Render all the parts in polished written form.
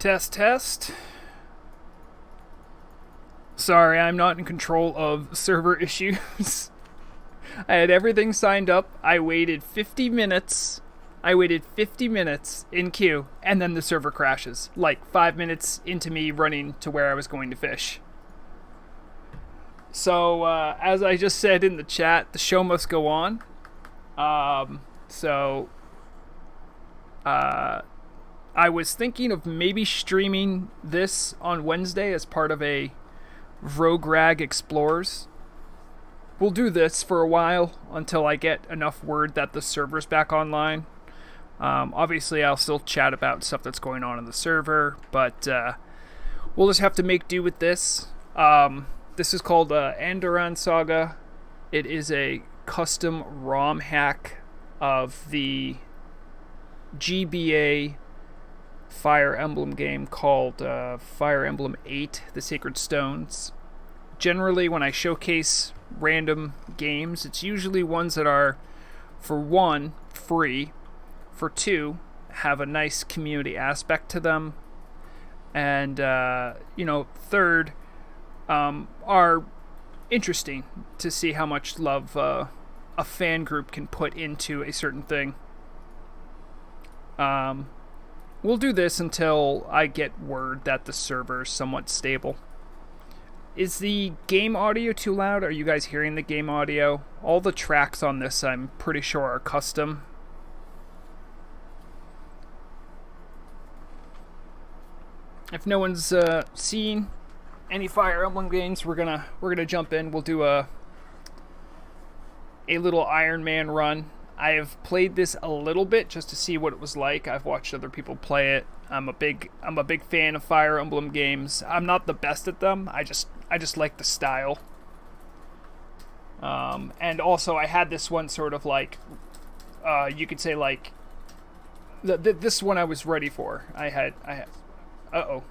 Test, test. Sorry, I'm not in control of server issues. I had everything signed up. I waited 50 minutes. In queue, and then the server crashes. Like 5 minutes into me running to where I was going to fish. So, as I just said in the chat, the show must go on. I was thinking of maybe streaming this on Wednesday as part of a Vrograg Explorers. We'll do this for a while until I get enough word that the server's back online. Obviously, I'll still chat about stuff that's going on in the server, but we'll just have to make do with this. This is called Caravan Saga. It is a custom ROM hack of the GBA Fire Emblem game called Fire Emblem 8, The Sacred Stones. Generally, when I showcase random games, it's usually ones that are, for one, free, for two, have a nice community aspect to them, and, third, are interesting to see how much love a fan group can put into a certain thing. We'll do this until I get word that the server's somewhat stable. Is the game audio too loud? Are you guys hearing the game audio? All the tracks on this, I'm pretty sure, are custom. If no one's seen any Fire Emblem games, we're gonna jump in. We'll do a little Iron Man run. I have played this a little bit just to see what it was like. I've watched other people play it. I'm a big fan of Fire Emblem games. I'm not the best at them. I just like the style. And also I had this one sort of like, you could say like, this one I was ready for. I had. Uh-oh.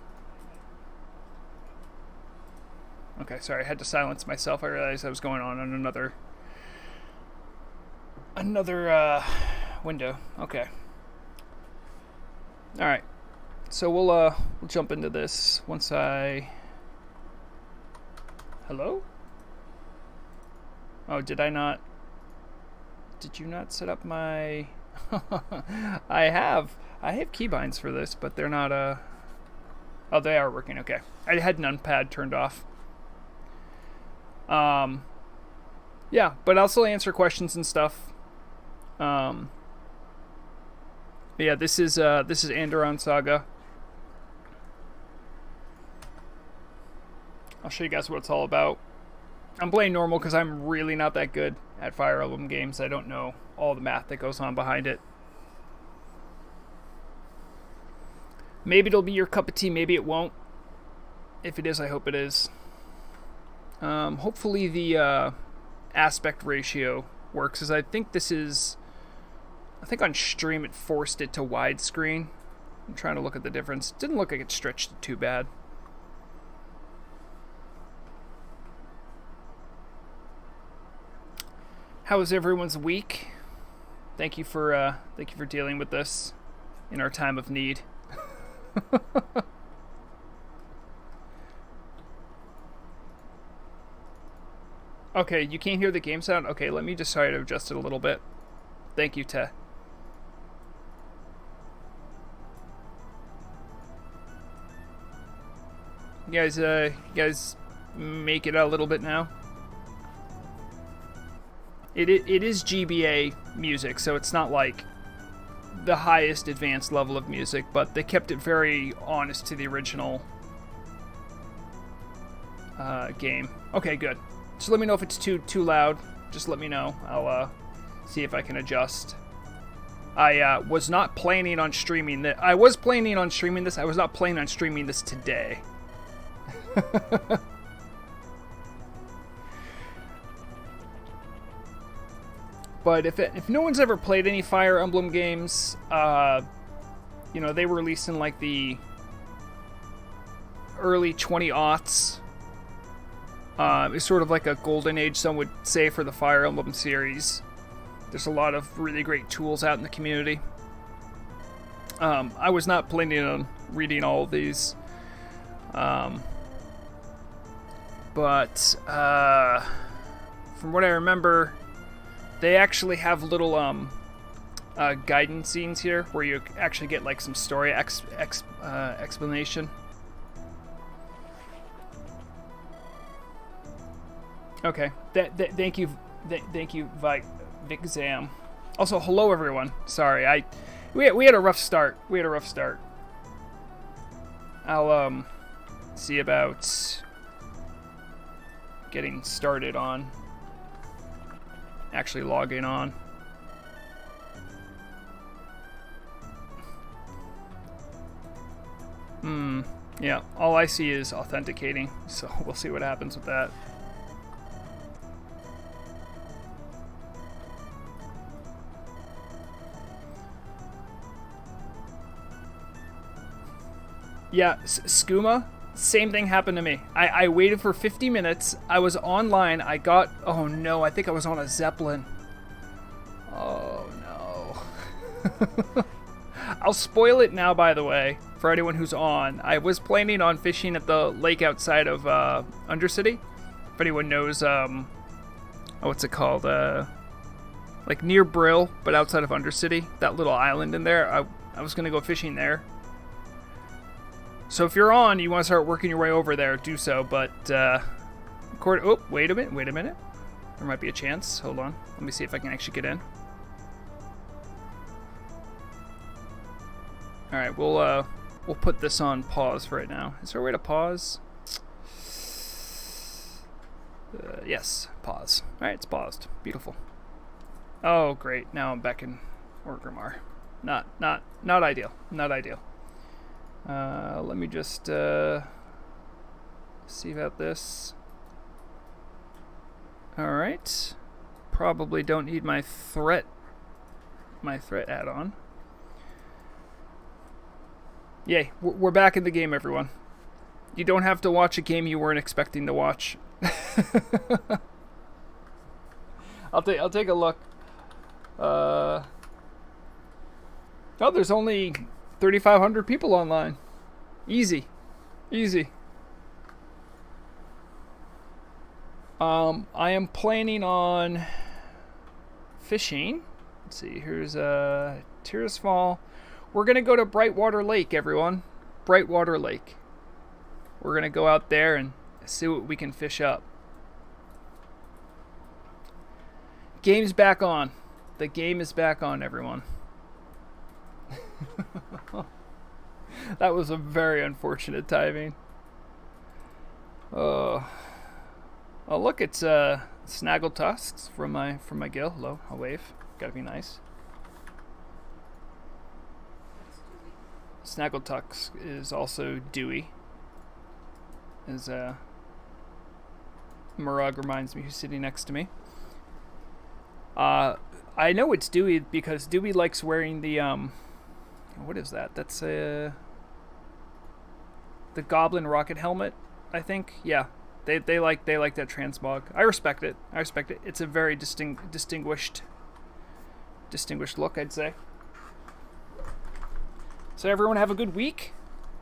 Okay, sorry, I had to silence myself. I realized I was going on another window. Okay. All right. So we'll jump into this once I. Hello? Oh, did I not? Did you not set up my? I have keybinds for this, but they're not Oh, they are working. Okay. I had numpad turned off. Yeah, but I'll still answer questions and stuff. Yeah, this is Caravan Saga. I'll show you guys what it's all about. I'm playing normal because I'm really not that good at Fire Emblem games. I don't know all the math that goes on behind it. Maybe it'll be your cup of tea, maybe it won't. If it is, I hope it is. Hopefully the aspect ratio works, as I think on stream it forced it to widescreen. I'm trying to look at the difference. Didn't look like it stretched it too bad. How was everyone's week? Thank you for dealing with this in our time of need. Okay, you can't hear the game sound? Okay, let me just try to adjust it a little bit. Thank you, Te. You guys make it out a little bit now? It is GBA music, so it's not like the highest advanced level of music, but they kept it very honest to the original game. Okay, good. Just let me know if it's too loud. Just let me know. I'll see if I can adjust. I was not planning on streaming this. I was planning on streaming this. I was not planning on streaming this today. But if no one's ever played any Fire Emblem games, they were released in like the early 20-aughts. It's sort of like a golden age, some would say, for the Fire Emblem series. There's a lot of really great tools out in the community. I was not planning on reading all of these. But from what I remember, they actually have little guidance scenes here where you actually get like some story explanation. Okay, thank you, Vixam. Also, hello everyone. Sorry, we had a rough start. I'll see about getting started on actually logging on. Yeah, all I see is authenticating, so we'll see what happens with that. Yeah, Skooma, same thing happened to me. I waited for 50 minutes. I was online. I got... Oh, no. I think I was on a Zeppelin. Oh, no. I'll spoil it now, by the way, for anyone who's on. I was planning on fishing at the lake outside of Undercity. If anyone knows... what's it called? Like near Brill, but outside of Undercity. That little island in there. I was going to go fishing there. So if you're on, you want to start working your way over there, do so. But, oh, wait a minute. There might be a chance. Hold on. Let me see if I can actually get in. All right, we'll put this on pause for right now. Is there a way to pause? Yes, pause. All right, it's paused. Beautiful. Oh, great. Now I'm back in Orgrimmar. Not ideal. Not ideal. Let me just see about this. All right. Probably don't need my threat add-on. Yay, we're back in the game, everyone. You don't have to watch a game you weren't expecting to watch. I'll take a look. Oh, there's only 3,500 people online. Easy. I am planning on fishing. Let's see. Here's Tirisfall. We're gonna go to Brightwater Lake, everyone. Brightwater Lake. We're gonna go out there and see what we can fish up. Game's back on. The game is back on, everyone. That was a very unfortunate timing. Oh, look, it's Snaggle Tusks from my guild. Hello, I'll wave. Gotta be nice. Snaggle Tusk is also Dewey. As Murug reminds me, who's sitting next to me. I know it's Dewey because Dewey likes wearing the what is that? That's the Goblin rocket helmet, I think. Yeah, they like that transmog. I respect it. It's a very distinguished look, I'd say. So everyone have a good week.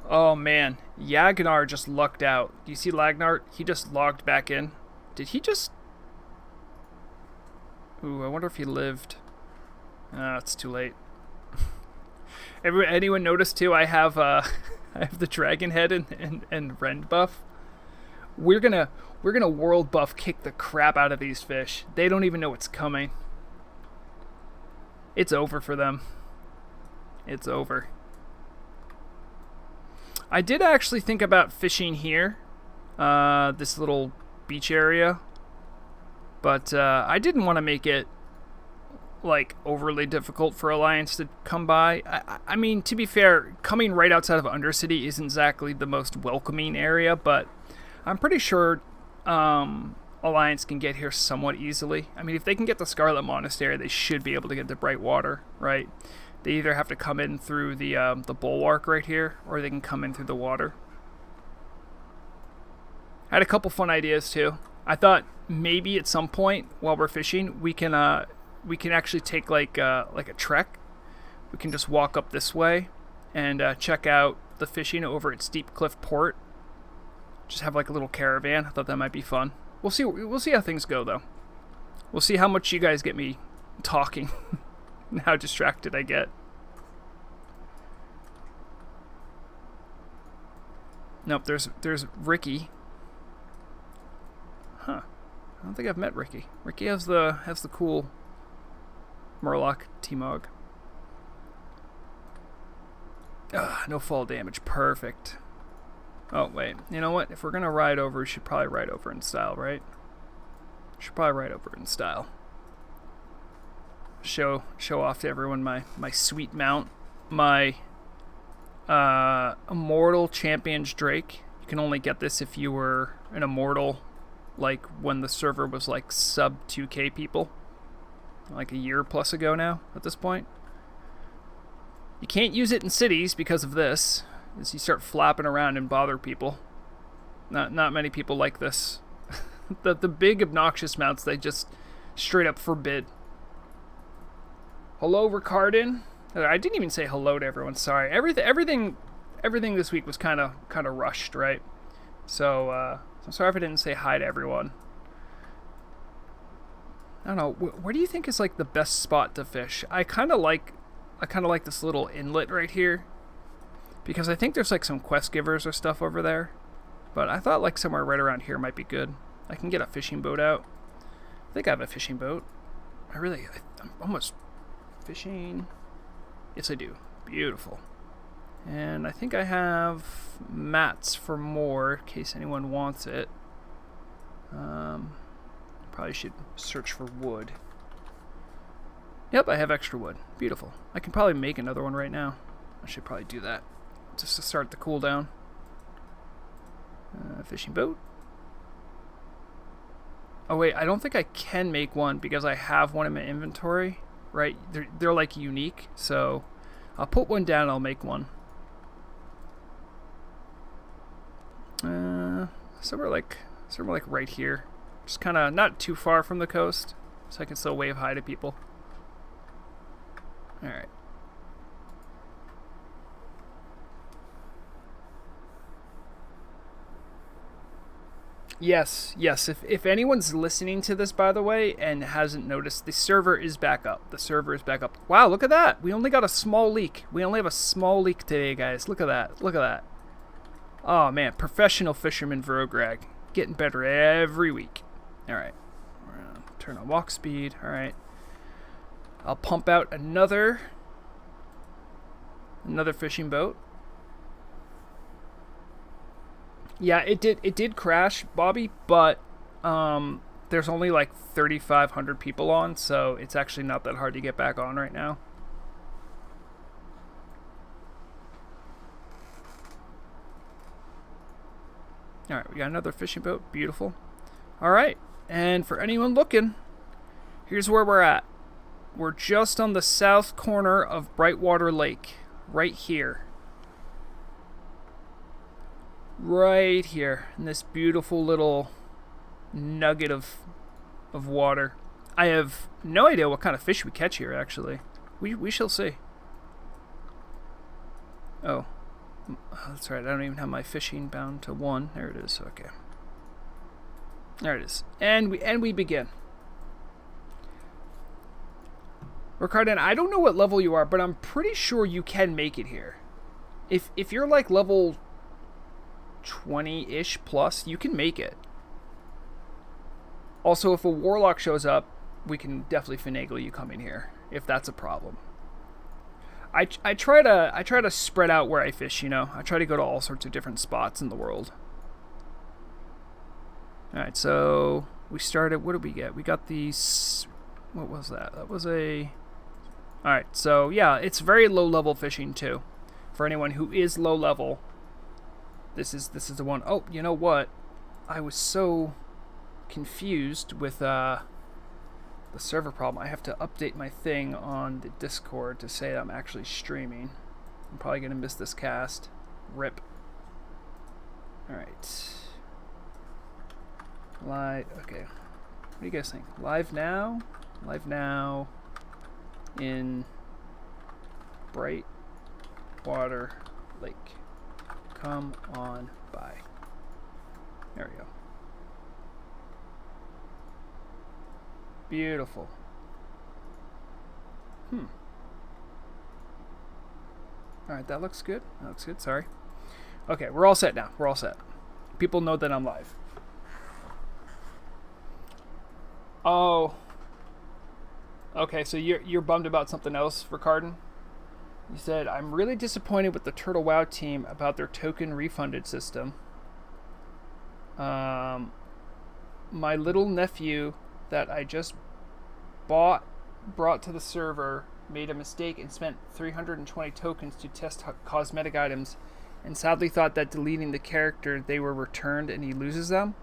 Oh man, Yagnar just lucked out. Do you see Lagnart? He just logged back in. Did he just? Ooh, I wonder if he lived. It's too late. Anyone notice too? I have I have the dragon head and rend buff. We're gonna world buff kick the crap out of these fish. They don't even know what's coming. It's over for them. It's over. I did actually think about fishing here, this little beach area, but I didn't want to make it like overly difficult for Alliance to come by. I mean, to be fair, coming right outside of Undercity isn't exactly the most welcoming area, but I'm pretty sure Alliance can get here somewhat easily. I mean, if they can get the Scarlet Monastery, they should be able to get the Brightwater, right? They either have to come in through the bulwark right here, or they can come in through the water. I had a couple fun ideas too. I thought maybe at some point while we're fishing, we can actually take like a trek. We can just walk up this way, and check out the fishing over at Steep Cliff Port. Just have like a little caravan. I thought that might be fun. We'll see. We'll see how things go, though. We'll see how much you guys get me talking and how distracted I get. Nope. There's Ricky. Huh. I don't think I've met Ricky. Ricky has the cool Murloc T-Mog. No fall damage. Perfect. Oh, wait. You know what? If we're going to ride over, we should probably ride over in style, right? Should probably ride over in style. Show off to everyone my sweet mount. My Immortal Champions Drake. You can only get this if you were an Immortal, like when the server was like sub 2k people. Like a year plus ago now, at this point. You can't use it in cities because of this. As you start flapping around and bother people. Not many people like this. the big obnoxious mounts they just straight up forbid. Hello, Ricardin. I didn't even say hello to everyone. Sorry. Everything this week was kind of rushed, right? So I'm sorry if I didn't say hi to everyone. I don't know. Where do you think is like the best spot to fish? I kind of like this little inlet right here. Because I think there's like some quest givers or stuff over there. But I thought like somewhere right around here might be good. I can get a fishing boat out. I think I have a fishing boat. I'm almost fishing. Yes, I do. Beautiful. And I think I have mats for more in case anyone wants it. Probably should search for wood. Yep, I have extra wood. Beautiful. I can probably make another one right now. I should probably do that. Just to start the cooldown. Fishing boat. Oh wait, I don't think I can make one because I have one in my inventory. Right? They're like unique, so I'll put one down and I'll make one. Somewhere like right here. Just kind of not too far from the coast, so I can still wave hi to people. All right. Yes. If anyone's listening to this, by the way, and hasn't noticed, the server is back up. Wow, look at that. We only got a small leak. We only have a small leak today, guys. Look at that. Oh, man. Professional fisherman Vrograg. Getting better every week. All right. We're going to turn on walk speed. All right. I'll pump out another fishing boat. Yeah, it did crash, Bobby, but there's only like 3,500 people on, so it's actually not that hard to get back on right now. All right, we got another fishing boat. Beautiful. All right, and for anyone looking, here's where we're at. We're just on the south corner of Brightwater Lake, right here. Right here in this beautiful little nugget of water. I have no idea what kind of fish we catch here, actually. We shall see. Oh, that's right. I don't even have my fishing bound to 1. There it is. Okay. There it is. And we begin. Ricardin, I don't know what level you are, but I'm pretty sure you can make it here. If you're like level 20-ish plus, you can make it. Also, if a warlock shows up, we can definitely finagle you coming here, if that's a problem. I try to spread out where I fish, you know. I try to go to all sorts of different spots in the world. Alright, so we started, what did we get? We got these, what was that? That was a, alright, so yeah, it's very low level fishing too. For anyone who is low level, this is the one. Oh, you know what? I was so confused with the server problem. I have to update my thing on the Discord to say I'm actually streaming. I'm probably going to miss this cast. Rip. Alright. Live. Okay. What do you guys think? Live now? Live now in Bright water lake. Come on by. There we go. Beautiful. Alright, that looks good. That looks good, sorry. Okay, we're all set now. We're all set. People know that I'm live. Oh. Okay, so you're bummed about something else, Ricardin? You said, I'm really disappointed with the Turtle WoW team about their token refunded system. My little nephew that I just brought to the server made a mistake and spent 320 tokens to test cosmetic items and sadly thought that deleting the character they were returned and he loses them.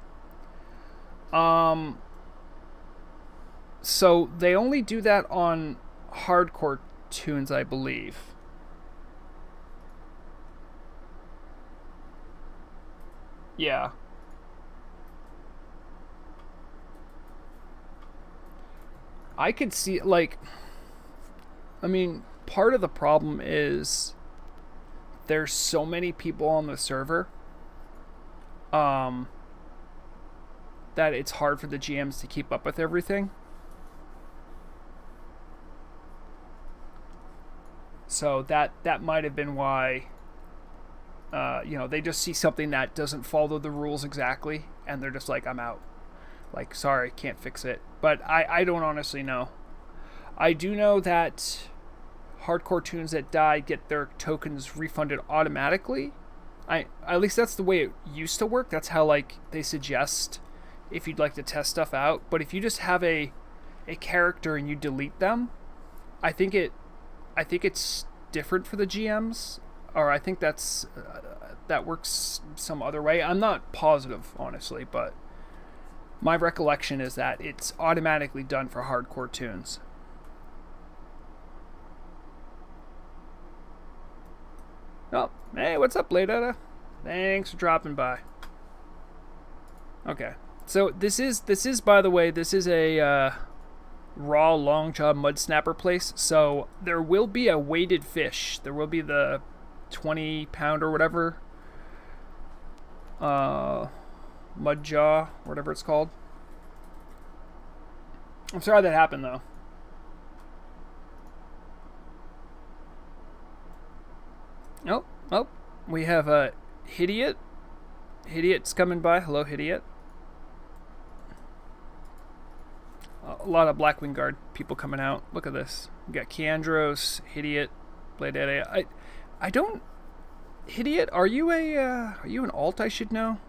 So they only do that on hardcore tunes, I believe. Yeah. I could see, like, I mean, part of the problem is there's so many people on the server that it's hard for the GMs to keep up with everything. So that might have been why, they just see something that doesn't follow the rules exactly, and they're just like, I'm out. Like, sorry, can't fix it. But I don't honestly know. I do know that hardcore tunes that die get their tokens refunded automatically. At least that's the way it used to work. That's how, like, they suggest if you'd like to test stuff out. But if you just have a character and you delete them, I think it's different for the GMs, or I think that works some other way. I'm not positive, honestly, but my recollection is that it's automatically done for hardcore tunes. Oh, hey, what's up, Bladetta? Thanks for dropping by. Okay, so this is by the way, this is a raw long jaw mud snapper place. So there will be a weighted fish. There will be the 20-pound or whatever mud jaw, whatever it's called. I'm sorry that happened though. Oh, we have a Hidiot. Hidiot's coming by. Hello, Hidiot. A lot of Blackwing Guard people coming out. Look at this. We got Kiandros, Hidiot, Bladetta. I don't. Hidiot, are you an alt I should know?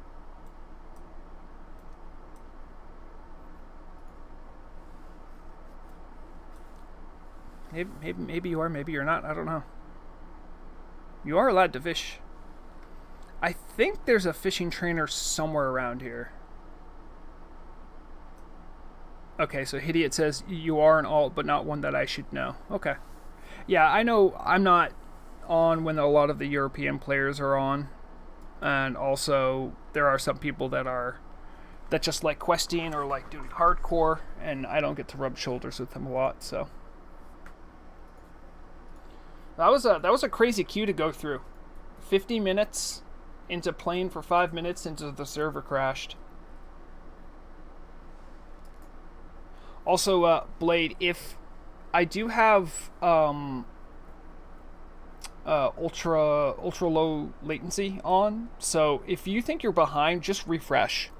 Maybe you are, maybe you're not. I don't know. You are allowed to fish. I think there's a fishing trainer somewhere around here. Okay, so Hidiot says you are an alt, but not one that I should know. Okay. Yeah, I know I'm not on when a lot of the European players are on. And also, there are some people that just like questing or like doing hardcore, and I don't get to rub shoulders with them a lot, so. That was a crazy queue to go through. 50 minutes into playing for 5 minutes into the server crashed. Also, Blade, if I do have ultra low latency on, so if you think you're behind, just refresh.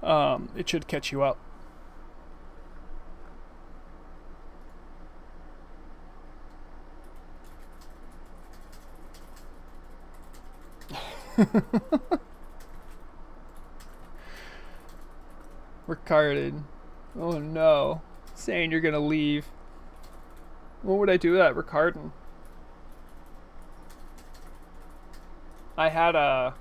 It should catch you up. Recarded. Oh no. Saying you're gonna leave. What would I do with that, Ricardin? I had a...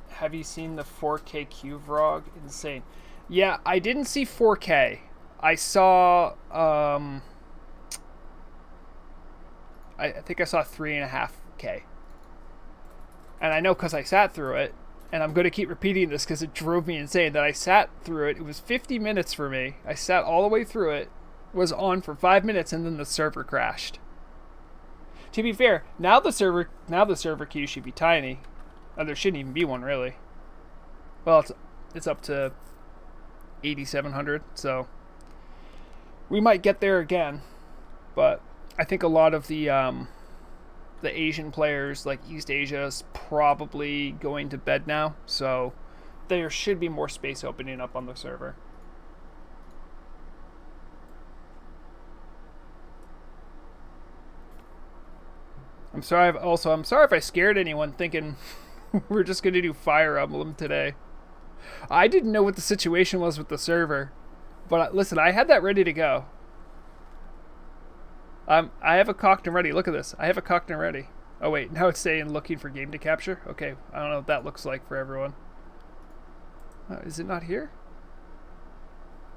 Have you seen the 4K Q Vrog? Insane. Yeah, I didn't see 4K. I saw... I think I saw 3.5K. And I know because I sat through it, and I'm going to keep repeating this because it drove me insane that I sat through it. It was 50 minutes for me. I sat all the way through it, was on for 5 minutes, and then the server crashed. To be fair, now the server queue should be tiny. There shouldn't even be one really. Well, it's up to 8,700, so we might get there again. But I think a lot of the Asian players, like East Asia, is probably going to bed now, so there should be more space opening up on the server. I'm sorry if I scared anyone thinking we're just going to do Fire Emblem today. I didn't know what the situation was with the server, but listen, I had that ready to go. I have a cocked and ready. Look at this. I have a cocked and ready. Oh wait, now it's saying looking for game to capture. Okay, I don't know what that looks like for everyone. Is it not here?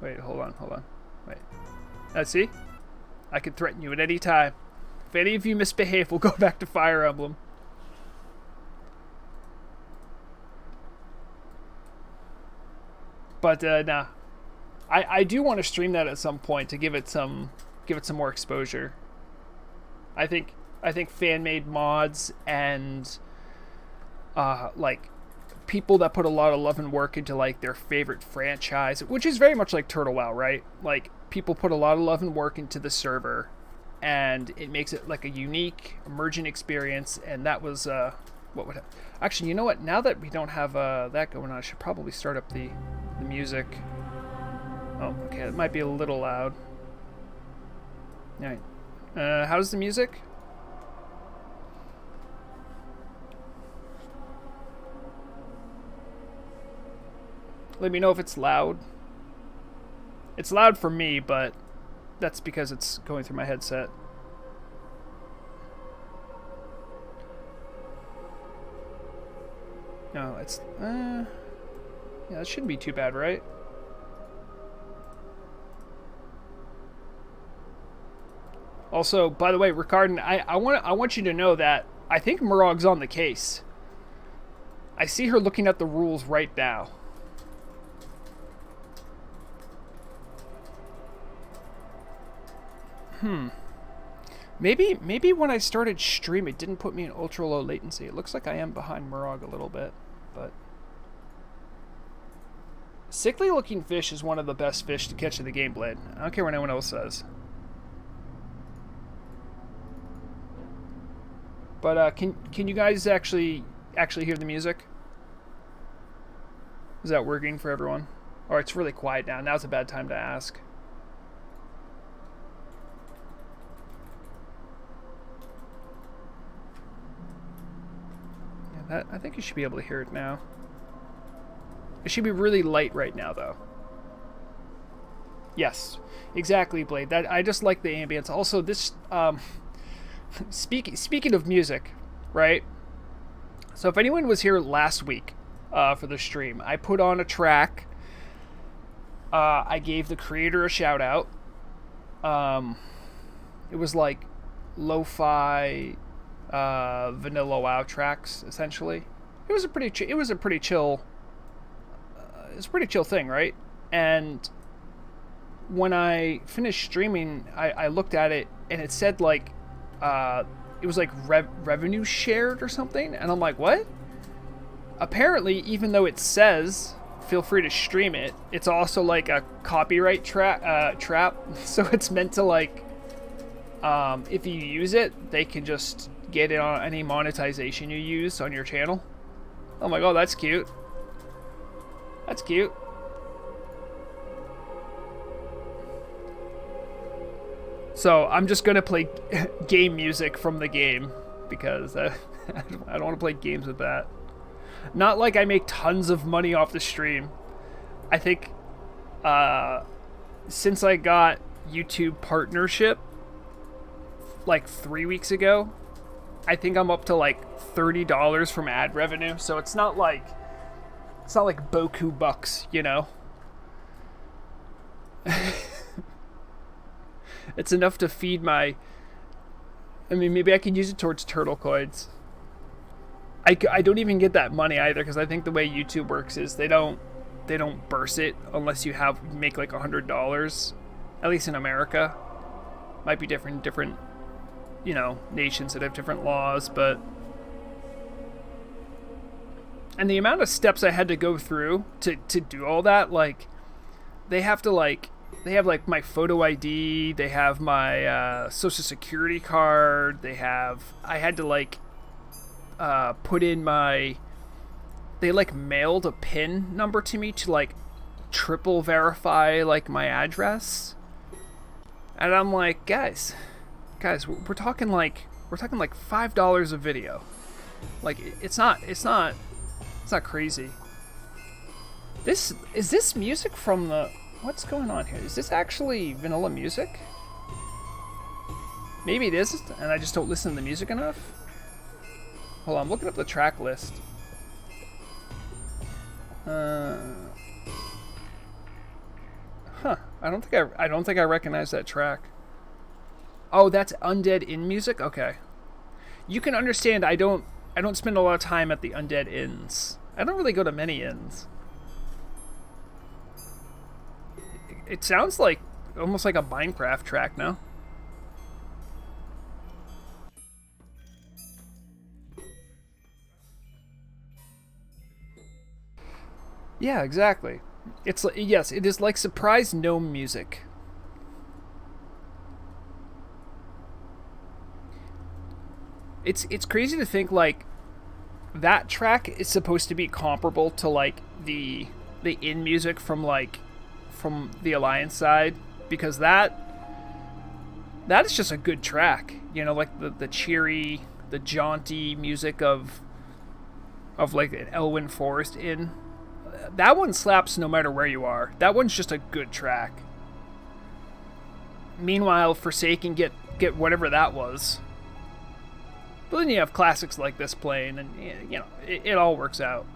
Wait, hold on. Wait. See? I can threaten you at any time. If any of you misbehave, we'll go back to Fire Emblem. But nah, I do want to stream that at some point to give it some more exposure. I think fan made mods and like people that put a lot of love and work into like their favorite franchise, which is very much like Turtle WoW, right? Like people put a lot of love and work into the server, and it makes it like a unique, emergent experience. And that was what would actually, you know what? Now that we don't have that going on, I should probably start up the music. Oh, okay, it might be a little loud. All right, how's the music? Let me know if it's loud. It's loud for me, but that's because it's going through my headset. No, it's yeah, that shouldn't be too bad, right? Also, by the way, Ricardin, I want you to know that I think Murog's on the case. I see her looking at the rules right now. Maybe when I started stream, it didn't put me in ultra low latency. It looks like I am behind Murog a little bit, but sickly looking fish is one of the best fish to catch in the game, Blade. I don't care what anyone else says. But can you guys actually hear the music? Is that working for everyone? Or it's really quiet now. Now's a bad time to ask. Yeah, I think you should be able to hear it now. It should be really light right now, though. Yes, exactly, Blade. That I just like the ambience. Also, this speaking of music, right? So if anyone was here last week for the stream, I put on a track. I gave the creator a shout out. It was like lo-fi vanilla WoW tracks, essentially. It was a pretty chill thing, right? And when I finished streaming, I looked at it and it said like it was like revenue shared or something, and I'm like, what? Apparently, even though it says feel free to stream it, it's also like a copyright trap. So it's meant to like if you use it, they can just get it on any monetization you use on your channel. Oh my god, that's cute. That's cute. So I'm just gonna play game music from the game because I don't want to play games with that. Not like I make tons of money off the stream. I think since I got YouTube partnership like 3 weeks ago, I think I'm up to like $30 from ad revenue. So it's not like Boku bucks, you know. It's enough to feed my... I mean, maybe I can use it towards turtle coins. I don't even get that money either, because I think the way YouTube works is they don't burst it unless you make like $100. At least in America. Might be different nations that have different laws, but and the amount of steps I had to go through to do all that, like they have my photo ID, they have my social security card, I had to put in they mailed a PIN number to me to triple verify my address. And I'm like, guys, we're talking $5 a video. It's not crazy. Is this music from what's going on here? Is this actually vanilla music? Maybe it is, and I just don't listen to the music enough. Hold on, I'm looking up the track list. I don't think I recognize that track. Oh, that's Undead Inn music? Okay. You can understand I don't spend a lot of time at the Undead Inns. I don't really go to many inns. It sounds almost like a Minecraft track now. Yeah, exactly. Yes, it is like surprise gnome music. It's crazy to think that track is supposed to be comparable to the in music from the Alliance side, because that is just a good track. The cheery, the jaunty music of an Elwyn Forest Inn. That one slaps no matter where you are. That one's just a good track. Meanwhile, Forsaken get whatever that was. But then you have classics like this playing, and it all works out.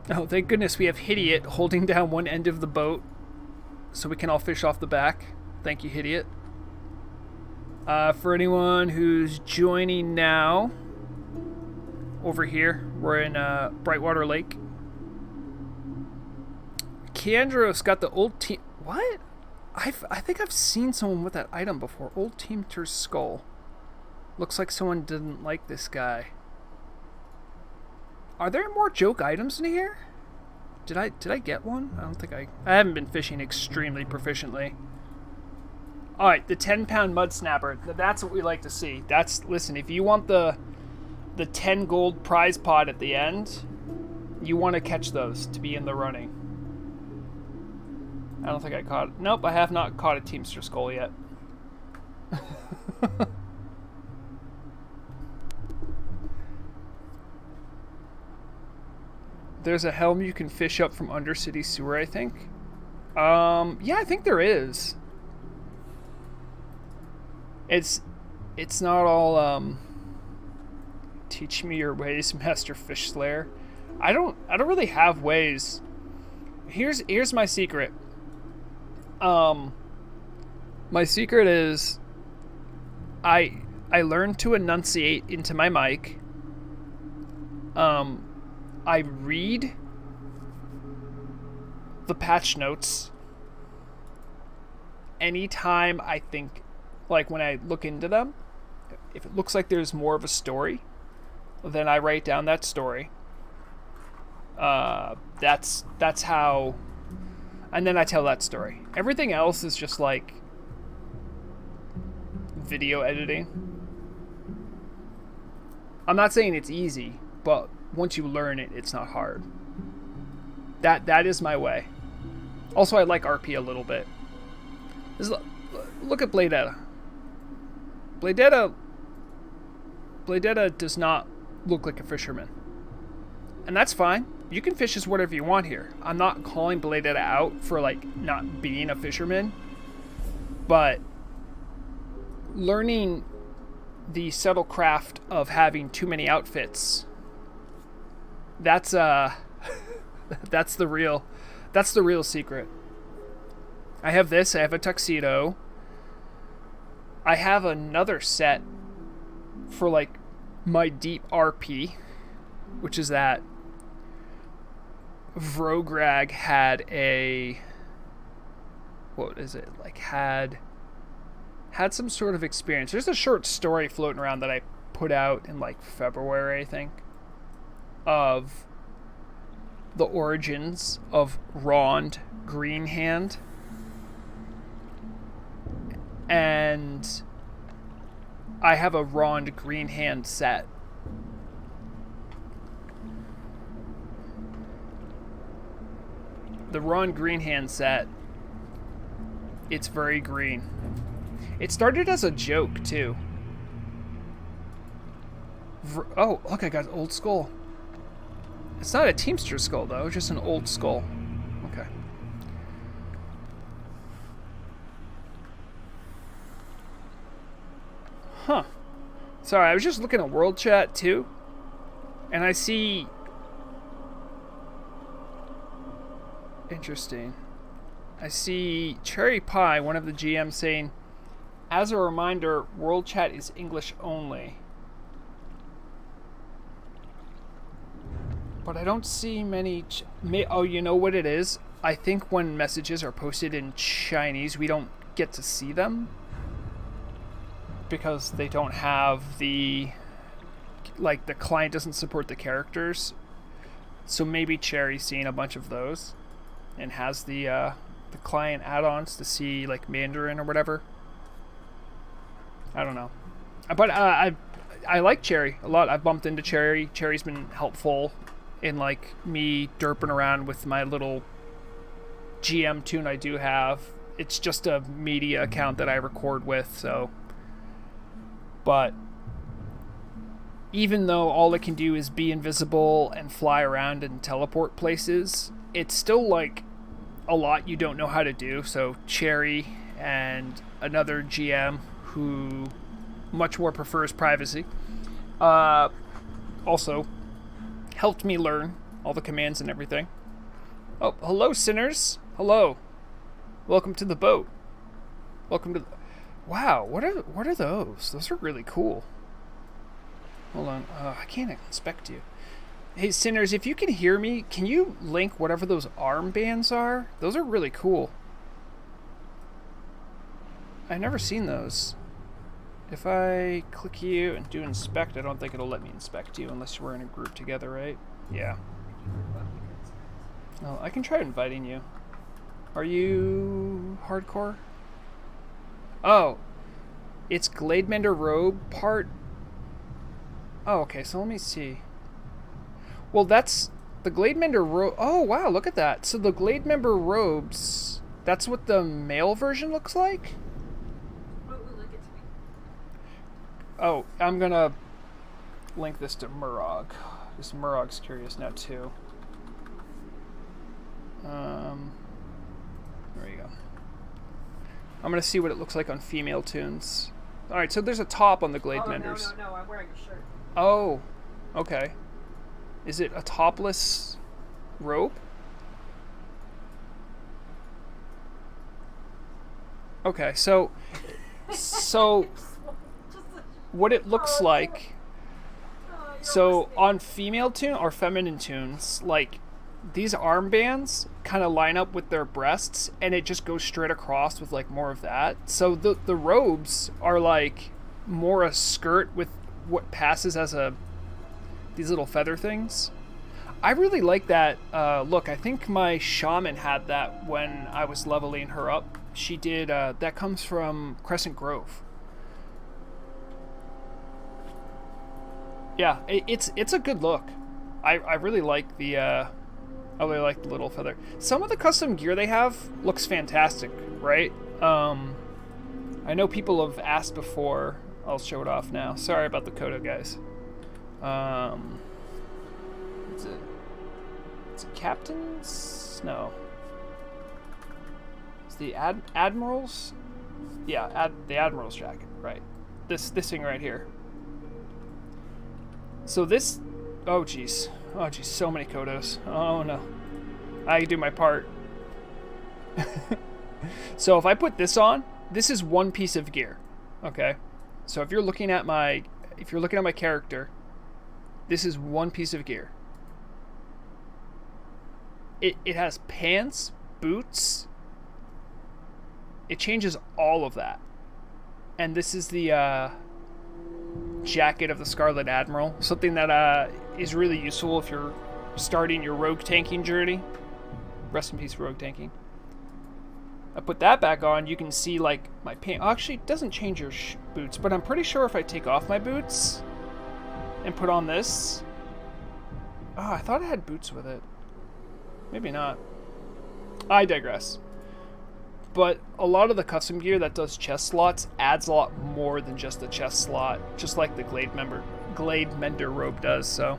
Oh, thank goodness we have Hidiot holding down one end of the boat so we can all fish off the back. Thank you, Hidiot. For anyone who's joining now, over here, we're in Brightwater Lake. Keandros got the old team... What? I think I've seen someone with that item before. Old Teamster's Skull. Looks like someone didn't like this guy. Are there more joke items in here? Did I get one? I don't think I haven't been fishing extremely proficiently. Alright, the 10-pound mud snapper. That's what we like to see. Listen, if you want the 10 gold prize pot at the end, you want to catch those to be in the running. I don't think I caught it. Nope, I have not caught a Teamster Skull yet. There's a helm you can fish up from Undercity Sewer, I think. Yeah, I think there is. It's not all teach me your ways, Master Fishslayer. I don't really have ways. Here's my secret. My secret is I learned to enunciate into my mic. I read the patch notes anytime I think, when I look into them. If it looks like there's more of a story, then I write down that story. That's how, and then I tell that story. Everything else is just video editing. I'm not saying it's easy, but once you learn it, it's not hard. That is my way. Also, I like RP a little bit. Look at Bladetta. Bladetta does not look like a fisherman. And that's fine. You can fish as whatever you want here. I'm not calling Bladetta out for not being a fisherman. But learning the subtle craft of having too many outfits, that's the real secret. I have this, I have a tuxedo. I have another set for my deep RP, which is that Vrograg had a what is it, like had some sort of experience. There's a short story floating around that I put out in like February, I think, of the origins of Rond Greenhand. And I have a Rond Greenhand set. The Rond Greenhand set, it's very green. It started as a joke, too. Oh, look, I got an old skull. It's not a Teamster skull, though. It's just an old skull. Okay. Huh. Sorry, I was just looking at World Chat, too. And I see... Interesting. I see Cherry Pie, one of the GMs, saying, as a reminder, World Chat is English only. But I don't see many... oh, you know what it is? I think when messages are posted in Chinese, we don't get to see them. Because they don't have the... Like, the client doesn't support the characters. So maybe Cherry's seeing a bunch of those. And has the client add-ons to see, like, Mandarin or whatever. I don't know. But I like Cherry a lot. I've bumped into Cherry. Cherry's been helpful in, like, me derping around with my little GM tune I do have. It's just a media account that I record with, so... But even though all it can do is be invisible and fly around and teleport places, it's still, like, a lot you don't know how to do. So Cherry and another GM who much more prefers privacy also helped me learn all the commands and everything. Oh, hello, sinners. Hello. Welcome to the boat. Welcome to the... Wow, what are those? Those are really cool. Hold on. I can't inspect you. Hey, sinners, if you can hear me, can you link whatever those armbands are? Those are really cool. I've never seen those. If I click you and do inspect, I don't think it'll let me inspect you unless we're in a group together, right? Yeah. Oh, I can try inviting you. Are you hardcore? Oh, it's Glademender robe part. Oh, okay, so let me see. Well, that's the Glademender robe. Oh, wow, look at that. So the Glademender robes, that's what the male version looks like? Oh, I'm gonna link this to Murog, because Murog's curious now, too. There you go. I'm gonna see what it looks like on female tunes. Alright, so there's a top on the Glademenders. Oh, no, I'm wearing a shirt. Oh, okay. Is it a topless robe? Okay, so what it looks like, so on female tune or feminine tunes, like these armbands kind of line up with their breasts and it just goes straight across with like more of that. So the robes are like more a skirt with what passes as these little feather things. I really like that look. I think my shaman had that when I was leveling her up. She did, that comes from Crescent Grove. Yeah, it's a good look. I really like the little feather. Some of the custom gear they have looks fantastic, right? I know people have asked before. I'll show it off now. Sorry about the Kodo, guys. It's a captain's? No. It's the admiral's? Yeah, the admiral's jacket, right. This thing right here. So this... Oh, jeez. Oh, jeez, so many Kodos. Oh, no. I do my part. So if I put this on, this is one piece of gear. Okay? So if you're looking at my character, this is one piece of gear. It has pants, boots, it changes all of that. And this is the jacket of the Scarlet Admiral, something that is really useful if you're starting your rogue tanking journey. Rest in peace, rogue tanking. I put that back on, you can see like my paint. Oh, actually, it doesn't change your boots, but I'm pretty sure if I take off my boots and put on this. Oh, I thought I had boots with it. Maybe not. I digress. But a lot of the custom gear that does chest slots adds a lot more than just the chest slot, just like the Glade Mender robe does. So,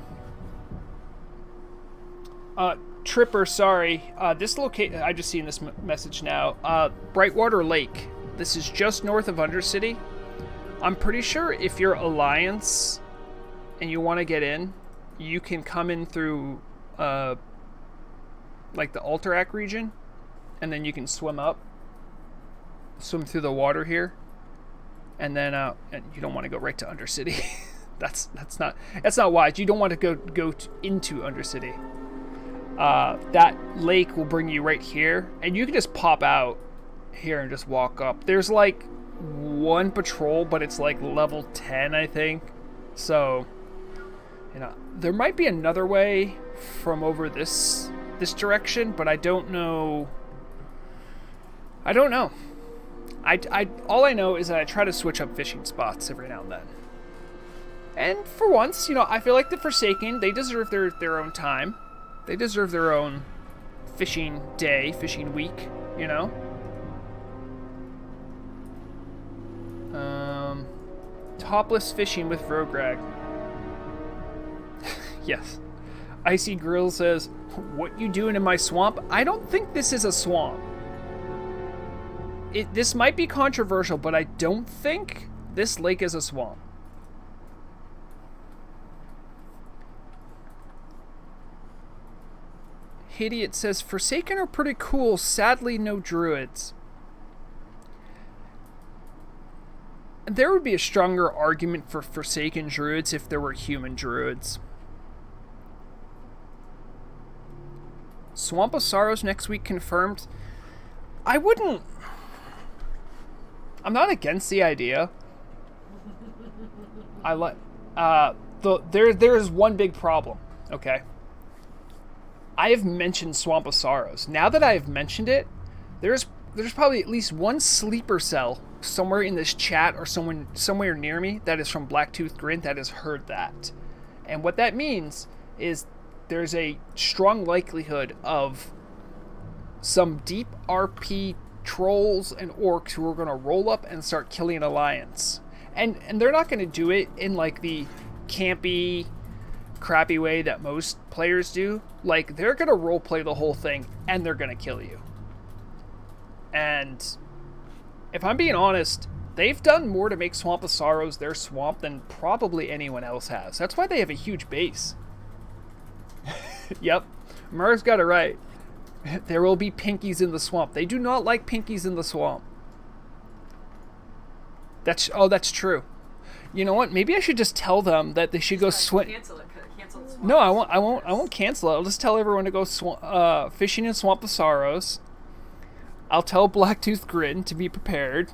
Tripper, sorry. This location, I just seen this message now. Brightwater Lake. This is just north of Undercity. I'm pretty sure if you're Alliance and you want to get in, you can come in through like the Alterac region, and then you can swim through the water here, and then and you don't want to go right to Undercity. that's not wise. You don't want to go into Undercity. That lake will bring you right here, and you can just pop out here and just walk up. There's like one patrol, but it's like level 10, I think. So, you know, there might be another way from over this direction, but I don't know. All I know is that I try to switch up fishing spots every now and then. And for once, you know, I feel like the Forsaken, they deserve their own time. They deserve their own fishing day, fishing week, you know? Topless fishing with Vrograg. Yes. Icy Grill says, what you doing in my swamp? I don't think this is a swamp. This might be controversial, but I don't think this lake is a swamp. Idiot says, Forsaken are pretty cool, sadly no druids. There would be a stronger argument for Forsaken druids if there were human druids. Swamp of Sorrows next week confirmed. I'm not against the idea. I like there is one big problem, okay? I have mentioned Swamp of Sorrows. Now that I have mentioned it, there's probably at least one sleeper cell somewhere in this chat or somewhere near me that is from Blacktooth Grin that has heard that. And what that means is there's a strong likelihood of some deep RP trolls and orcs who are going to roll up and start killing Alliance. And they're not going to do it in like the campy, crappy way that most players do. Like, they're going to roleplay the whole thing and they're going to kill you. And if I'm being honest, they've done more to make Swamp of Sorrows their swamp than probably anyone else has. That's why they have a huge base. Yep, Murr's got it right. There will be pinkies in the swamp. They do not like pinkies in the swamp. That's true. You know what? Maybe I should just tell them that they should go swim. Cancel the swamp. No, I won't cancel it. I'll just tell everyone to go fishing in Swamp of Sorrows. I'll tell Blacktooth Grin to be prepared.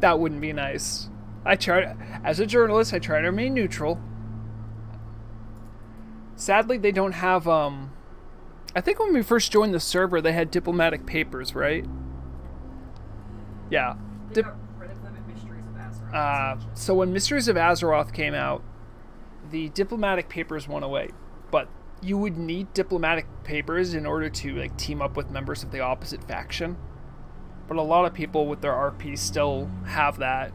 That wouldn't be nice. As a journalist, I try to remain neutral. Sadly, they don't have, I think when we first joined the server, they had diplomatic papers, right? Yeah. They got rid of them in Mysteries of Azeroth. So when Mysteries of Azeroth came out, the diplomatic papers went away. But you would need diplomatic papers in order to like team up with members of the opposite faction. But a lot of people with their RP still have that.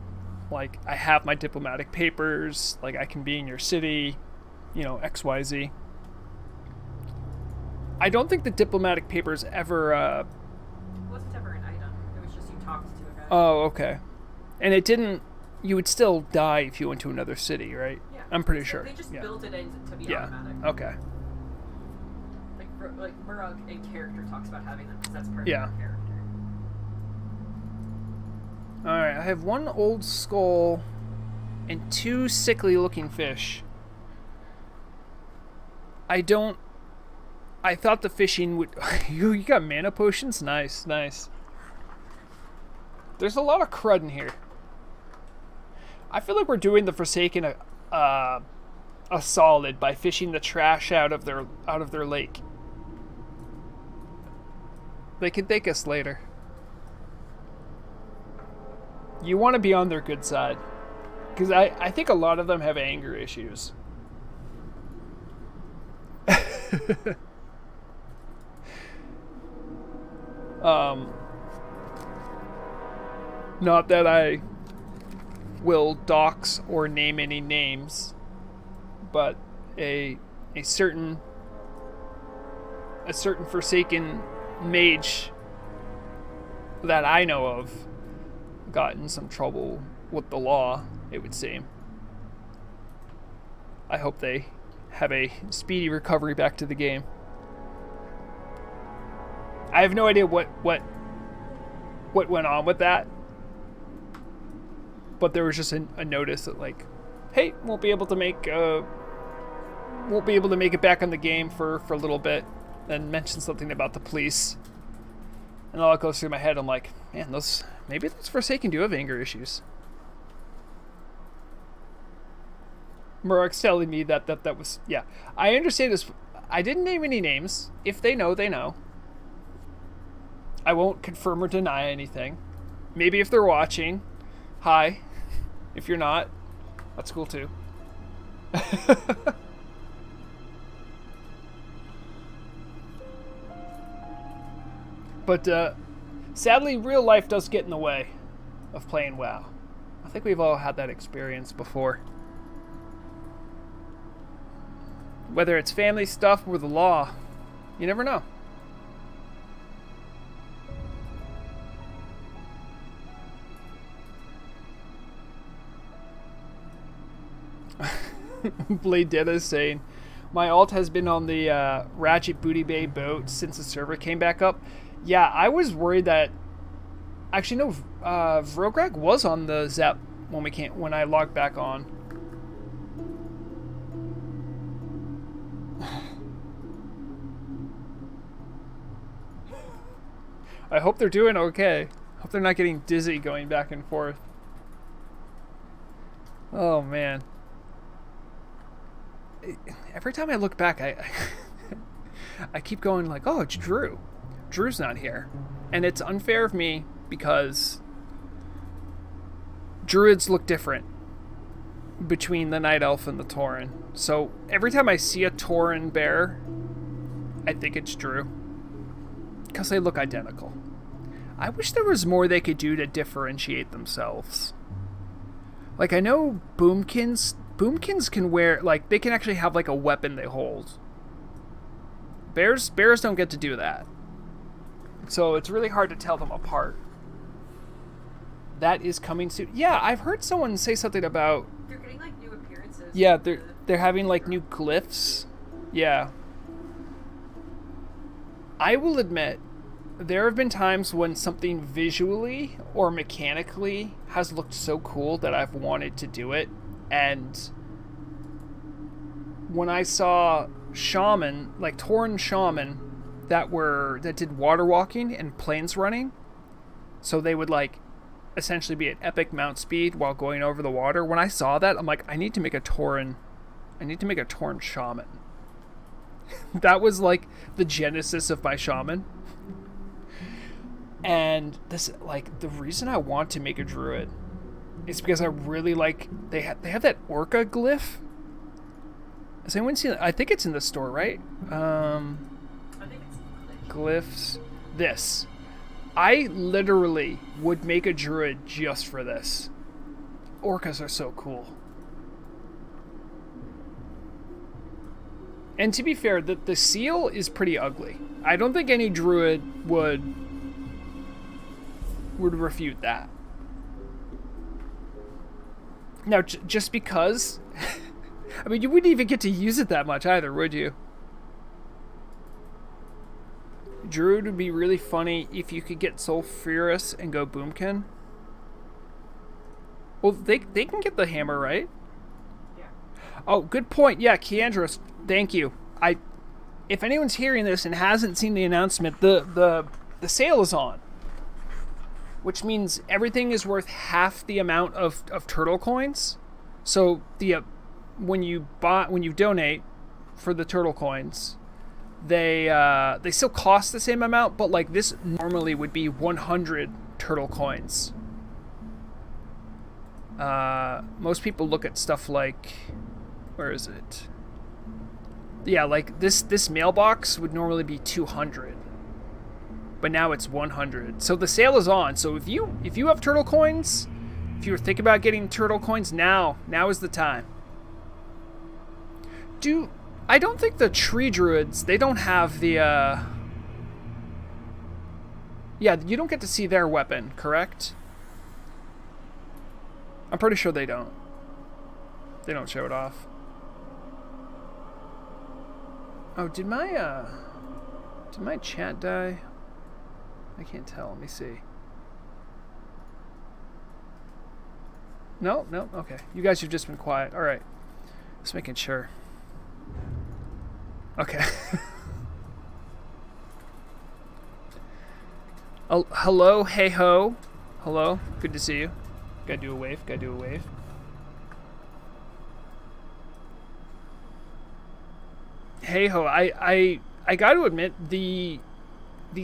Like, I have my diplomatic papers, like I can be in your city, you know, XYZ. I don't think the diplomatic papers ever It wasn't ever an item. It was just you talked to a guy. Oh, okay. And it didn't, you would still die if you went to another city, right? Yeah. I'm pretty sure. They just built it in to be yeah. automatic. Okay. Like Murrug, a character, talks about having them because that's part Yeah. of their character. Alright, I have one old skull and two sickly looking fish. I don't I thought the fishing would... You got mana potions? Nice, nice. There's a lot of crud in here. I feel like we're doing the Forsaken a solid by fishing the trash out of their lake. They can thank us later. You want to be on their good side. Because I think a lot of them have anger issues. Not that I will dox or name any names, but a certain Forsaken mage that I know of got in some trouble with the law, it would seem. I hope they have a speedy recovery back to the game. I have no idea what went on with that, but there was just a notice that, like, hey, won't be able to make it back on the game for a little bit, and mention something about the police. And all that goes through my head. I'm like, man, maybe those Forsaken do have anger issues. Murak's telling me that was, yeah. I understand this. I didn't name any names. If they know, they know. I won't confirm or deny anything. Maybe if they're watching, hi. If you're not, that's cool too. But sadly, real life does get in the way of playing WoW. I think we've all had that experience before. Whether it's family stuff or the law, you never know. Blade Dead is saying, my alt has been on the Ratchet Booty Bay boat since the server came back up. Yeah, I was worried that... Actually, no, Vrograg was on the Zep when I logged back on. I hope they're doing okay. Hope they're not getting dizzy going back and forth. Oh, man. Every time I look back, I keep going like, oh, it's Drew. Drew's not here. And it's unfair of me because druids look different between the Night Elf and the Tauren. So every time I see a Tauren bear, I think it's Drew. Because they look identical. I wish there was more they could do to differentiate themselves. Like, I know Boomkins can wear, like, they can actually have, like, a weapon they hold. Bears don't get to do that. So it's really hard to tell them apart. That is coming soon. Yeah, I've heard someone say something about... They're getting, like, new appearances. Yeah, they're having, like, new glyphs. Yeah. I will admit, there have been times when something visually or mechanically has looked so cool that I've wanted to do it. And when I saw shaman, like Tauren shaman, that did water walking and plains running, so they would like essentially be at epic mount speed while going over the water. When I saw that, I'm like, I need to make a Tauren shaman. That was like the genesis of my shaman. And this, like, the reason I want to make a druid is because I really like, they have that orca glyph. Has anyone seen it? I think it's in the store, right? I think it's glyphs. This. I literally would make a druid just for this. Orcas are so cool. And to be fair, the seal is pretty ugly. I don't think any druid would refute that. Now, just because... I mean, you wouldn't even get to use it that much either, would you? Druid would be really funny if you could get Sulfurous and go Boomkin. Well, they can get the hammer, right? Yeah. Oh, good point. Yeah, Keandros, thank you. if anyone's hearing this and hasn't seen the announcement, the sale is on, which means everything is worth half the amount of turtle coins. So when you donate for the turtle coins, they still cost the same amount, but like this normally would be 100 turtle coins. Most people look at stuff like, where is it? Yeah, like this mailbox would normally be 200, but now it's 100. So the sale is on. So if you have turtle coins, if you were thinking about getting turtle coins, now is the time. I don't think the tree druids, they don't have the yeah, you don't get to see their weapon, correct? I'm pretty sure they don't. They don't show it off. Oh, did my chat die? I can't tell. Let me see. No, okay. You guys have just been quiet. All right. Just making sure. Okay. Oh, hello, hey ho. Hello. Good to see you. Gotta do a wave. Hey ho, I got to admit the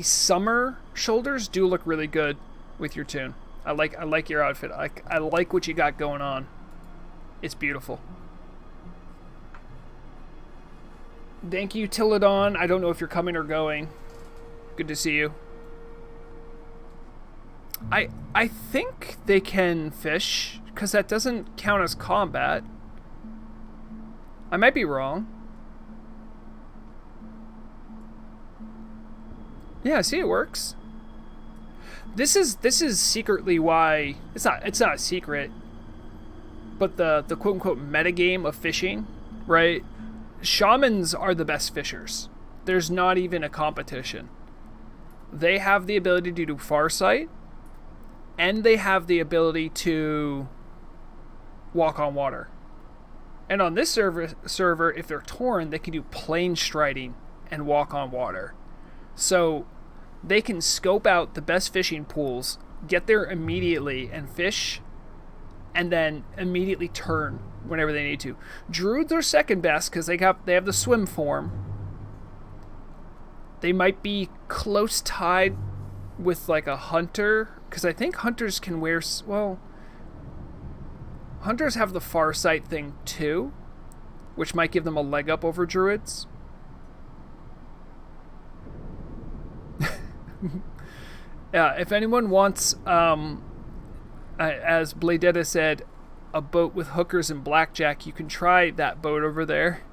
summer shoulders do look really good with your tune. I like your outfit. I like what you got going on. It's beautiful. Thank you, Tilladon. I don't know if you're coming or going. Good to see you. I think they can fish because that doesn't count as combat. I might be wrong. Yeah, see, it works. This is secretly why it's not a secret, but the quote unquote metagame of fishing, right? Shamans are the best fishers. There's not even a competition. They have the ability to do farsight, and they have the ability to walk on water. And on this server, if they're Tauren, they can do plane striding and walk on water. So they can scope out the best fishing pools, get there immediately and fish, and then immediately turn whenever they need to. Druids are second best because they have the swim form. They might be close tied with like a hunter, because I think hunters can wear, well, hunters have the farsight thing too, which might give them a leg up over druids. Yeah, if anyone wants, as Bladetta said, a boat with hookers and blackjack, you can try that boat over there.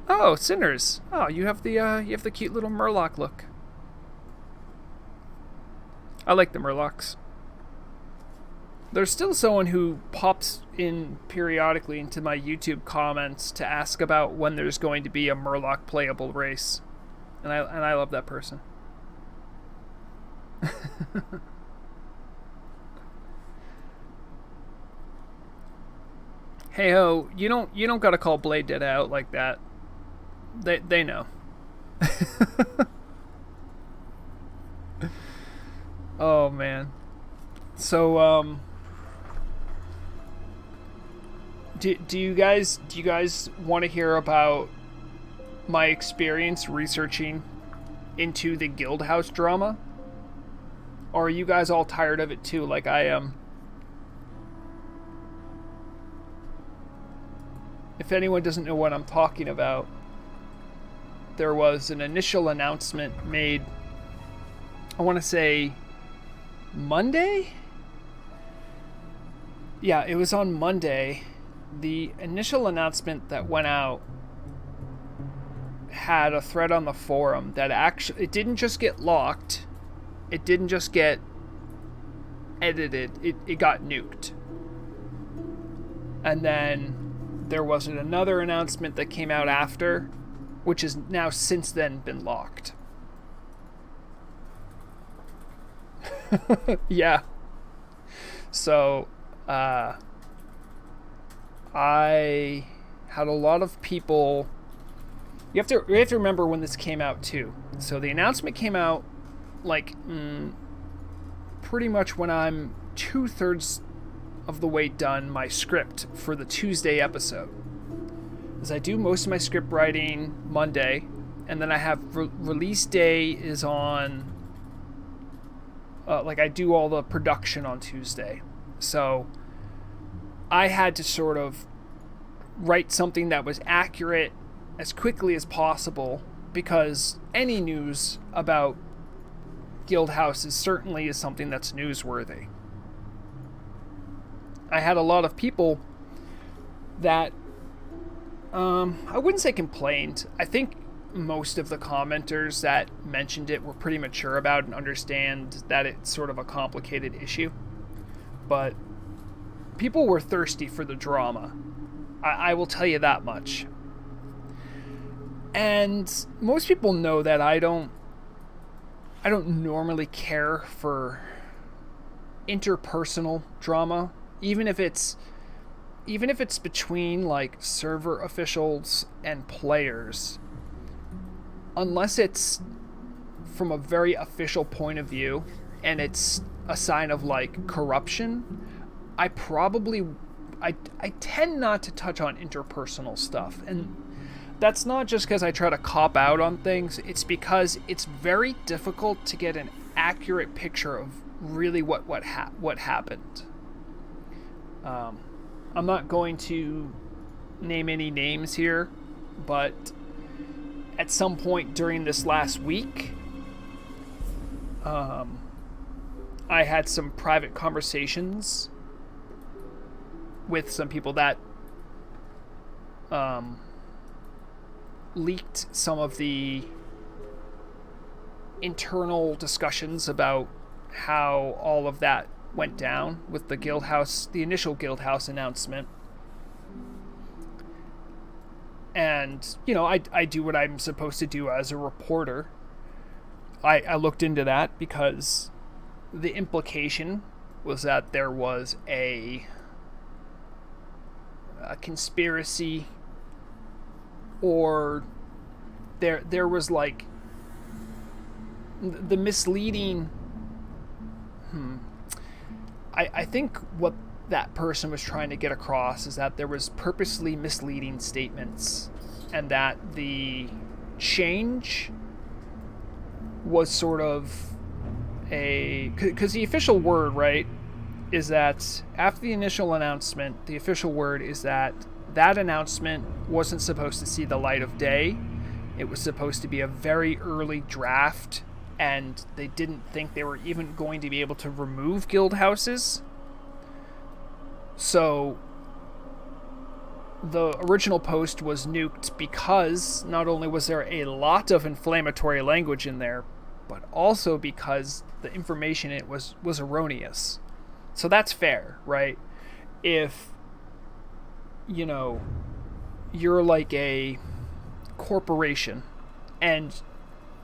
Oh, Sinners. Oh, you have the cute little Murloc look. I like the Murlocs. There's still someone who pops in periodically into my YouTube comments to ask about when there's going to be a Murloc playable race. And I love that person. Hey ho, you don't gotta call Blade Dead out like that. They know. Oh man. So do you guys want to hear about my experience researching into the Guild House drama? Or are you guys all tired of it too, like I am? If anyone doesn't know what I'm talking about, there was an initial announcement made, I want to say Monday? Yeah, it was on Monday. The initial announcement that went out had a thread on the forum that actually, it didn't just get locked, it didn't just get edited, it got nuked. And then there was another announcement that came out after, which has now since then been locked. Yeah. So, I had a lot of people. You have to remember when this came out too. So the announcement came out like pretty much when I'm 2/3 of the way done my script for the Tuesday episode. As I do most of my script writing Monday, and then I have release day is on. I do all the production on Tuesday, so I had to sort of write something that was accurate as quickly as possible, because any news about guild houses certainly is something that's newsworthy. I had a lot of people that I wouldn't say complained. I think most of the commenters that mentioned it were pretty mature about it and understand that it's sort of a complicated issue. But people were thirsty for the drama. I will tell you that much. And most people know that I don't normally care for interpersonal drama, even if it's between like server officials and players. Unless it's from a very official point of view and it's a sign of like corruption, I tend not to touch on interpersonal stuff. And that's not just because I try to cop out on things. It's because it's very difficult to get an accurate picture of really what happened. I'm not going to name any names here, but at some point during this last week, I had some private conversations with some people that leaked some of the internal discussions about how all of that went down with the guild house, the initial guild house announcement. And, you know, I do what I'm supposed to do as a reporter. I looked into that because the implication was that there was a conspiracy, or there was like the misleading. I think what that person was trying to get across is that there was purposely misleading statements, and that the change was sort of because the official word, right, is that after the initial announcement, the official word is that announcement wasn't supposed to see the light of day. It was supposed to be a very early draft, and they didn't think they were even going to be able to remove guild houses. So the original post was nuked because not only was there a lot of inflammatory language in there, but also because the information in it was erroneous. So that's fair, right? If, you know, you're like a corporation and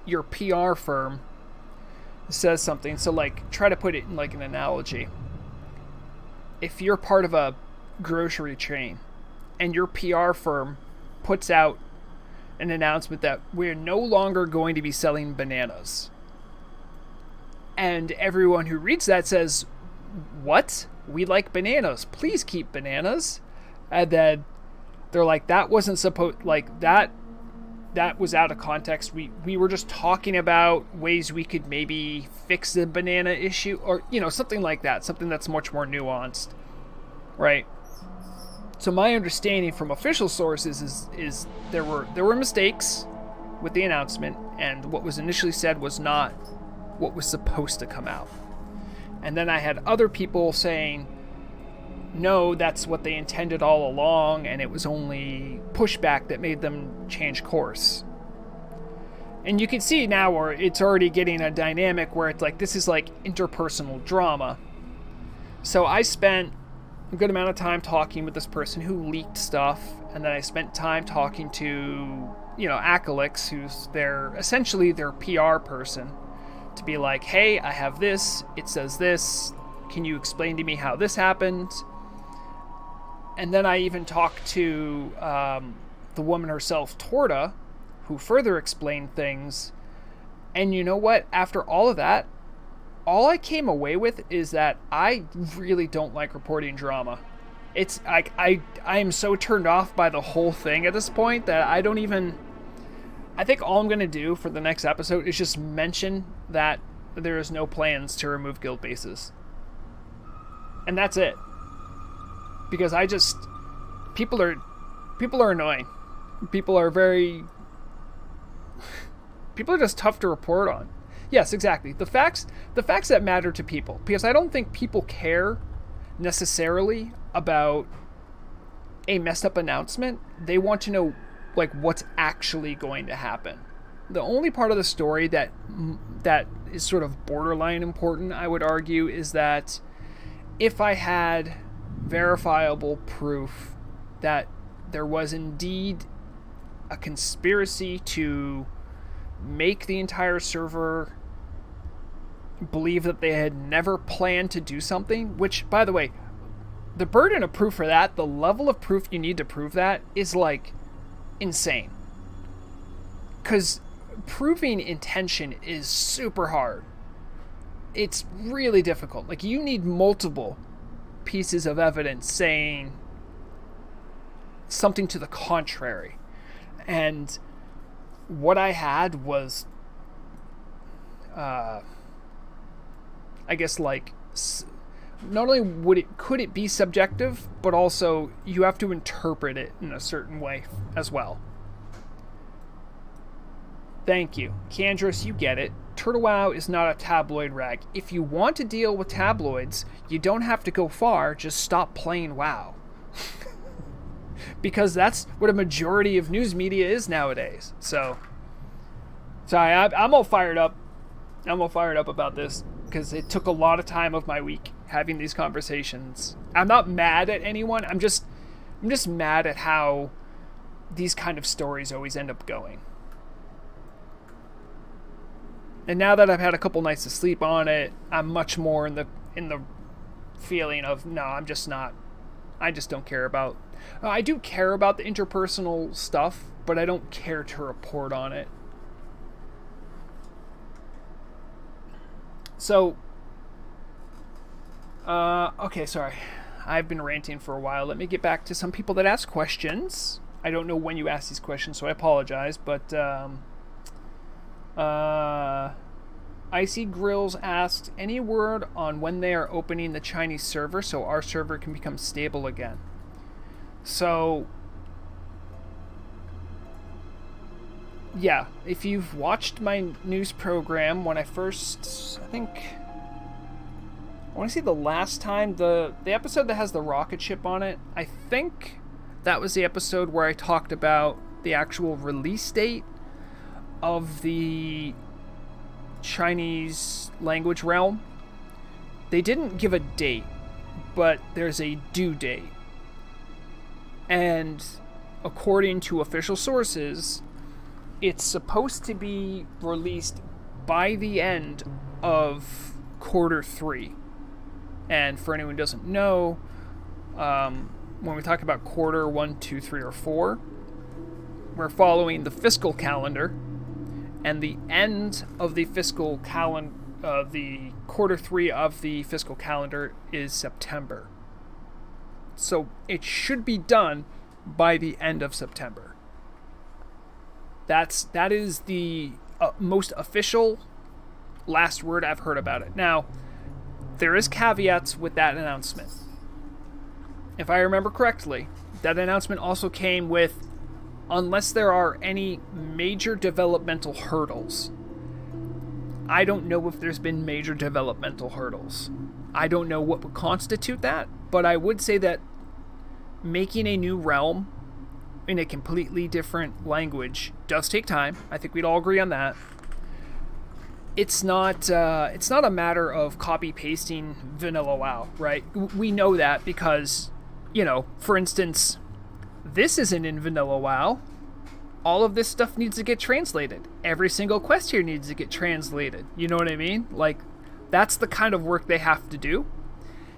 your PR firm says something, so like try to put it in like an analogy. If you're part of a grocery chain and your PR firm puts out an announcement that we're no longer going to be selling bananas, and everyone who reads that says, "What? We like bananas. Please keep bananas." And then they're like, "That wasn't supposed, like that was out of context. We were just talking about ways we could maybe fix the banana issue," or, you know, something like that, something that's much more nuanced, right? So my understanding from official sources is there were mistakes with the announcement, and what was initially said was not what was supposed to come out. And then I had other people saying, no, that's what they intended all along, and it was only pushback that made them change course. And you can see now where it's already getting a dynamic where it's like, this is like interpersonal drama. So I spent a good amount of time talking with this person who leaked stuff, and then I spent time talking to, you know, Acalix, who's essentially their PR person, to be like, hey, I have this, it says this, can you explain to me how this happened? And then I even talked to the woman herself, Torta, who further explained things. And you know what? After all of that, all I came away with is that I really don't like reporting drama. It's like I am so turned off by the whole thing at this point that I don't even... I think all I'm going to do for the next episode is just mention that there is no plans to remove guild bases. And that's it. Because I just... People are annoying. People are just tough to report on. Yes, exactly. The facts that matter to people. Because I don't think people care necessarily about a messed up announcement. They want to know like what's actually going to happen. The only part of the story that is sort of borderline important, I would argue, is that if I had verifiable proof that there was indeed a conspiracy to make the entire server believe that they had never planned to do something, which, by the way, the burden of proof for that, the level of proof you need to prove that is like insane. Because proving intention is super hard. It's really difficult. Like, you need multiple pieces of evidence saying something to the contrary. And what I had was, I guess, like, not only could it be subjective, but also you have to interpret it in a certain way as well. Thank you. Candrus, you get it. Turtle WoW is not a tabloid rag. If you want to deal with tabloids, you don't have to go far, just stop playing WoW. Because that's what a majority of news media is nowadays. So, sorry, I'm all fired up. I'm all fired up about this, because it took a lot of time of my week having these conversations. I'm not mad at anyone. I'm just mad at how these kind of stories always end up going. And now that I've had a couple nights of sleep on it, I'm much more in the feeling of, no, I'm just not. I just don't care about... I do care about the interpersonal stuff, but I don't care to report on it. So, okay, sorry. I've been ranting for a while. Let me get back to some people that ask questions. I don't know when you ask these questions, so I apologize, but, Icy Grills asked, any word on when they are opening the Chinese server so our server can become stable again? So, yeah, if you've watched my news program, when I first, I want to say the last time, the episode that has the rocket ship on it, I think that was the episode where I talked about the actual release date of the Chinese language realm. They didn't give a date, but there's a due date. And according to official sources, it's supposed to be released by the end of quarter 3. And for anyone who doesn't know, when we talk about quarter 1, 2, 3, or 4, we're following the fiscal calendar, and the end of the fiscal calendar, the quarter 3 of the fiscal calendar is September. So it should be done by the end of September. That is the most official last word I've heard about it. Now, there is caveats with that announcement. If I remember correctly, that announcement also came with, unless there are any major developmental hurdles. I don't know if there's been major developmental hurdles. I don't know what would constitute that, but I would say that making a new realm in a completely different language does take time. I think we'd all agree on that. It's not a matter of copy-pasting vanilla WoW, right? We know that because, for instance, this isn't in vanilla WoW. All of this stuff needs to get translated. Every single quest here needs to get translated. You know what I mean? Like, that's the kind of work they have to do.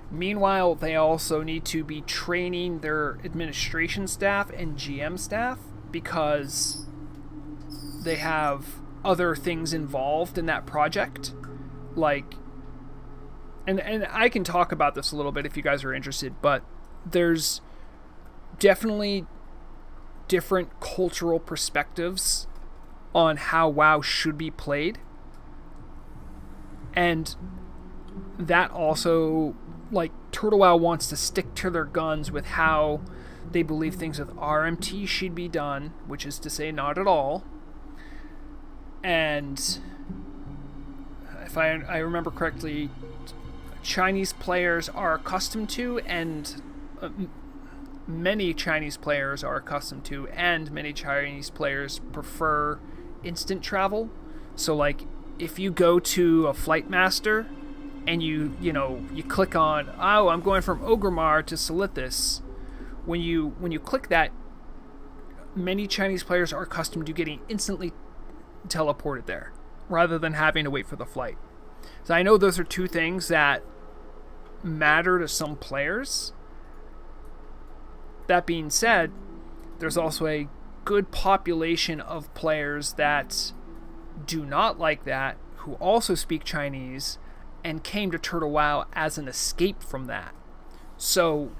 Meanwhile, they also need to be training their administration staff and GM staff because they have other things involved in that project. Like, and I can talk about this a little bit if you guys are interested, but there's definitely different cultural perspectives on how WoW should be played. And that also, like, Turtle WoW wants to stick to their guns with how they believe things with RMT should be done, which is to say not at all. And if I remember correctly, Chinese players are accustomed to, and many Chinese players are accustomed to, and many Chinese players prefer instant travel. So, like, if you go to a flight master and you click on, oh, I'm going from Orgrimmar to Silithus, when you click that, many Chinese players are accustomed to getting instantly teleported there rather than having to wait for the flight. So I know those are two things that matter to some players. That being said, there's also a good population of players that do not like that, who also speak Chinese and came to Turtle WoW as an escape from that. So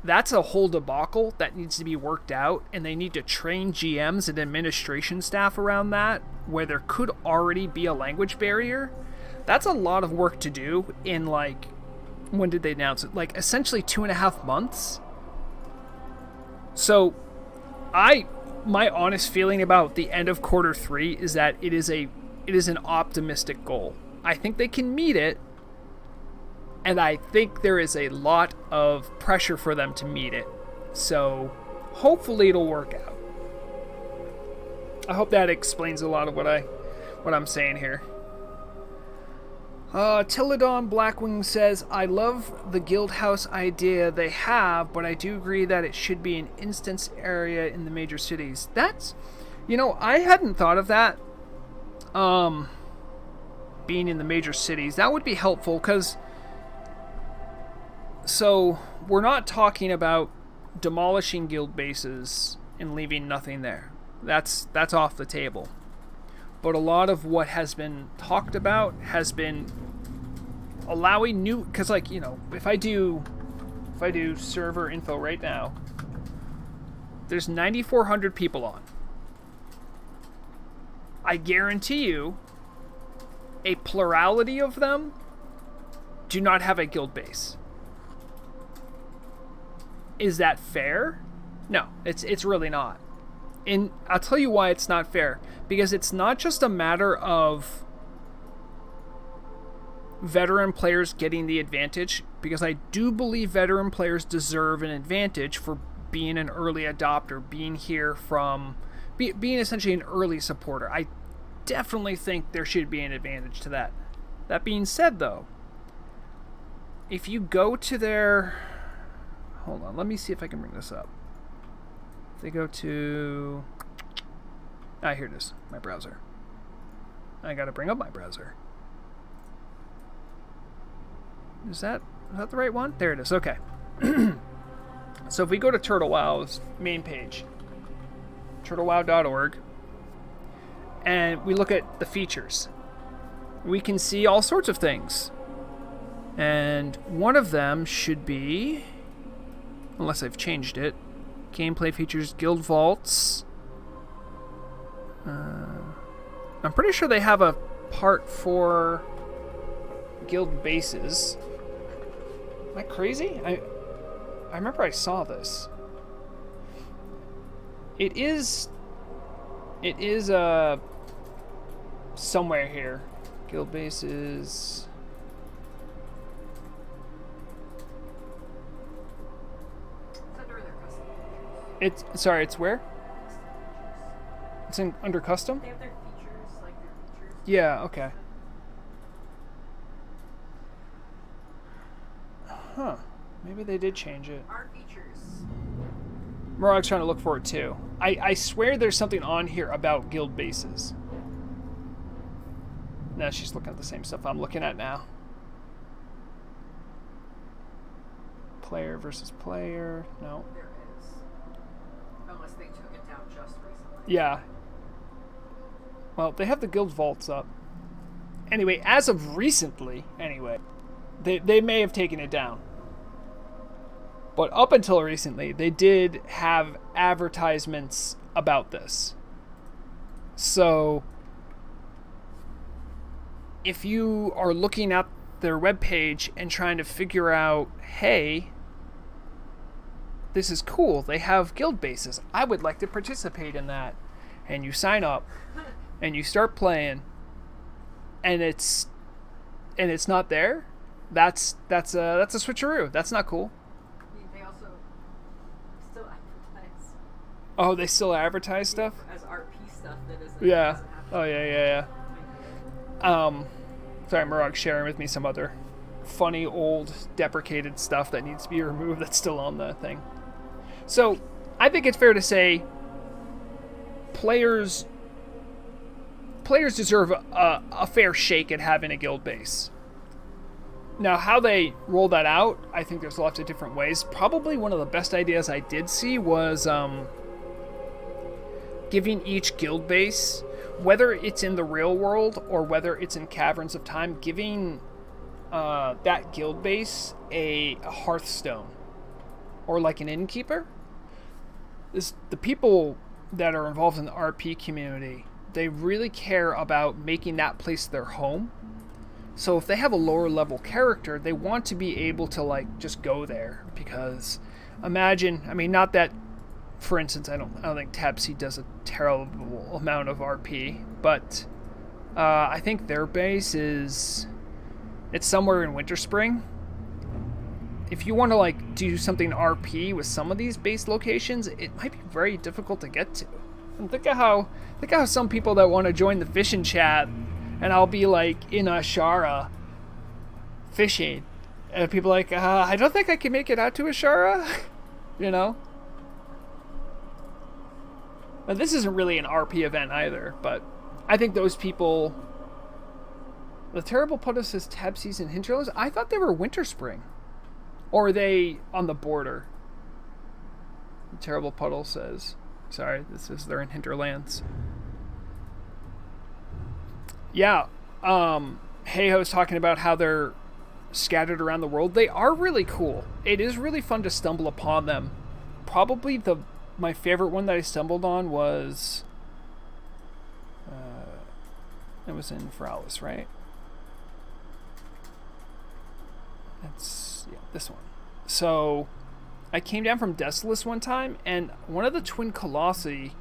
that's a whole debacle that needs to be worked out, and they need to train GMs and administration staff around that, where there could already be a language barrier. That's a lot of work to do in, like, when did they announce it? Like, essentially 2.5 months. So my honest feeling about the end of Q3 is that it is an optimistic goal. I think they can meet it, and I think there is a lot of pressure for them to meet it. So hopefully it'll work out. I hope that explains a lot of what I'm saying here. Tilladon Blackwing says, I love the guild house idea they have, but I do agree that it should be an instance area in the major cities. That's, I hadn't thought of that. Being in the major cities, that would be helpful, because so we're not talking about demolishing guild bases and leaving nothing there. That's off the table. But a lot of what has been talked about has been allowing new, because, like, if I do server info right now, there's 9,400 people on. I guarantee you a plurality of them do not have a guild base. Is that fair? No, it's really not. And I'll tell you why it's not fair. Because it's not just a matter of veteran players getting the advantage, because I do believe veteran players deserve an advantage for being an early adopter, being here from, being essentially an early supporter. I definitely think there should be an advantage to that. That being said, though, if you go to their, hold on, let me see if I can bring this up. If they go to, here it is, my browser. I gotta bring up my browser. Is that the right one? There it is, okay. So if we go to Turtle WoW's main page, turtlewow.org, and we look at the features, we can see all sorts of things. And one of them should be, unless I've changed it, gameplay features, guild vaults. I'm pretty sure they have a part for guild bases. Am I crazy? I remember I saw this. It is somewhere here. Guild bases. It's where? It's under custom? They have their features, like their features. Yeah, okay. Huh. Maybe they did change it. Our features. Murag's trying to look for it too. I swear there's something on here about guild bases. No, she's looking at the same stuff I'm looking at now. Player versus player. No. There is. Unless they took it down just recently. Yeah. Well, they have the guild vaults up. Anyway, as of recently, anyway, they may have taken it down. But up until recently, they did have advertisements about this. So, if you are looking at their webpage and trying to figure out, hey, this is cool, they have guild bases, I would like to participate in that. And you sign up, and you start playing, and it's not there, that's a switcheroo. That's not cool. They also still advertise. Oh, they still advertise stuff? As RP stuff that isn't. Yeah. Doesn't have Oh, yeah. Sorry, Murag's sharing with me some other funny old deprecated stuff that needs to be removed that's still on the thing. So, I think it's fair to say players deserve a fair shake at having a guild base. Now, how they roll that out, I think there's lots of different ways. Probably one of the best ideas I did see was giving each guild base, whether it's in the real world or whether it's in Caverns of Time, giving that guild base a hearthstone or like an innkeeper. The people that are involved in the RP community, they really care about making that place their home. So if they have a lower level character, they want to be able to like just go there, because imagine, I mean, not that, for instance, I don't think Tepsi does a terrible amount of RP, but I think their base it's somewhere in Winter Spring. If you want to like do something RP with some of these base locations, it might be very difficult to get to. And think of how some people that want to join the fishing chat, and I'll be like in Ashara fishing, and people are like, I don't think I can make it out to Ashara, you know. But this isn't really an RP event either, but I think those people. The Terrible Puddle says Tepsi's and Hinterlands. I thought they were Winter Spring. Or are they on the border? The Terrible Puddle says. Sorry, they're in Hinterlands. Yeah. Heiho's talking about how they're scattered around the world. They are really cool. It is really fun to stumble upon them. Probably my favorite one that I stumbled on was it was in Fralis, right? This one. So I came down from Desolus one time, and one of the Twin Colossi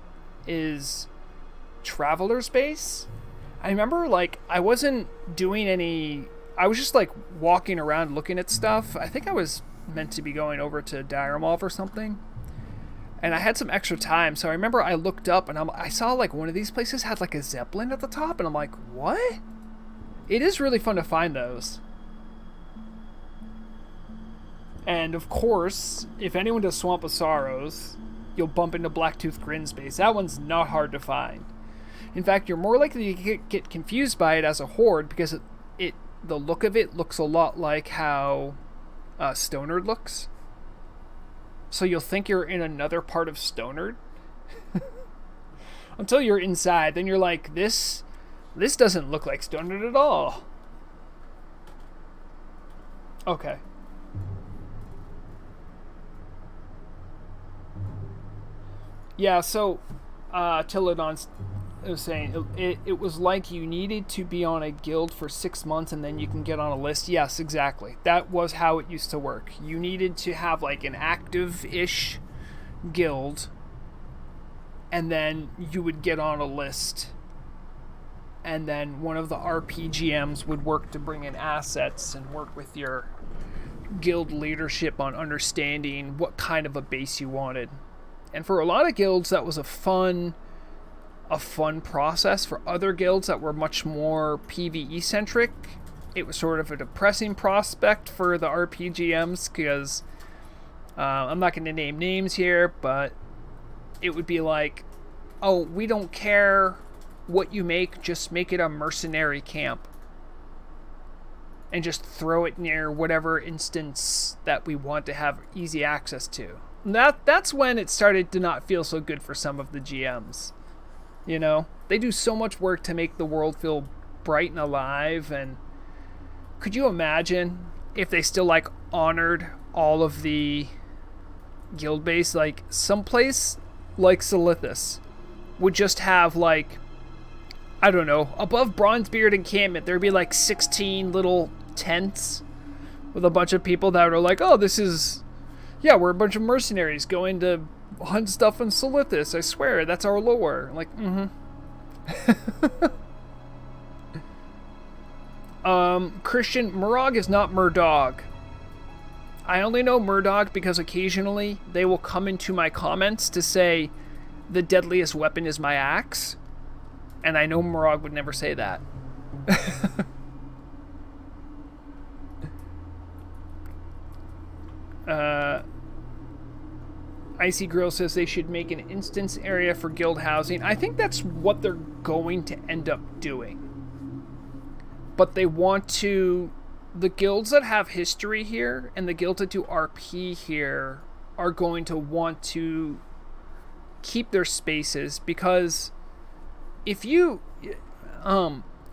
is Traveler's Base. I remember, like, I wasn't doing any. I was just like walking around looking at stuff. I think I was meant to be going over to Diarmov or something, and I had some extra time, so I remember I looked up and I saw like one of these places had like a Zeppelin at the top, and I'm like, what? It is really fun to find those. And of course, if anyone does Swamp of Sorrows, you'll bump into Blacktooth Grin's base. That one's not hard to find. In fact, you're more likely to get confused by it as a horde, because the look of it looks a lot like how Stonard looks. So you'll think you're in another part of Stonard until you're inside. Then you're like, this doesn't look like Stonard at all. Okay. Yeah, so Tilladon was saying it was like you needed to be on a guild for 6 months and then you can get on a list. Yes, exactly. That was how it used to work. You needed to have like an active-ish guild, and then you would get on a list. And then one of the RPGMs would work to bring in assets and work with your guild leadership on understanding what kind of a base you wanted. And for a lot of guilds, that was a fun process. For other guilds that were much more PvE-centric, it was sort of a depressing prospect for the RPGMs, because I'm not going to name names here, but it would be like, oh, we don't care what you make, just make it a mercenary camp. and just throw it near whatever instance that we want to have easy access to. And that's when it started to not feel so good for some of the GMs. You know, they do so much work to make the world feel bright and alive, and could you imagine if they still like honored all of the guild base? Like someplace like Silithus would just have like, I don't know, above Bronzebeard encampment there'd be like 16 little tents with a bunch of people that are like, oh, this is, yeah, we're a bunch of mercenaries going to hunt stuff in Silithus, I swear, that's our lore. Like, Christian, Murog is not Murdog. I only know Murdog because occasionally they will come into my comments to say the deadliest weapon is my axe, and I know Murog would never say that. Icy Grill says they should make an instance area for guild housing. I think that's what they're going to end up doing. But they want to... The guilds that have history here and the guilds that do RP here are going to want to keep their spaces, because if you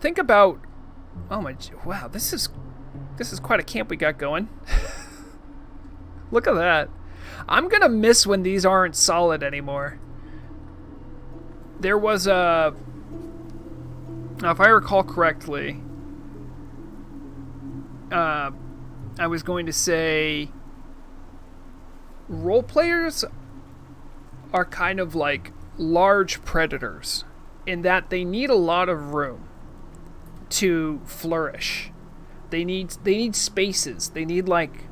think about... Oh my... Wow, this is quite a camp we got going. Look at that. I'm gonna miss when these aren't solid anymore. There was a... Now, if I recall correctly, I was going to say role players are kind of like large predators in that they need a lot of room to flourish. They need spaces. They need like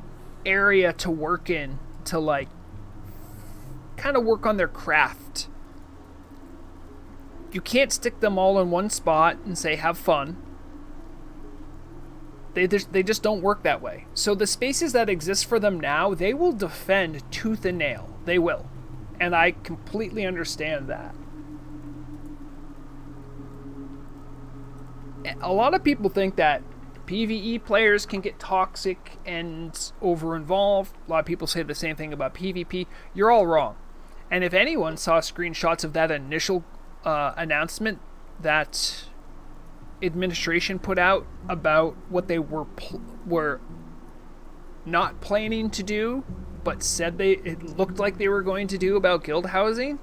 area to work in, to like kind of work on their craft. You can't stick them all in one spot and say have fun. They just don't work that way. So the spaces that exist for them now, they will defend tooth and nail. They will. And I completely understand that. A lot of people think that PvE players can get toxic and over-involved. A lot of people say the same thing about PvP. You're all wrong. And if anyone saw screenshots of that initial announcement that administration put out about what they were not planning to do, but said it looked like they were going to do about guild housing,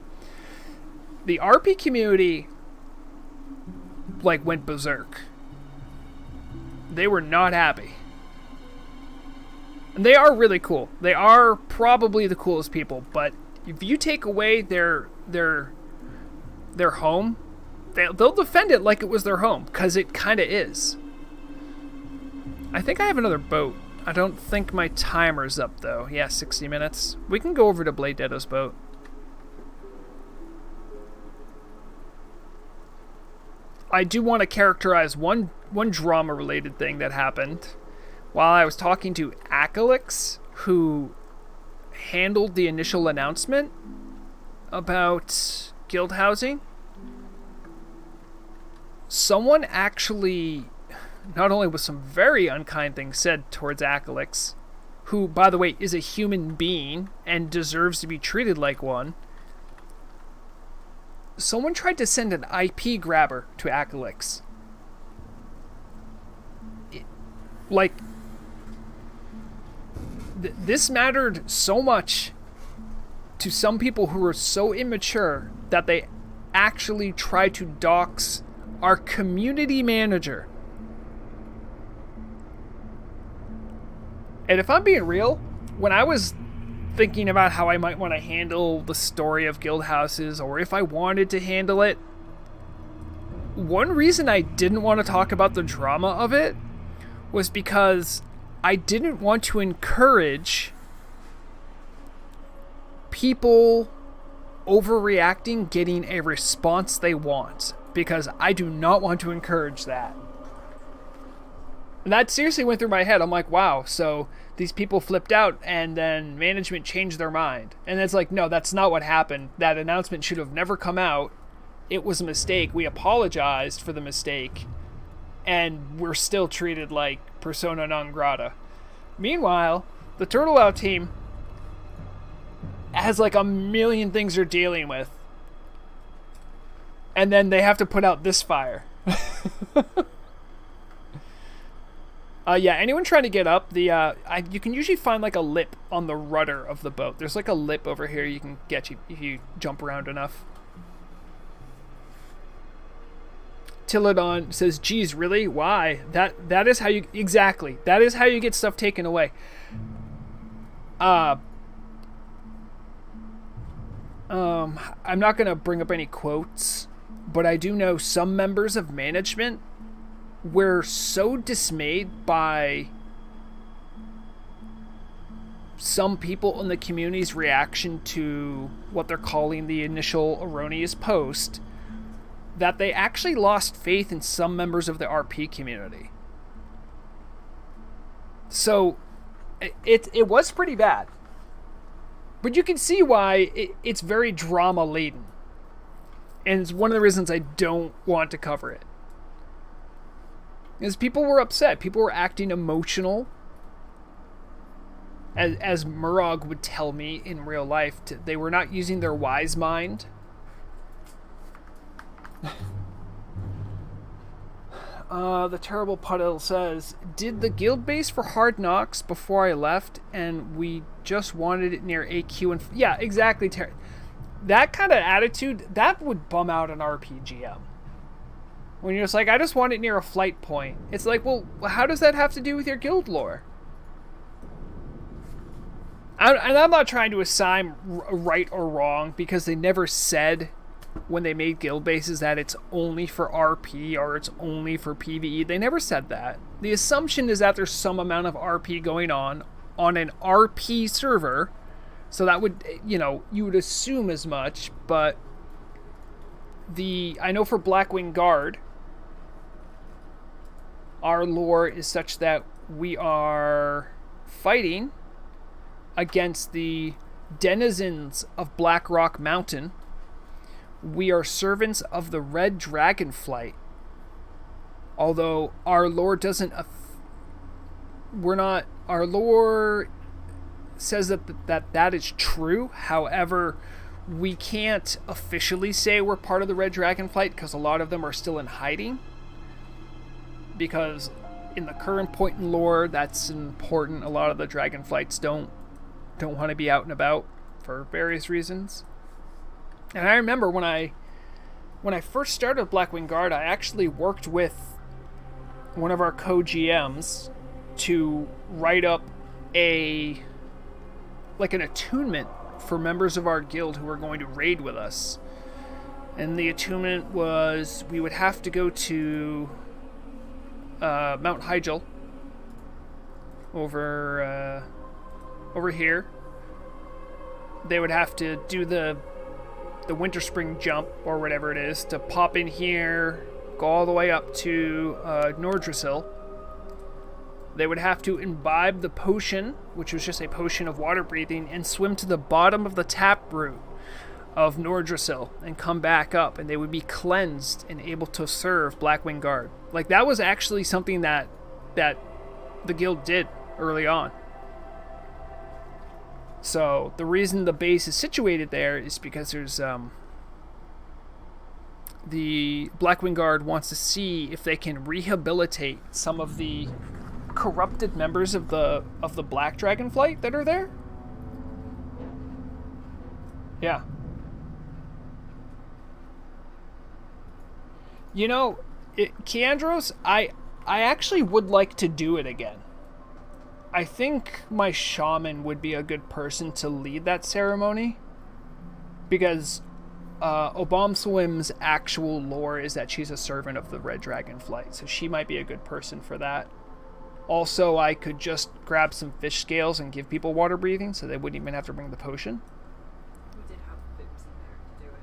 the RP community like went berserk. They were not happy. And they are really cool. They are probably the coolest people, but if you take away their home, they'll defend it like it was their home, because it kind of is. I think I have another boat. I don't think my timer's up, though. Yeah, 60 minutes. We can go over to Blade Deado's boat. I do want to characterize one drama-related thing that happened while I was talking to Acalix, who handled the initial announcement about guild housing. Someone actually, not only was some very unkind things said towards Acalix, who, by the way, is a human being and deserves to be treated like one, someone tried to send an IP grabber to Acalix. This mattered so much to some people who were so immature that they actually tried to dox our community manager. And if I'm being real, when I was thinking about how I might want to handle the story of guild houses, or if I wanted to handle it, one reason I didn't want to talk about the drama of it was because I didn't want to encourage people overreacting, getting a response they want, because I do not want to encourage that. And that seriously went through my head. I'm like, wow, so these people flipped out and then management changed their mind. And it's like, no, that's not what happened. That announcement should have never come out. It was a mistake. We apologized for the mistake. And we're still treated like persona non grata. Meanwhile, the Turtle Out team has like a million things they're dealing with. And then they have to put out this fire. Yeah, anyone trying to get up, you can usually find like a lip on the rudder of the boat. There's like a lip over here you can get if you jump around enough. Tilladon says, geez, really? Why? That is how you... Exactly. That is how you get stuff taken away. I'm not going to bring up any quotes, but I do know some members of management were so dismayed by some people in the community's reaction to what they're calling the initial erroneous post that they actually lost faith in some members of the RP community. So it was pretty bad. But you can see why it's very drama laden. And it's one of the reasons I don't want to cover it. Because people were upset. People were acting emotional. As Murog would tell me in real life, they were not using their wise mind. The Terrible Puddle says, did the guild base for Hard Knocks before I left, and we just wanted it near AQ and... Yeah, exactly. That kind of attitude, that would bum out an RPGM. When you're just like, I just want it near a flight point. It's like, well, how does that have to do with your guild lore? And I'm not trying to assign right or wrong, because they never said when they made guild bases that it's only for RP or it's only for PvE. They never said that. The assumption is that there's some amount of RP going on an RP server. So that would, you would assume as much, but I know for Blackwing Guard, our lore is such that we are fighting against the denizens of Black Rock Mountain. We are servants of the Red Dragonflight. Although our lore doesn't... Our lore says that is true. However, we can't officially say we're part of the Red Dragonflight because a lot of them are still in hiding. Because in the current point in lore, that's important. A lot of the Dragonflights don't want to be out and about for various reasons. And I remember when I first started Blackwing Guard, I actually worked with one of our co-GMs to write up an attunement for members of our guild who were going to raid with us. And the attunement was we would have to go to Mount Hyjal over here. They would have to do the winter spring jump or whatever it is to pop in here, go all the way up to Nordrassil. They would have to imbibe the potion, which was just a potion of water breathing, and swim to the bottom of the taproot of Nordrassil and come back up, and they would be cleansed and able to serve Blackwing Guard. Like, that was actually something that the guild did early on. So the reason the base is situated there is because there's the Blackwing Guard wants to see if they can rehabilitate some of the corrupted members of the Black Dragonflight that are there. Yeah. Keandros, I actually would like to do it again. I think my shaman would be a good person to lead that ceremony, because Obamswim's actual lore is that she's a servant of the Red Dragonflight, so she might be a good person for that. Also, I could just grab some fish scales and give people water breathing, so they wouldn't even have to bring the potion. We did have Fimsy there to do it.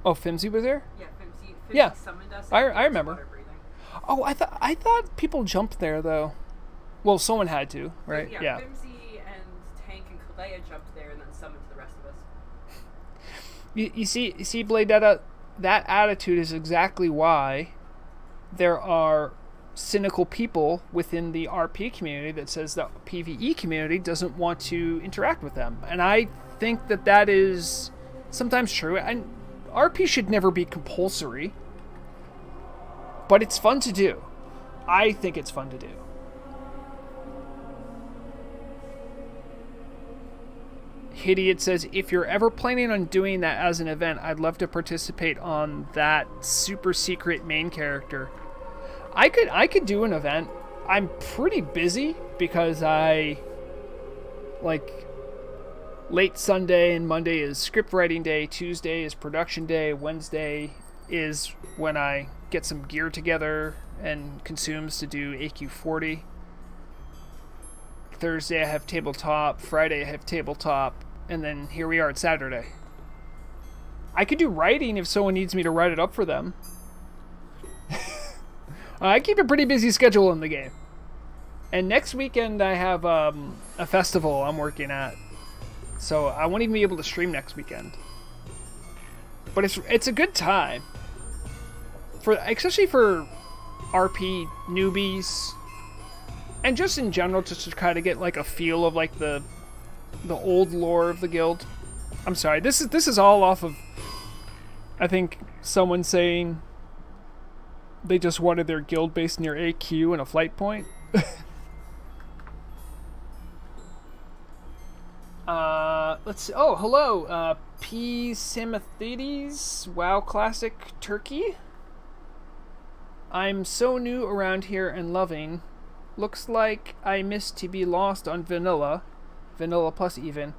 Oh, Fimsy was there? Yeah, Fimsy Yeah. summoned us. I remember. Water breathing. Oh, I thought people jumped there though. Well, someone had to, right? Yeah. Fimsy and Tank and Kalea jumped there and then summoned the rest of us. You see, Blade, that attitude is exactly why there are cynical people within the RP community that says the PvE community doesn't want to interact with them. And I think that that is sometimes true. And RP should never be compulsory. But it's fun to do. I think it's fun to do. Hidiot says, if you're ever planning on doing that as an event, I'd love to participate on that super secret main character. I could do an event. I'm pretty busy because I like late Sunday and Monday is script writing day, Tuesday is production day, Wednesday is when I get some gear together and consumes to do AQ40. Thursday I have tabletop, Friday I have tabletop, and then here we are at Saturday. I could do writing if someone needs me to write it up for them. I keep a pretty busy schedule in the game. And next weekend I have a festival I'm working at. So I won't even be able to stream next weekend. But it's a good time. Especially for RP newbies. And just in general, just to try to get like a feel of like the old lore of the guild. I'm sorry, this is all off of, I think, someone saying they just wanted their guild based near AQ and a flight point. Let's see. Oh, hello, P. Simathides, WoW Classic Turkey. I'm so new around here and loving. Looks like I missed to be lost on Vanilla plus even.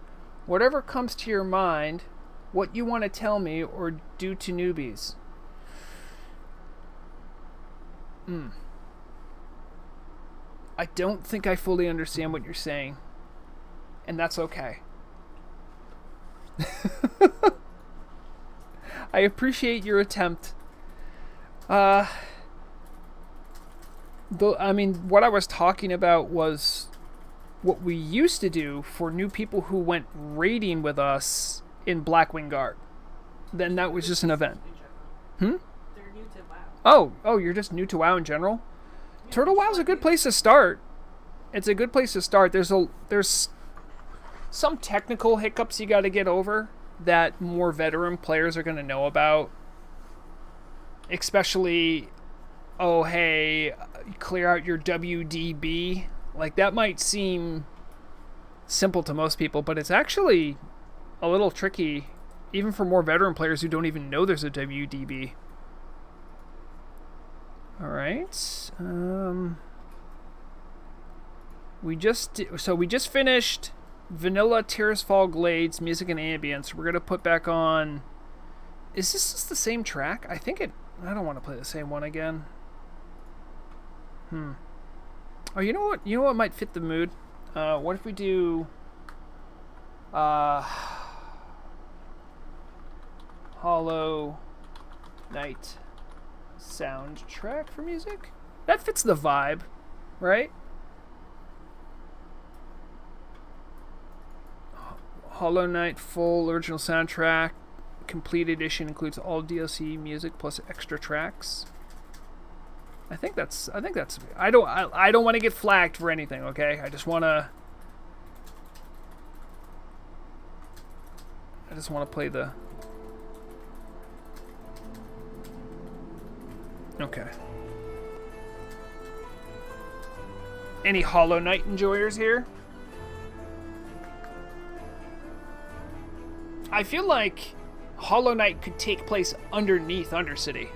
Whatever comes to your mind, what you want to tell me or do to newbies. I don't think I fully understand what you're saying. And that's okay. I appreciate your attempt. I mean, what I was talking about was what we used to do for new people who went raiding with us in Blackwing Guard. Then that was just an event. They're new to WoW. Oh, you're just new to WoW in general? Yeah, Turtle WoW's a good place to start. It's a good place to start. There's some technical hiccups you got to get over that more veteran players are going to know about. Especially, oh, hey, clear out your WDB. Like, that might seem simple to most people, but it's actually a little tricky, even for more veteran players who don't even know there's a WDB. Alright. We just finished Vanilla Tirisfal Glades Music and Ambience. We're going to put back on... Is this just the same track? I don't want to play the same one again. Oh, you know what? You know what might fit the mood? What if we do... Hollow Knight soundtrack for music? That fits the vibe, right? Hollow Knight full original soundtrack. Complete edition includes all DLC music plus extra tracks. I think that's I don't want to get flagged for anything, okay? I just want to play the... Okay. Any Hollow Knight enjoyers here? I feel like Hollow Knight could take place underneath Undercity.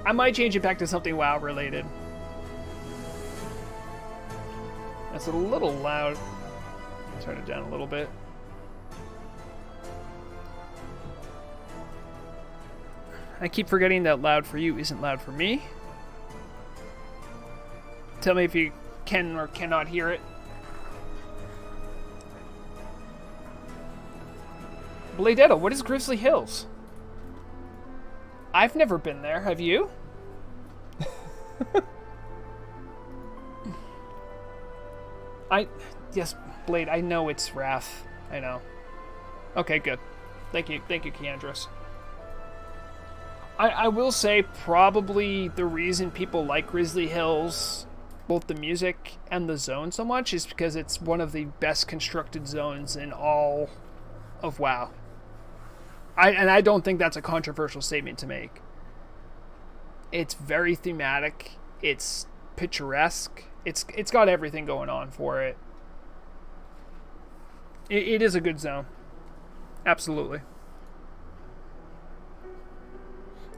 I might change it back to something WoW related. That's a little loud. Turn it down a little bit. I keep forgetting that loud for you isn't loud for me. Tell me if you can or cannot hear it. Bladetto, what is Grizzly Hills? I've never been there. Have you? Yes, Blade, I know it's Wrath. I know. Okay, good. Thank you, Keandros. I will say probably the reason people like Grizzly Hills, both the music and the zone so much, is because it's one of the best constructed zones in all of WoW. I don't think that's a controversial statement to make. It's very thematic. It's picturesque. It's got everything going on for it. It is a good zone. Absolutely.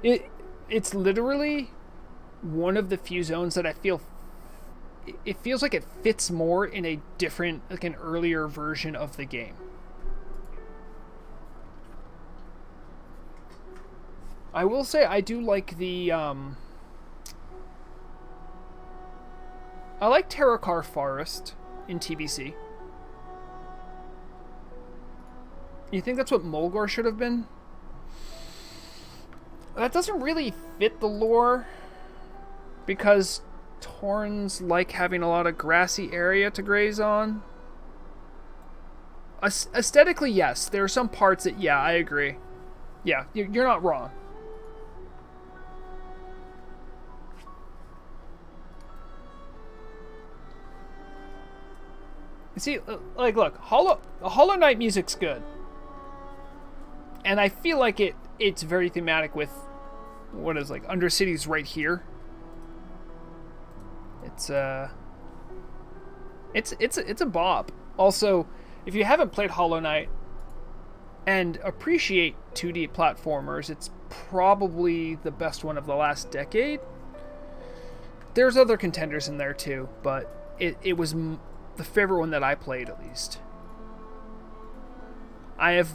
It's literally one of the few zones that I feel it feels like it fits more in a different, like an earlier version of the game. I will say I do like the I like Terracar Forest in TBC. You think that's what Mulgore should have been? That doesn't really fit the lore, because Taurns like having a lot of grassy area to graze on. Aesthetically, yes. There are some parts that, yeah, I agree. Yeah, you're not wrong. You see, like, look, Hollow Knight music's good. And I feel like it's very thematic with what is like Undercity's right here. It's a bop. Also, if you haven't played Hollow Knight and appreciate 2D platformers, it's probably the best one of the last decade. There's other contenders in there too, but it was the favorite one that I played, at least. I have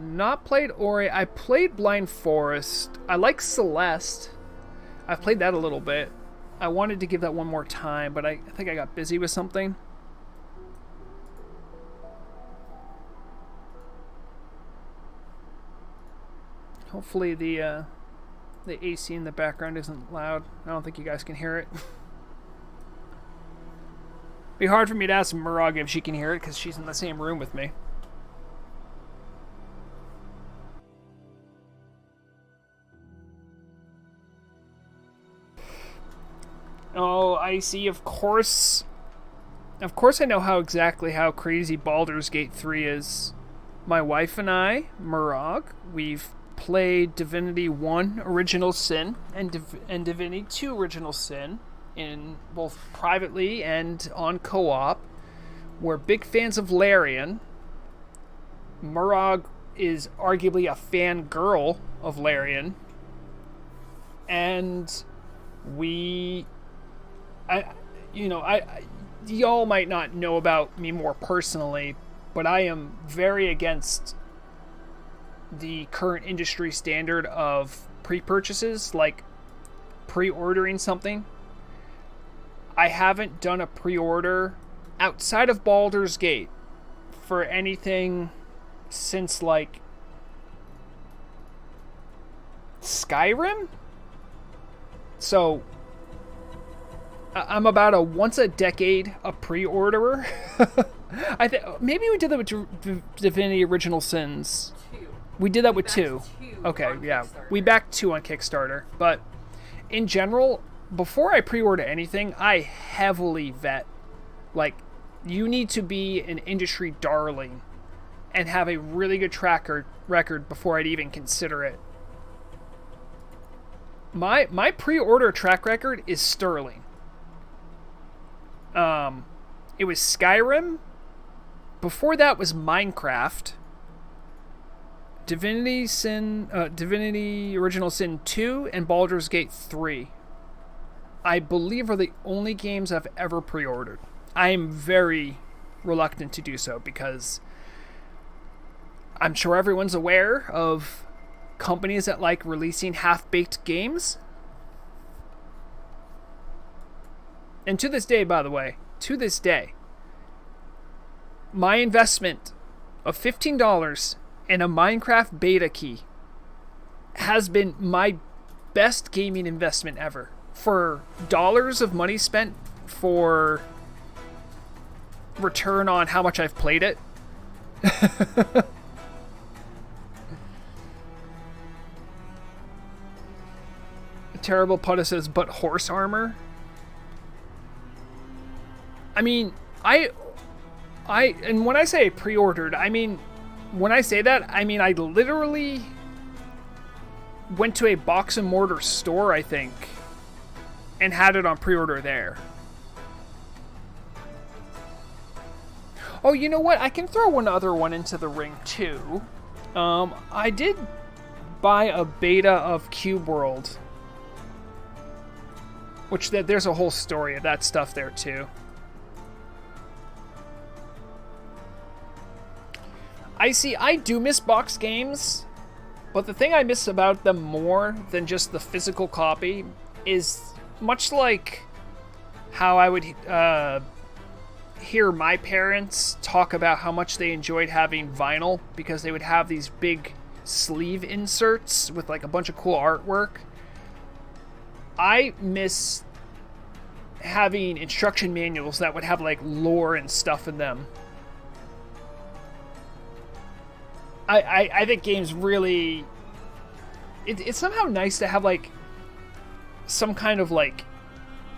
not played Ori. I played Blind Forest. I like Celeste. I've played that a little bit. I wanted to give that one more time, but I think I got busy with something. Hopefully the AC in the background isn't loud. I don't think you guys can hear it. Be hard for me to ask Murag if she can hear it, because she's in the same room with me. Oh, I see. Of course I know exactly how crazy Baldur's Gate 3 is. My wife and I, Murag, we've played Divinity 1 Original Sin and Divinity 2 Original Sin in both privately and on co-op. We're big fans of Larian. Murag is arguably a fangirl of Larian. And y'all might not know about me more personally, but I am very against the current industry standard of pre-purchases, like pre-ordering something. I haven't done a pre-order outside of Baldur's Gate for anything since, like, Skyrim? So I'm about a once a decade a pre-orderer. I think maybe we did that with Divinity Original Sins. We did that with 2. Okay, yeah. We backed 2 on Kickstarter. But in general, before I pre-order anything, I heavily vet. Like, you need to be an industry darling and have a really good record before I'd even consider it. My pre-order track record is sterling. It was Skyrim. Before that was Minecraft. Divinity Original Sin 2 and Baldur's Gate 3. I believe are the only games I've ever pre-ordered. I am very reluctant to do so because I'm sure everyone's aware of companies that like releasing half-baked games. And to this day, by the way, my investment of $15 in a Minecraft beta key has been my best gaming investment ever. For dollars of money spent for return on how much I've played it. terrible. Putta says, but horse armor. I mean, and when I say pre-ordered, I mean, when I say that, I mean I literally went to a box and mortar store, I think, and had it on pre-order there. Oh, you know what? I can throw one other one into the ring too. I did buy a beta of Cube World, which there's a whole story of that stuff there too. I do miss box games, but the thing I miss about them more than just the physical copy is much like how I would hear my parents talk about how much they enjoyed having vinyl because they would have these big sleeve inserts with like a bunch of cool artwork. I miss having instruction manuals that would have like lore and stuff in them. I think games really... It's somehow nice to have, like, some kind of, like,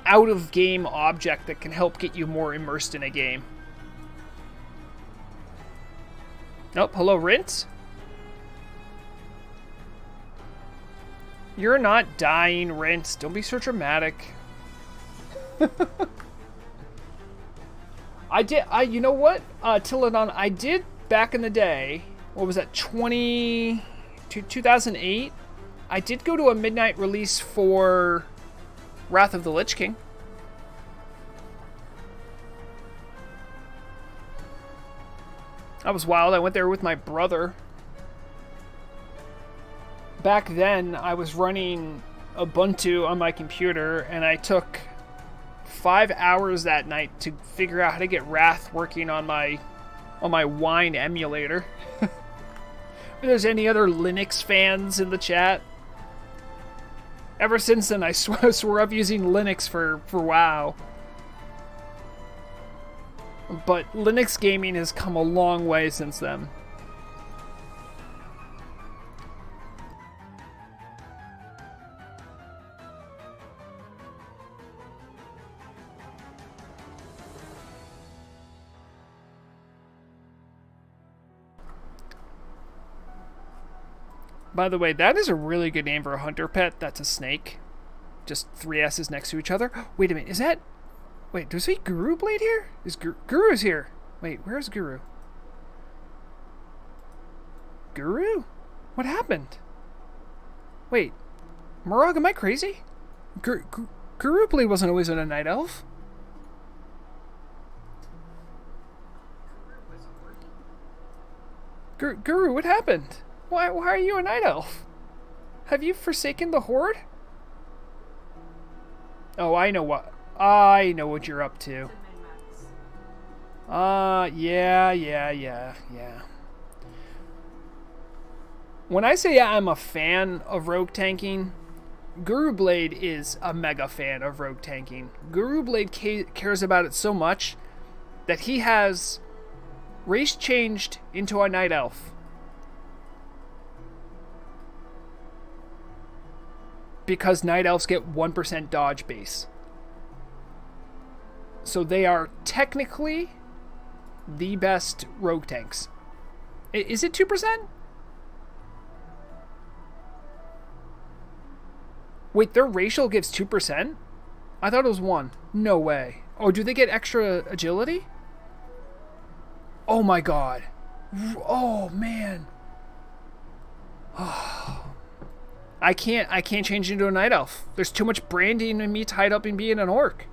out-of-game object that can help get you more immersed in a game. Oh, hello, Rint? You're not dying, Rint. Don't be so dramatic. You know what, Tilladon, I did, back in the day... What was that, 2008? I did go to a midnight release for Wrath of the Lich King. That was wild. I went there with my brother. Back then, I was running Ubuntu on my computer, and I took 5 hours that night to figure out how to get Wrath working on my Wine emulator. If there's any other Linux fans in the chat. Ever since then, I swore up using Linux for WoW. But Linux gaming has come a long way since then. By the way, that is a really good name for a hunter pet. That's a snake. Just 3 S's next to each other. Wait a minute, is that... Wait, does he Guru Blade here? Guru's here. Wait, where's Guru? Guru? What happened? Wait, Morag, am I crazy? Guru Blade wasn't always a night elf. Guru, what happened? Why are you a night elf? Have you forsaken the horde? Oh, I know what you're up to. Yeah. When I say I'm a fan of rogue tanking, Guru Blade is a mega fan of rogue tanking. Guru Blade cares about it so much that he has race changed into a night elf. Because night elves get 1% dodge base. So they are technically the best rogue tanks. Is it 2%? Wait, their racial gives 2%? I thought it was 1. No way. Oh, do they get extra agility? Oh my god. Oh man. Oh. I can't change into a night elf. There's too much branding in me tied up in being an orc.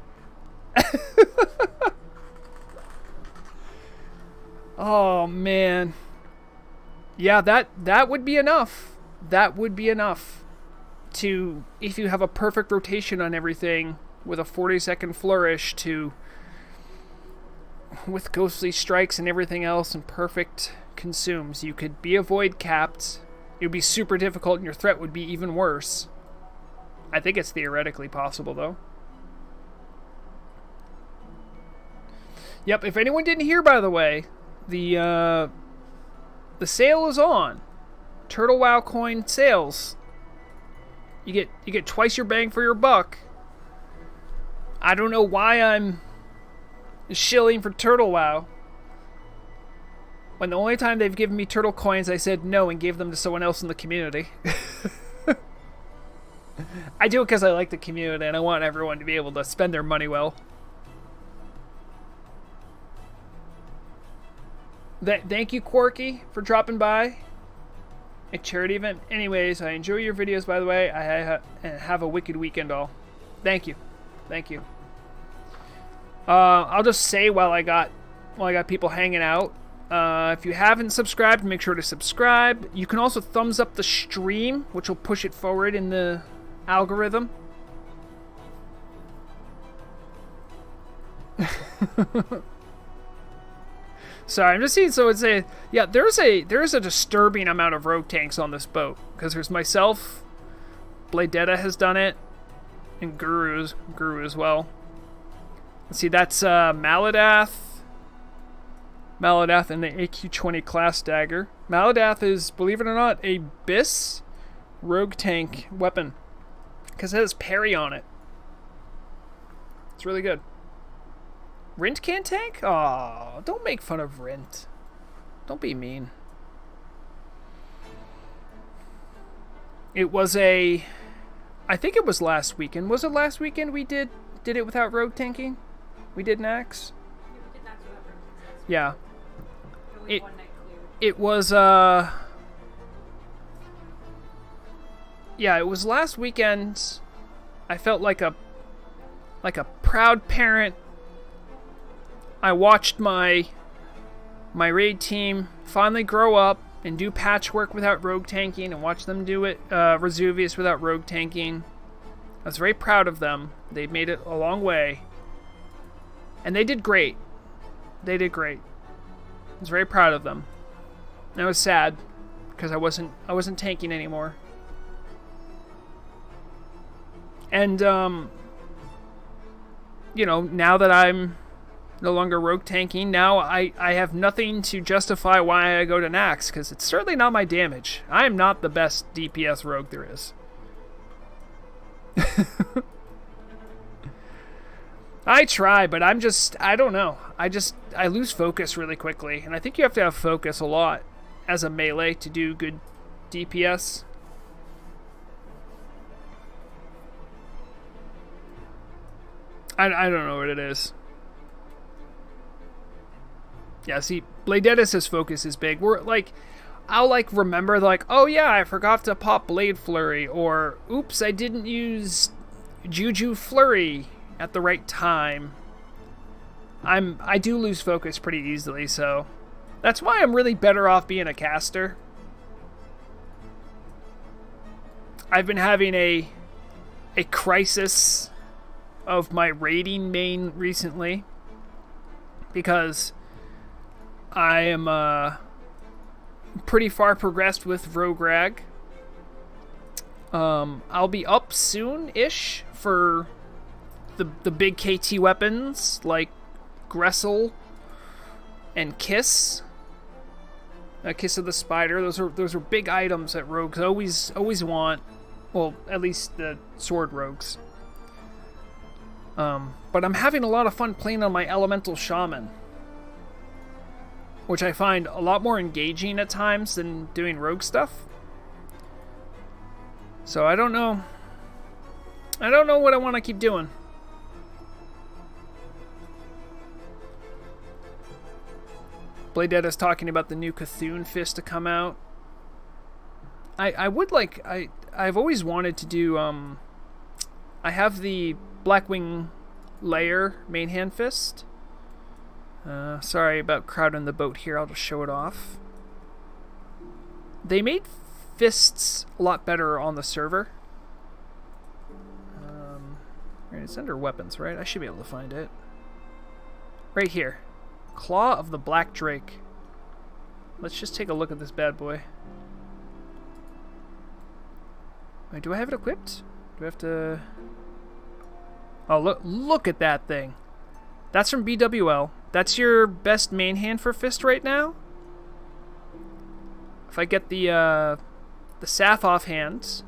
Oh man. Yeah, that would be enough. That would be enough to, if you have a perfect rotation on everything with a 40-second flourish to, with ghostly strikes and everything else and perfect consumes, you could be a void capped. It would be super difficult and your threat would be even worse. I think it's theoretically possible, though. Yep, if anyone didn't hear, by the way, the sale is on. Turtle WoW coin sales. You get twice your bang for your buck. I don't know why I'm shilling for Turtle WoW, when the only time they've given me turtle coins, I said no and gave them to someone else in the community. I do it because I like the community and I want everyone to be able to spend their money well. Thank you, Quirky, for dropping by. A charity event. Anyways, I enjoy your videos, by the way. I have a wicked weekend all. Thank you. Thank you. I'll just say while I got people hanging out, if you haven't subscribed, make sure to subscribe. You can also thumbs up the stream, which will push it forward in the algorithm. Sorry, I'm just seeing. So it's there's a disturbing amount of rogue tanks on this boat, because there's myself, Bladetta has done it, and Guru as well. Let's see, that's Maladath and the AQ-20 class dagger. Maladath is, believe it or not, a BIS rogue tank weapon, because it has parry on it. It's really good. Rint can't tank? Aw, don't make fun of Rint. Don't be mean. It was I think it was last weekend. Was it last weekend we did it without rogue tanking? We did Nax? Yeah, we did Nax without rogue tanking. Yeah. Only one night cleared. It was yeah, it was last weekend. I felt like a proud parent. I watched my raid team finally grow up and do patchwork without rogue tanking, and watch them do it Vesuvius without rogue tanking. I was very proud of them. They've made it a long way, and they did great. They did great. I was very proud of them. And I was sad because I wasn't tanking anymore. And now that I'm no longer rogue tanking, now I have nothing to justify why I go to Nax, because it's certainly not my damage. I am not the best DPS rogue there is. I try, but I don't know. I lose focus really quickly, and I think you have to have focus a lot as a melee to do good DPS. I don't know what it is. Yeah, see, Bladetta's focus is big. I'll remember oh yeah, I forgot to pop Blade Flurry, or oops, I didn't use Juju Flurry at the right time. I do lose focus pretty easily, so that's why I'm really better off being a caster. I've been having a crisis of my raiding main recently, because I am pretty far progressed with Vrograg. I'll be up soon-ish for the big KT weapons like Gressel and Kiss. Kiss of the Spider. Those are big items that rogues always want. Well, at least the sword rogues. But I'm having a lot of fun playing on my Elemental Shaman, which I find a lot more engaging at times than doing rogue stuff. So I don't know what I want to keep doing. Bladetta's talking about the new Cthulhu Fist to come out. I've always wanted to do I have the Blackwing Layer main hand fist. Sorry about crowding the boat here, I'll just show it off. They made fists a lot better on the server. It's under weapons, right? I should be able to find it. Right here. Claw of the Black Drake. Let's just take a look at this bad boy. Wait, do I have it equipped? Do I have to... Oh, look at that thing. That's from BWL. That's your best main hand for fist right now? If I get the Saf off hands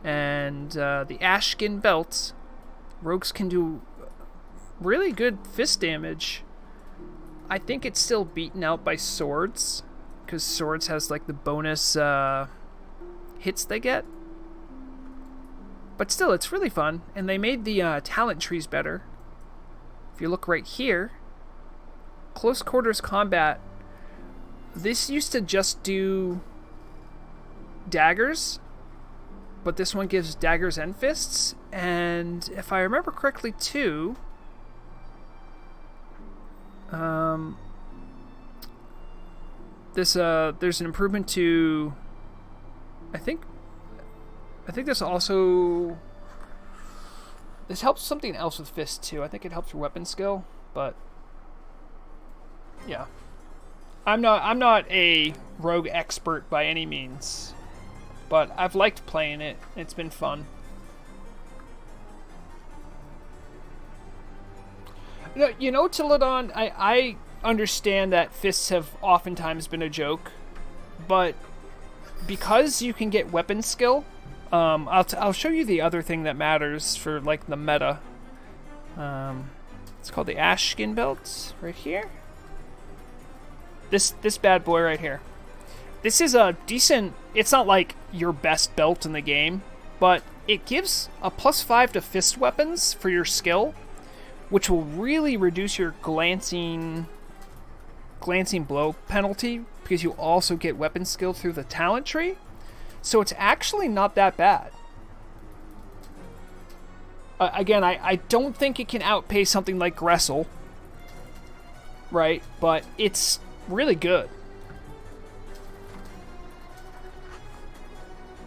And the ash skin belts, rogues can do really good fist damage. I think it's still beaten out by swords, because swords has like the bonus hits they get. But still, it's really fun, and they made the talent trees better. If you look right here, close quarters combat, this used to just do daggers, but this one gives daggers and fists, and if I remember correctly too, there's an improvement to, I think this also, this helps something else with fists too. I think it helps your weapon skill, but yeah. I'm not a rogue expert by any means, but I've liked playing it. It's been fun. You know, Tilladon, I understand that fists have oftentimes been a joke, but because you can get weapon skill, I'll show you the other thing that matters for like the meta. It's called the ash skin belts right here. This bad boy right here. This is a decent, it's not like your best belt in the game, but it gives a +5 to fist weapons for your skill, which will really reduce your glancing blow penalty, because you also get weapon skill through the talent tree. So it's actually not that bad. Again, I don't think it can outpace something like Gressel, right? But it's really good.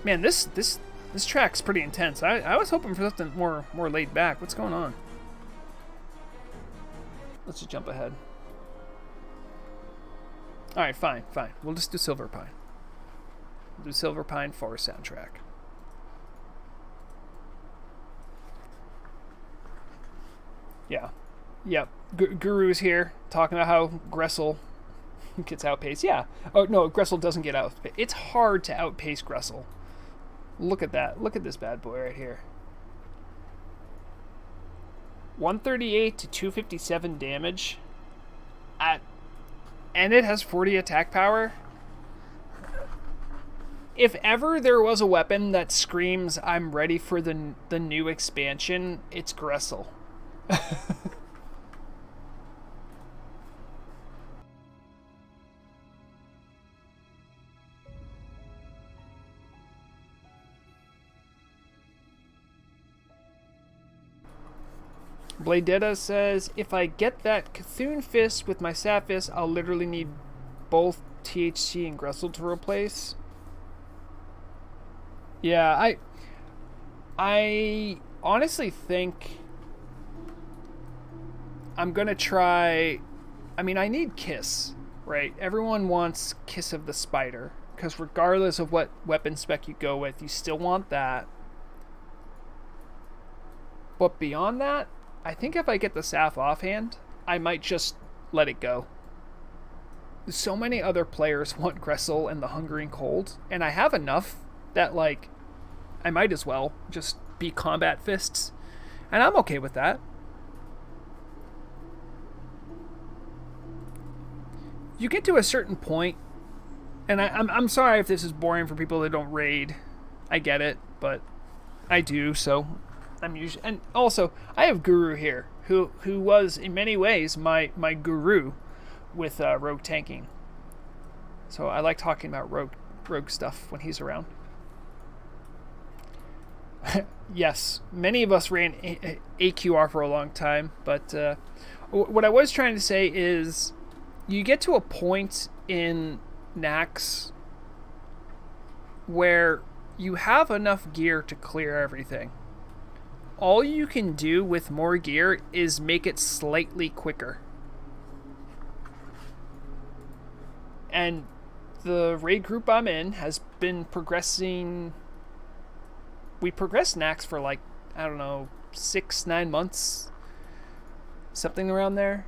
Man, this track's pretty intense. I was hoping for something more laid back. What's going on? Let's just jump ahead. Alright, fine. We'll just do Silver Pine. We'll do Silver Pine Forest soundtrack. Yeah. Yep. Guru's here talking about how Gressel gets outpaced. Yeah. Oh, no, Gressel doesn't get outpaced. It's hard to outpace Gressel. Look at that. Look at this bad boy right here. 138 to 257 damage. And it has 40 attack power. If ever there was a weapon that screams, I'm ready for the new expansion, it's Gressel. Bladetta says, if I get that Cthulhu Fist with my Sap Fist, I'll literally need both THC and Gressel to replace. Yeah, I honestly think I'm gonna try. I mean, I need Kiss, right? Everyone wants Kiss of the Spider, because regardless of what weapon spec you go with, you still want that. But beyond that, I think if I get the Saf offhand, I might just let it go. So many other players want Gressel and the Hungering Cold, and I have enough that, like, I might as well just be combat fists, and I'm okay with that. You get to a certain point, and I'm sorry if this is boring for people that don't raid. I get it, but I do, so I'm usually, and also I have Guru here, who was in many ways my guru with rogue tanking. So I like talking about rogue stuff when he's around. Yes, many of us ran AQR for a long time, but what I was trying to say is you get to a point in Nax where you have enough gear to clear everything. All you can do with more gear is make it slightly quicker. And the raid group I'm in has been progressing. We progressed Nax for like, I don't know, 6-9 months, something around there.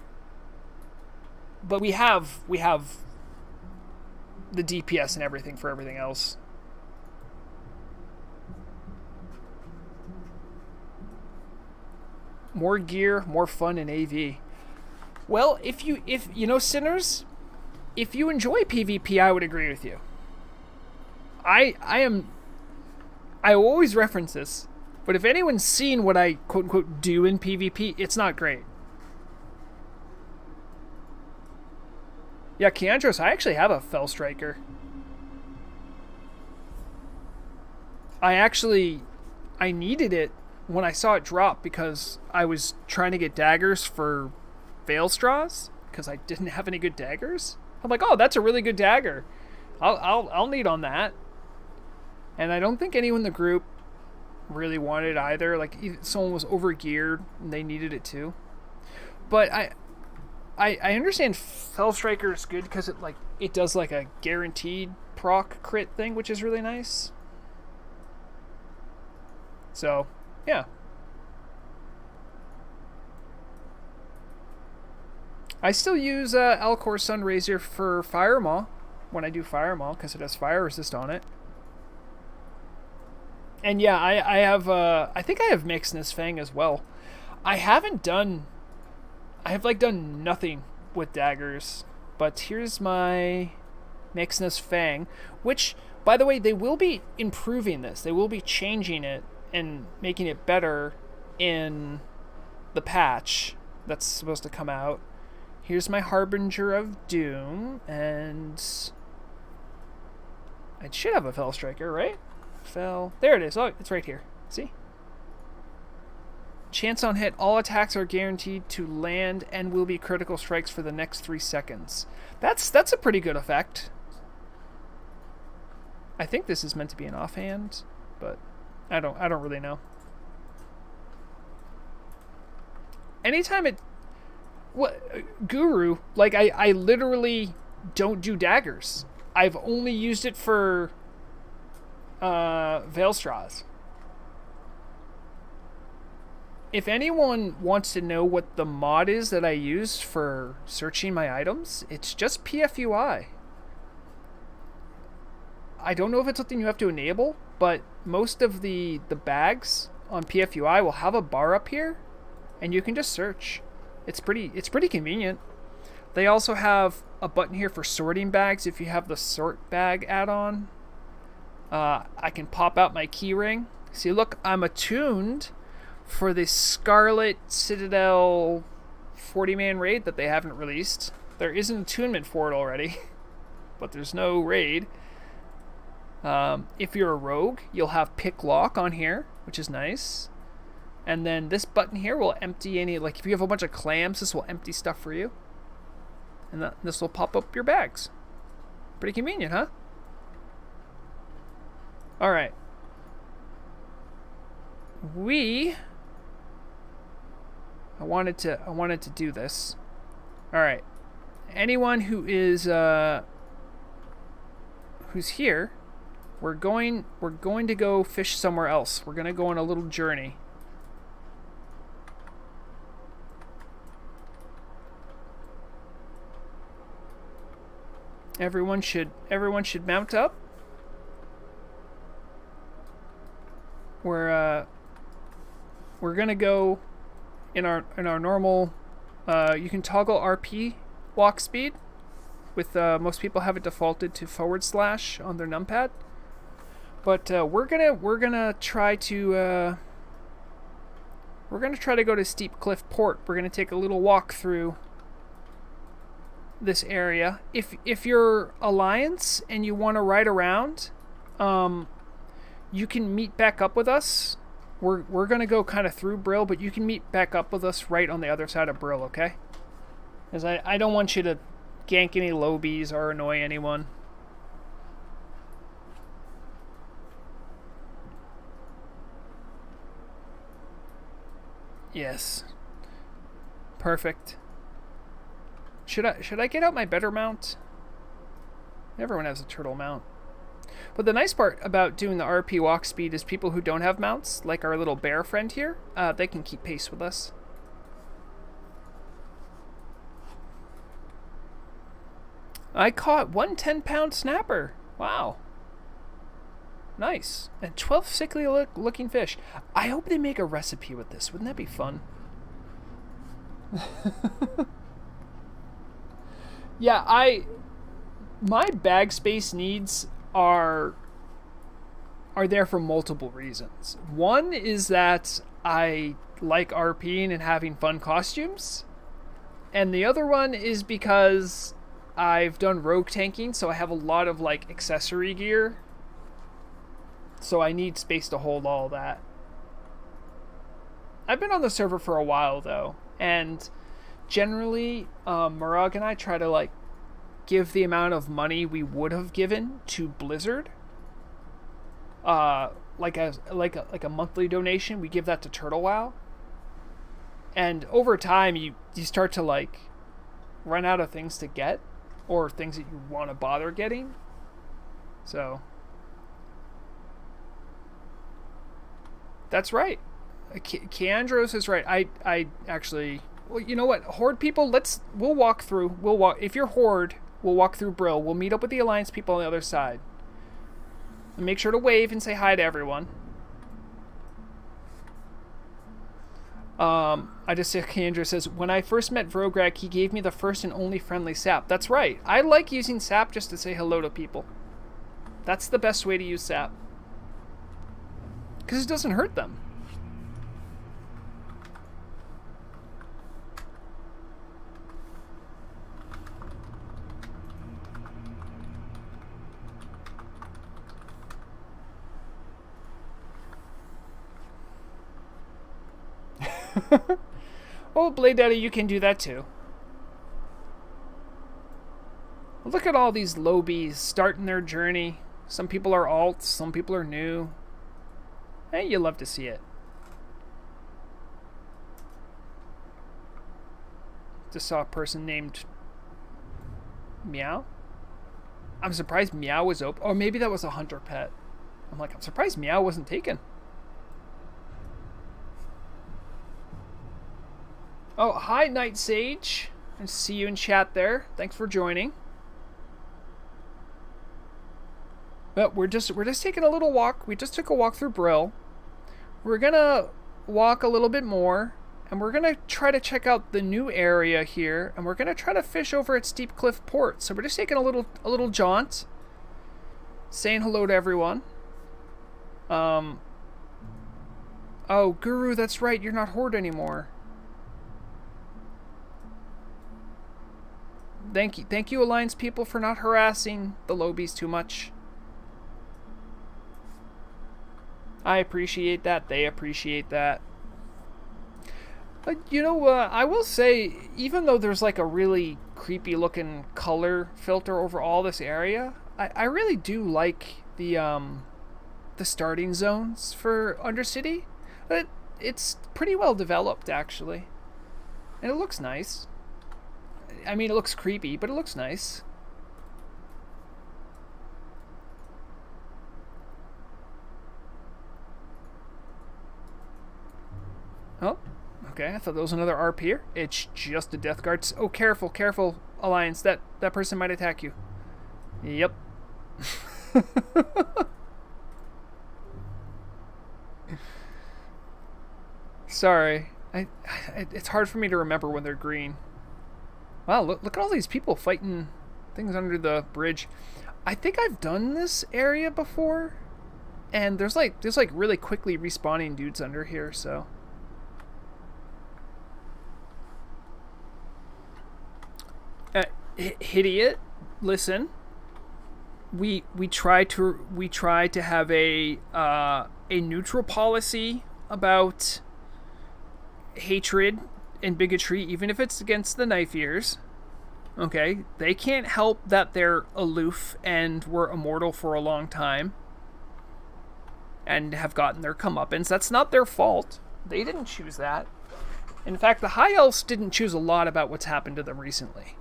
But we have the DPS and everything for everything else. More gear, more fun in AV. Well, if you know, sinners, if you enjoy PvP, I would agree with you. I always reference this, but if anyone's seen what I quote unquote do in PvP, it's not great. Yeah, Keandros, I actually have a Fell Striker. I needed it when I saw it drop because I was trying to get daggers for Veil Straws because I didn't have any good daggers. I'm like, oh, that's a really good dagger. I'll need on that. And I don't think anyone in the group really wanted it either. Like, someone was overgeared and they needed it too. But I understand Fell Striker is good because it does like a guaranteed proc crit thing, which is really nice. So, yeah. I still use Alcor Sunraiser for Fire Maw when I do Fire Maw because it has fire resist on it. And yeah, I have I think I have Mixness Fang as well. I have done nothing with daggers, but here's my Mixness Fang, which, by the way, they will be improving this. They will be changing it and making it better in the patch that's supposed to come out. Here's my Harbinger of Doom, and I should have a Fell Striker, right? There it is. Oh, it's right here. See? Chance on hit. All attacks are guaranteed to land and will be critical strikes for the next 3 seconds. That's a pretty good effect. I think this is meant to be an offhand, but I don't really know. Anytime Guru, like I literally don't do daggers. I've only used it for Veil Straws. If anyone wants to know what the mod is that I use for searching my items, it's just PFUI. I don't know if it's something you have to enable, but most of the bags on PFUI will have a bar up here, and you can just search. It's pretty convenient. They also have a button here for sorting bags if you have the sort bag add-on. I can pop out my keyring. See, look, I'm attuned for the Scarlet Citadel 40-man raid that they haven't released. There is an attunement for it already, but there's no raid. If you're a rogue, you'll have pick lock on here, which is nice. And then this button here will empty any, like if you have a bunch of clams, this will empty stuff for you. And this will pop up your bags. Pretty convenient, huh? Alright. I wanted to do this. Alright. Anyone who is who's here, we're going to go fish somewhere else. We're gonna go on a little journey. Everyone should mount up. We're gonna go in our normal. You can toggle RP walk speed. With most people have it defaulted to / on their numpad. But we're gonna try to go to Steep Cliff Port. We're gonna take a little walk through this area. If you're Alliance and you want to ride around, you can meet back up with us. We're gonna go kind of through Brill, but you can meet back up with us right on the other side of Brill, okay? Because I don't want you to gank any lobies or annoy anyone. Yes. Perfect. Should I get out my better mount? Everyone has a turtle mount. But the nice part about doing the RP walk speed is people who don't have mounts, like our little bear friend here, they can keep pace with us. I caught 1 10-pound snapper. Wow. Nice. And 12 sickly looking fish. I hope they make a recipe with this. Wouldn't that be fun? Yeah, my bag space needs are there for multiple reasons. One is that I like RPing and having fun costumes, and the other one is because I've done rogue tanking, so I have a lot of like accessory gear. So I need space to hold all that. I've been on the server for a while though, and generally, Murag and I try to like give the amount of money we would have given to Blizzard. Like a monthly donation, we give that to Turtle WoW. And over time, you start to like run out of things to get, or things that you want to bother getting. So that's right. Keandros is right. I actually. Well, you know what? Horde people, we'll walk through. If you're Horde, we'll walk through Brill. We'll meet up with the Alliance people on the other side. And make sure to wave and say hi to everyone. I just say Keandra says, when I first met Vrograg, he gave me the first and only friendly sap. That's right. I like using sap just to say hello to people. That's the best way to use sap. Because it doesn't hurt them. Oh, Blade Daddy, you can do that too. Look at all these lowbies starting their journey. Some people are alts, some people are new. Hey, you love to see it. Just saw a person named Meow. I'm surprised Meow was open. Or maybe that was a hunter pet. I'm surprised Meow wasn't taken. Oh, hi, Night Sage. I see you in chat there. Thanks for joining. But we're just taking a little walk. We just took a walk through Brill. We're gonna walk a little bit more, and we're gonna try to check out the new area here, and we're gonna try to fish over at Steep Cliff Port. So we're just taking a little jaunt, saying hello to everyone. Oh, Guru, that's right. You're not Horde anymore. Thank you, Alliance people, for not harassing the lowbies too much. I appreciate that. They appreciate that. But, I will say, even though there's like a really creepy looking color filter over all this area, I really do like the starting zones for Undercity. It's pretty well developed, actually. And it looks nice. I mean, it looks creepy, but it looks nice. Oh, okay. I thought there was another ARP here. It's just a Death Guard. Oh, careful, Alliance. That person might attack you. Yep. Sorry. It's hard for me to remember when they're green. Wow, look at all these people fighting things under the bridge. I think I've done this area before, and there's like really quickly respawning dudes under here, so. Idiot, listen. We try to have a neutral policy about hatred and bigotry, even if it's against the knife ears. Okay, they can't help that they're aloof and were immortal for a long time and have gotten their comeuppance. That's not their fault. They didn't choose that. In fact, the High Elves didn't choose a lot about what's happened to them recently.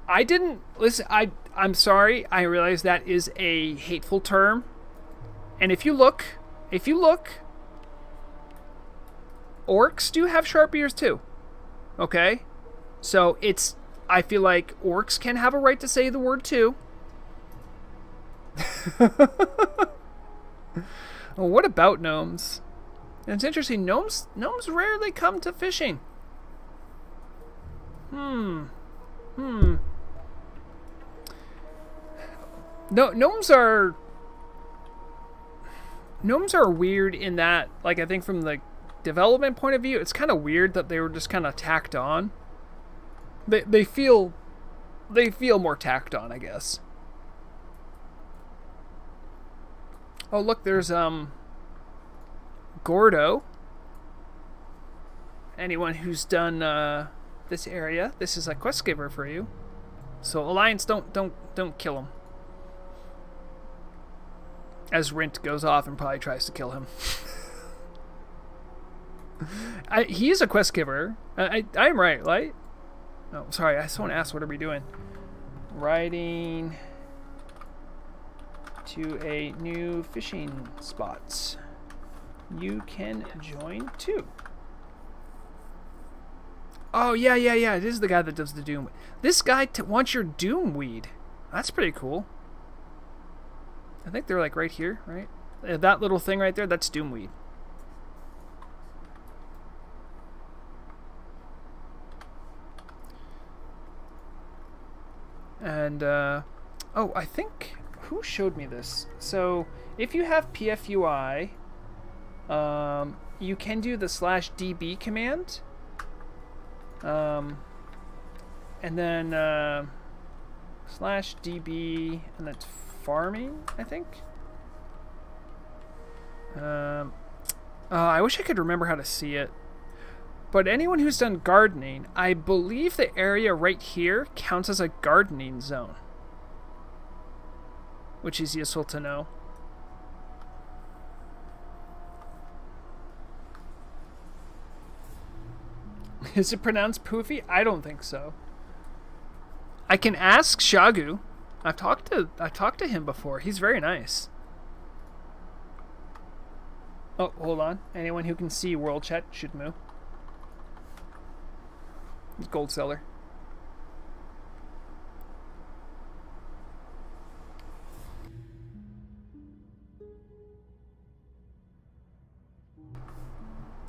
I didn't listen. I'm sorry. I realize that is a hateful term, and if you look. Orcs do have sharp ears too. Okay? So I feel like orcs can have a right to say the word too. Well, what about gnomes? And it's interesting, gnomes rarely come to fishing. No, gnomes are weird in that, like, I think from the development point of view, it's kind of weird that they were just kind of tacked on. They feel more tacked on, I guess. Oh, look, there's Gordo. Anyone who's done this area, this is a quest giver for you. So Alliance, don't kill him. As Rint goes off and probably tries to kill him. He is a quest giver. I'm right, right? Oh, sorry, I someone asked, what are we doing? Riding to a new fishing spot. You can join too. Oh, yeah. It is the guy that does the doom. This guy wants your doom weed. That's pretty cool. I think they're like right here, right? That little thing right there, that's doom weed. And, oh, I think, who showed me this? So, if you have PFUI, you can do the /db command. And then, /db, and that's farming, I think. I wish I could remember how to see it. But anyone who's done gardening, I believe the area right here counts as a gardening zone, which is useful to know. Is it pronounced poofy? I don't think so. I can ask Shagu. I've talked to him before. He's very nice. Oh, hold on. Anyone who can see world chat should move. Gold seller.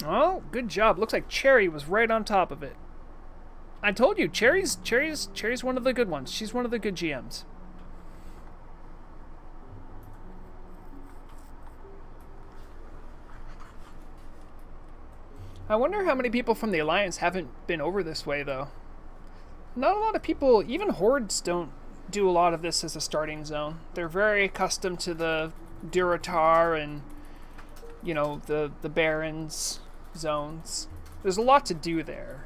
Oh, good job. Looks like Cherry was right on top of it. I told you, Cherry's one of the good ones. She's one of the good GMs. I wonder how many people from the Alliance haven't been over this way, though. Not a lot of people, even Hordes don't do a lot of this as a starting zone. They're very accustomed to the Durotar and, you know, the Barrens zones. There's a lot to do there.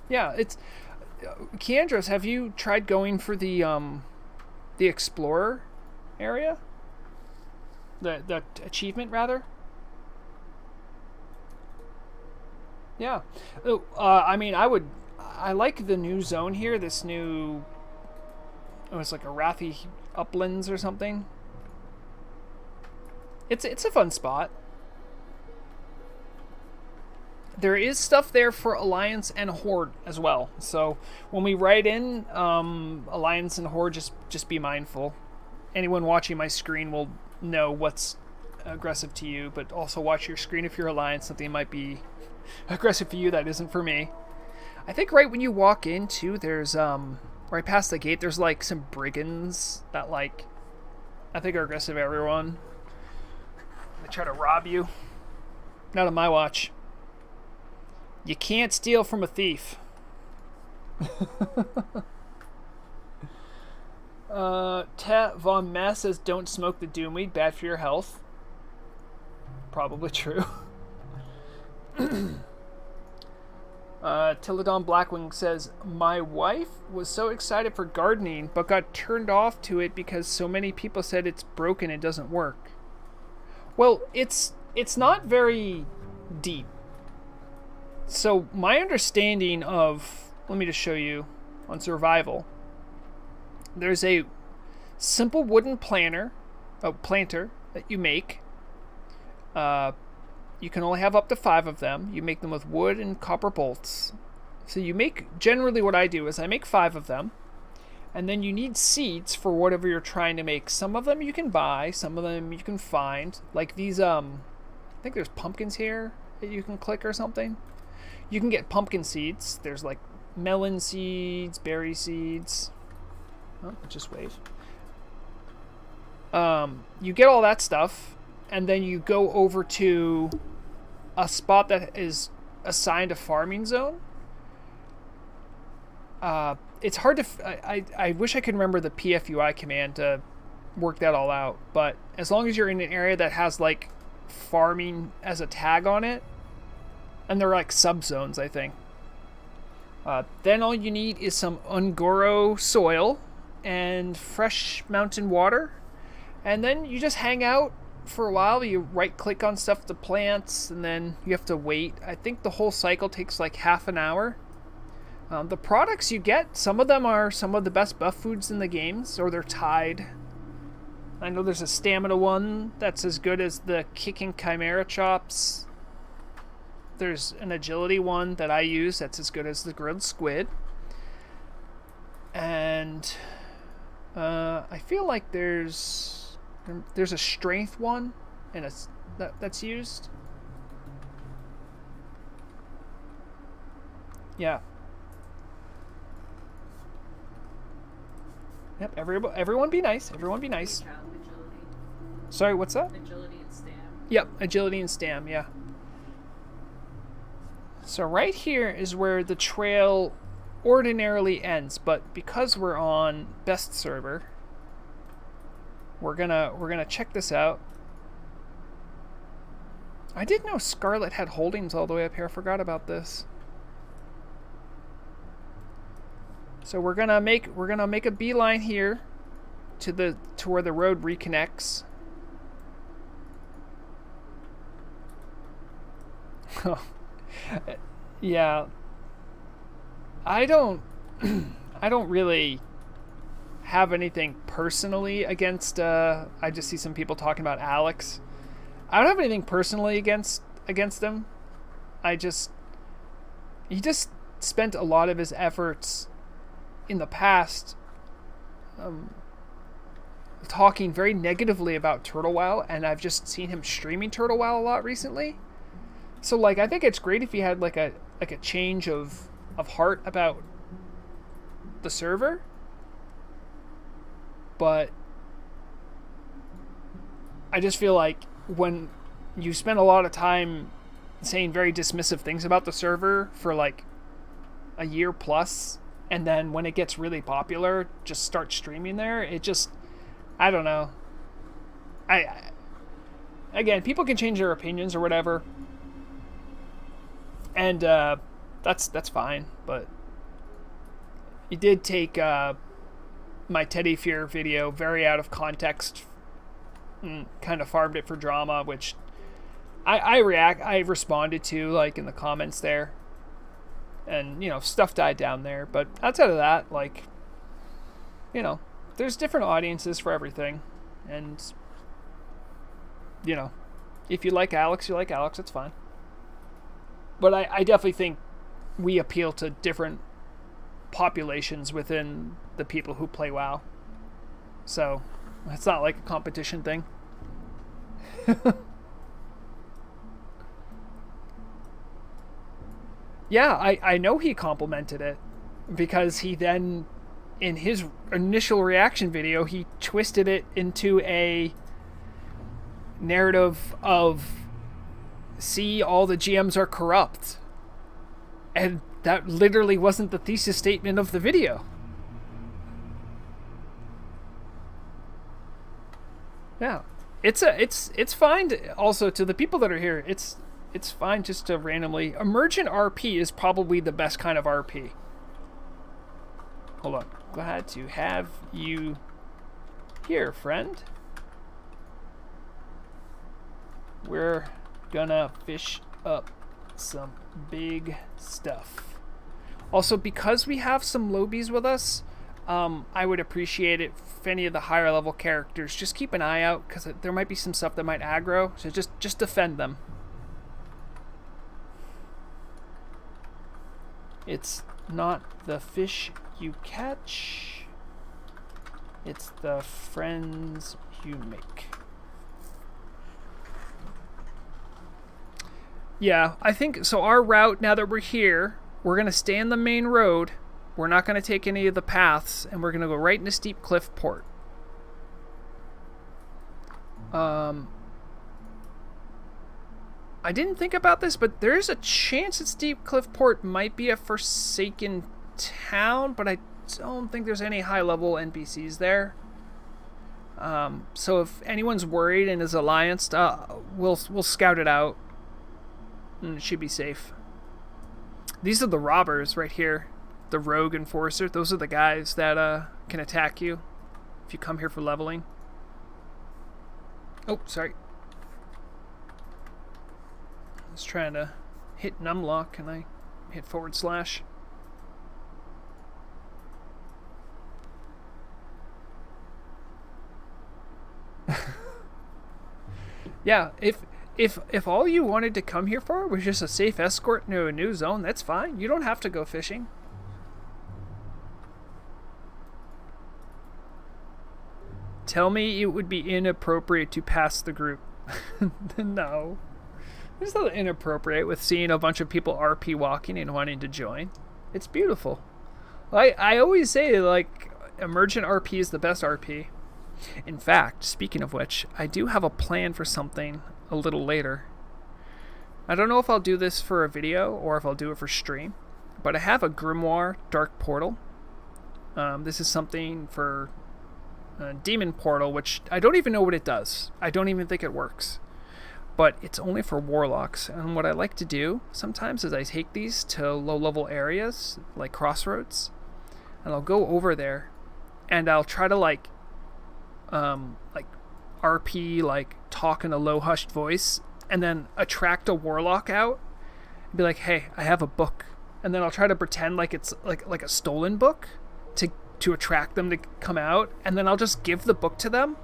Yeah, it's... Keandros, have you tried going for the Explorer area? The achievement, rather? Yeah. I mean, I like the new zone here, this new... Oh, it's like a Arathi Uplands or something. It's a fun spot. There is stuff there for Alliance and Horde as well. So when we write in Alliance and Horde, just be mindful. Anyone watching my screen will know what's aggressive to you, but also watch your screen if you're Alliance. Something might be aggressive for you that isn't for me. I think right when you walk into, there's right past the gate, there's like some brigands that like I think are aggressive everyone. They try to rob you. Not on my watch. You can't steal from a thief. Tat Von Mass says don't smoke the doomweed, bad for your health. Probably true. Tilladon Blackwing says my wife was so excited for gardening but got turned off to it because so many people said it's broken and doesn't work. Well, it's not very deep. So my understanding of, let me just show you on survival. There's a simple wooden planter that you make. You can only have up to 5 of them. You make them with wood and copper bolts. So you make, generally what I do is I make 5 of them. And then you need seeds for whatever you're trying to make. Some of them you can buy, some of them you can find. Like these, I think there's pumpkins here that you can click or something. You can get pumpkin seeds. There's like melon seeds, berry seeds. Oh, just wait. You get all that stuff, and then you go over to a spot that is assigned a farming zone. It's hard to... I wish I could remember the PFUI command to work that all out, but as long as you're in an area that has like farming as a tag on it, and they're like subzones, I think. Then all you need is some Ungoro soil and fresh mountain water, and then you just hang out for a while. You right click on stuff to plants, and then you have to wait. I think the whole cycle takes like half an hour. The products you get, some of them are some of the best buff foods in the games, or they're tied. I know there's a stamina one that's as good as the kicking chimera chops. There's an agility one that I use that's as good as the grilled squid. And I feel like there's a strength one and that's used. Yeah. Yep, everyone be nice. Everyone be nice. Sorry, what's that? Agility and stam. Yep, agility and stam, yeah. So right here is where the trail ordinarily ends, but because we're on best server, we're gonna check this out. I didn't know Scarlet had holdings all the way up here. I forgot about this. So we're gonna make a beeline here to where the road reconnects. Yeah. I don't really have anything personally against I just see some people talking about Alex. I don't have anything personally against him. He just spent a lot of his efforts in the past talking very negatively about Turtle WoW, and I've just seen him streaming Turtle WoW a lot recently. So like I think it's great if he had like a change of heart about the server. But I just feel like when you spend a lot of time saying very dismissive things about the server for like a year plus, and then when it gets really popular, just start streaming there, it just, I don't know. Again, people can change their opinions or whatever, and that's fine. But he did take my Teddy Fear video very out of context, and kind of farmed it for drama, which I responded to like in the comments there. And, you know, stuff died down there. But outside of that, like, you know, there's different audiences for everything. And, you know, if you like Alex, it's fine. But I definitely think we appeal to different populations within the people who play WoW. So, it's not like a competition thing. Yeah, I know he complimented it, because he then, in his initial reaction video, he twisted it into a narrative of, see, all the GMs are corrupt. And that literally wasn't the thesis statement of the video. Yeah. It's fine to, also to the people that are here, it's fine just to randomly... Emergent RP is probably the best kind of RP. Hold on. Glad to have you here, friend. We're gonna fish up some big stuff. Also, because we have some lobies with us, I would appreciate it if any of the higher level characters just keep an eye out, because there might be some stuff that might aggro, so just defend them. It's not the fish you catch, It's the friends you make. Yeah, I think so. Our route, now that we're here, we're going to stay on the main road. We're not going to take any of the paths, and we're going to go right into Steep Cliff Port. I didn't think about this, but there's a chance that Steep Cliff Port might be a forsaken town, but I don't think there's any high-level NPCs there. So if anyone's worried and is allianced, we'll scout it out. And it should be safe. These are the robbers right here. The rogue enforcer. Those are the guys that can attack you if you come here for leveling. Oh, sorry. I was trying to hit numlock and I hit /. Yeah, if all you wanted to come here for was just a safe escort into a new zone, that's fine. You don't have to go fishing. Tell me it would be inappropriate to pass the group. No. There's nothing inappropriate with seeing a bunch of people RP walking and wanting to join. It's beautiful. I always say, like, emergent RP is the best RP. In fact, speaking of which, I do have a plan for something a little later. I don't know if I'll do this for a video or if I'll do it for stream, but I have a Grimoire Dark Portal. This is something for Demon Portal, which I don't even know what it does. I don't even think it works. But it's only for warlocks, and what I like to do sometimes is I take these to low-level areas, like Crossroads, and I'll go over there, and I'll try to like RP, like talk in a low hushed voice, and then attract a warlock out and be like, hey, I have a book, and then I'll try to pretend like it's like a stolen book to attract them to come out, and then I'll just give the book to them,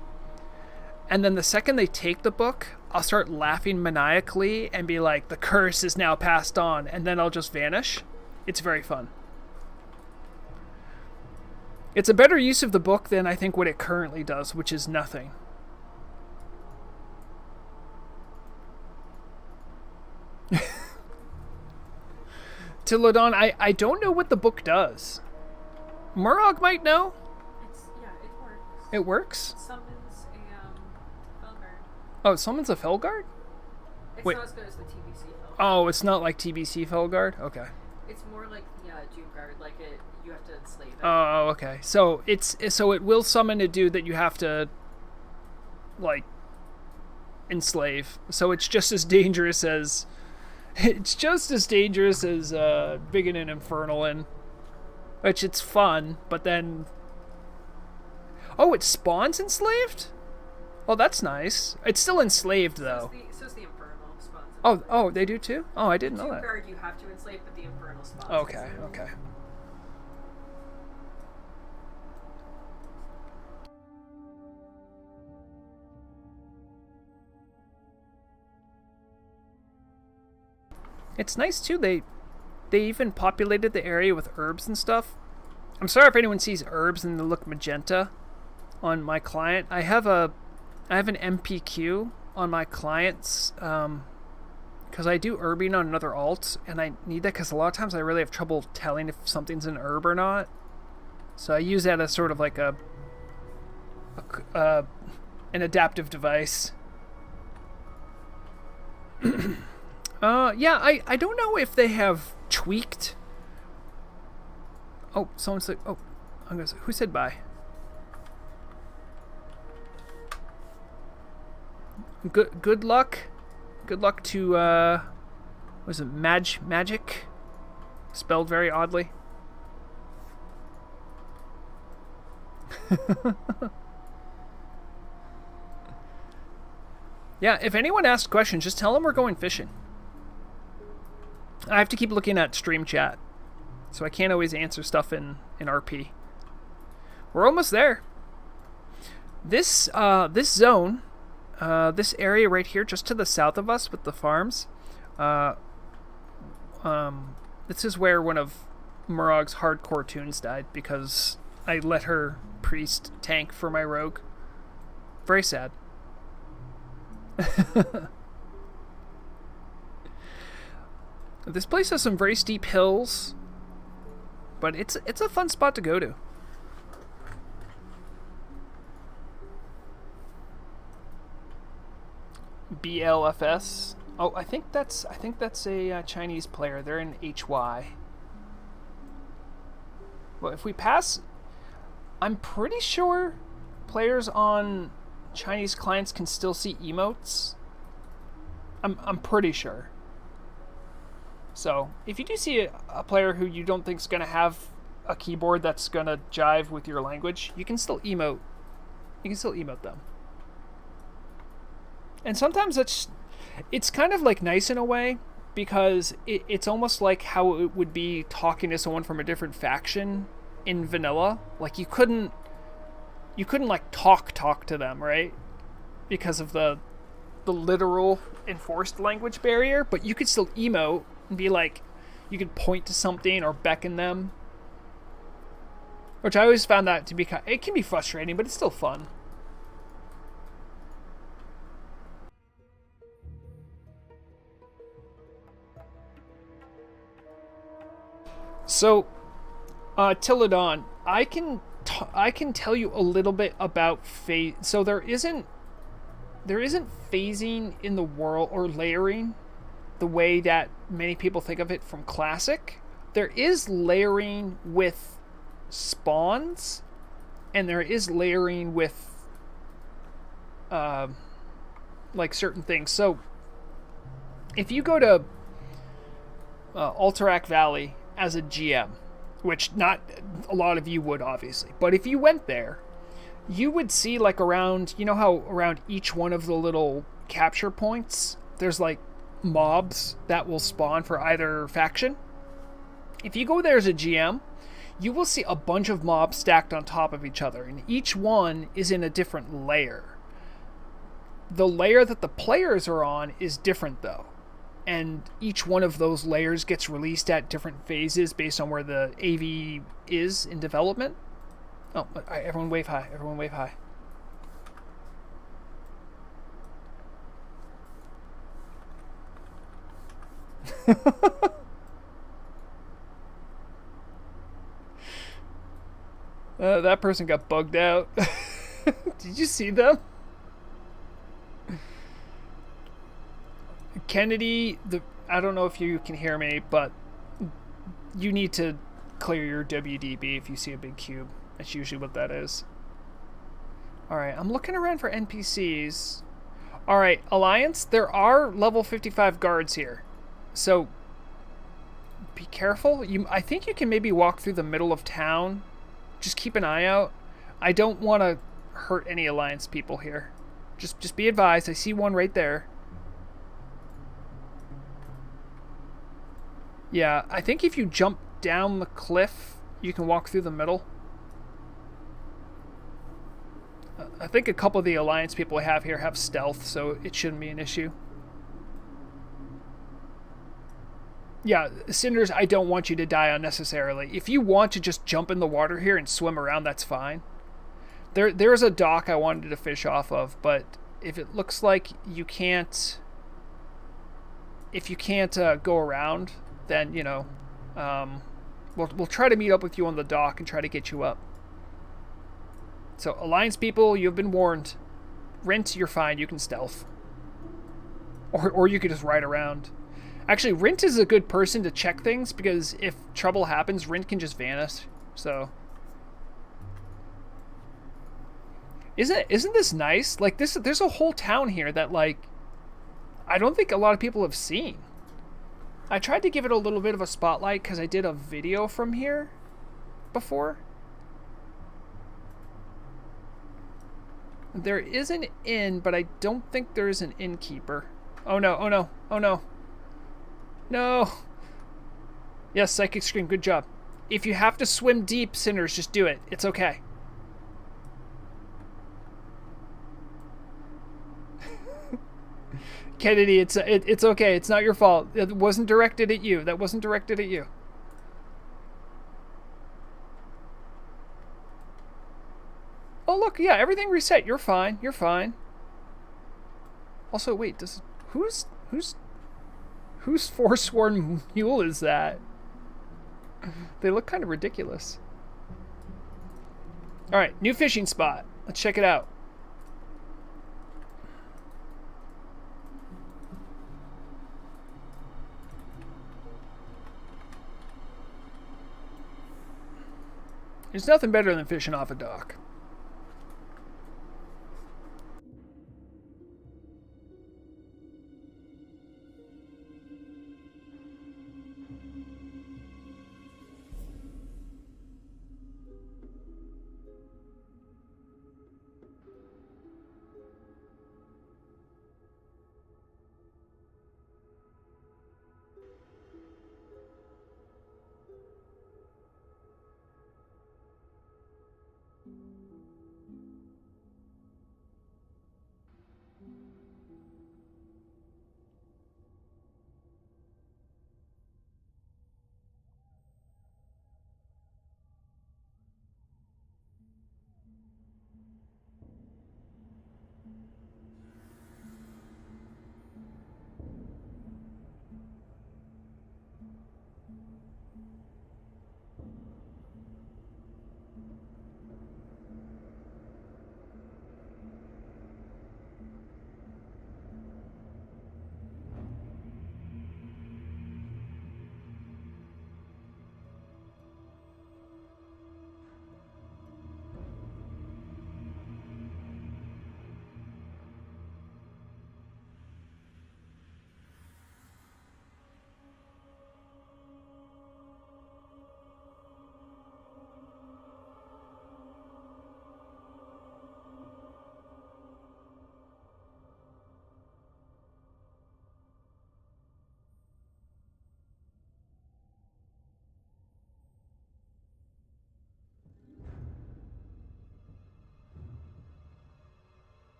and then the second they take the book, I'll start laughing maniacally and be like, the curse is now passed on, and then I'll just vanish. It's very fun. It's a better use of the book than I think what it currently does, which is nothing. Tilodon, I don't know what the book does. Murog might know. It works. It works? It summons a Felguard. Oh, it summons a Felguard? It's Wait. not as good as the TBC Felguard. Oh, it's not like TBC Felguard? Okay. It's more like the Doomguard, like you have to enslave it. Oh, okay. So it will summon a dude that you have to like enslave. So it's just as dangerous as Biggin and Infernal, and which it's fun, but then oh, it spawns enslaved? Oh, that's nice. It's still enslaved though. So is the Infernal spawns. Oh, they do too? Oh, I didn't know that. Doomguard you have to enslave, but the Infernal spawns. Okay. It's nice too. They even populated the area with herbs and stuff. I'm sorry if anyone sees herbs and they look magenta on my client. I have an MPQ on my clients because I do herbing on another alt, and I need that because a lot of times I really have trouble telling if something's an herb or not. So I use that as sort of like an adaptive device. Yeah, I don't know if they have tweaked. Oh, someone said. Oh, I'm gonna say, who said bye? Good luck. Good luck to was it magic? Spelled very oddly. Yeah, if anyone asks questions, just tell them we're going fishing. I have to keep looking at stream chat, so I can't always answer stuff in RP. We're almost there. This zone, this area right here, just to the south of us with the farms, this is where one of Murog's hardcore tunes died because I let her priest tank for my rogue. Very sad. This place has some very steep hills, but it's a fun spot to go to. BLFS. Oh, I think that's a Chinese player. They're in HY. Well, if we pass, I'm pretty sure players on Chinese clients can still see emotes. I'm pretty sure. So, if you do see a player who you don't think is going to have a keyboard that's going to jive with your language, you can still emote. You can still emote them. And sometimes it's kind of like nice in a way, because it's almost like how it would be talking to someone from a different faction in vanilla. Like you couldn't like talk to them, right? Because of the literal enforced language barrier, but you could still emote and be like, you could point to something or beckon them. Which I always found that to be it can be frustrating, but it's still fun. So, Tilladon, I can tell you a little bit about phase. So there isn't phasing in the world, or layering, the way that many people think of it from Classic. There is layering with spawns, and there is layering with like certain things. So if you go to Alterac Valley as a GM, which not a lot of you would, obviously, but if you went there, you would see like around, you know how around each one of the little capture points there's like mobs that will spawn for either faction. If you go there as a GM, you will see a bunch of mobs stacked on top of each other, and each one is in a different layer. The layer that the players are on is different though, and each one of those layers gets released at different phases based on where the AV is in development. Oh, everyone wave high. Everyone wave high. That person got bugged out. Did you see them? Kennedy, I don't know if you can hear me, but you need to clear your WDB if you see a big cube. That's usually what that is. Alright, I'm looking around for NPCs. Alright, Alliance, there are level 55 guards here. So, be careful. I think you can maybe walk through the middle of town. Just keep an eye out. I don't want to hurt any Alliance people here. Just be advised, I see one right there. Yeah, I think if you jump down the cliff, you can walk through the middle. I think a couple of the Alliance people I have here have stealth, so it shouldn't be an issue. Yeah, Cinders, I don't want you to die unnecessarily. If you want to just jump in the water here and swim around, that's fine. There's a dock I wanted to fish off of, but if it looks like you can't... If you can't go around, then, you know, we'll try to meet up with you on the dock and try to get you up. So, Alliance people, you've been warned. Rint, you're fine. You can stealth. Or you could just ride around. Actually, Rint is a good person to check things, because if trouble happens, Rint can just vanish. So, isn't this nice? Like, there's a whole town here that, like, I don't think a lot of people have seen. I tried to give it a little bit of a spotlight because I did a video from here before. There is an inn, but I don't think there is an innkeeper. Oh no, oh no, oh no. No! Yes, Psychic Scream, good job. If you have to swim deep, Sinners, just do it. It's okay. Kennedy, it's okay. It's not your fault. It wasn't directed at you. That wasn't directed at you. Oh, look, yeah, everything reset. You're fine. You're fine. Also, wait, whose forsworn mule is that? They look kind of ridiculous. All right, new fishing spot. Let's check it out. There's nothing better than fishing off a dock.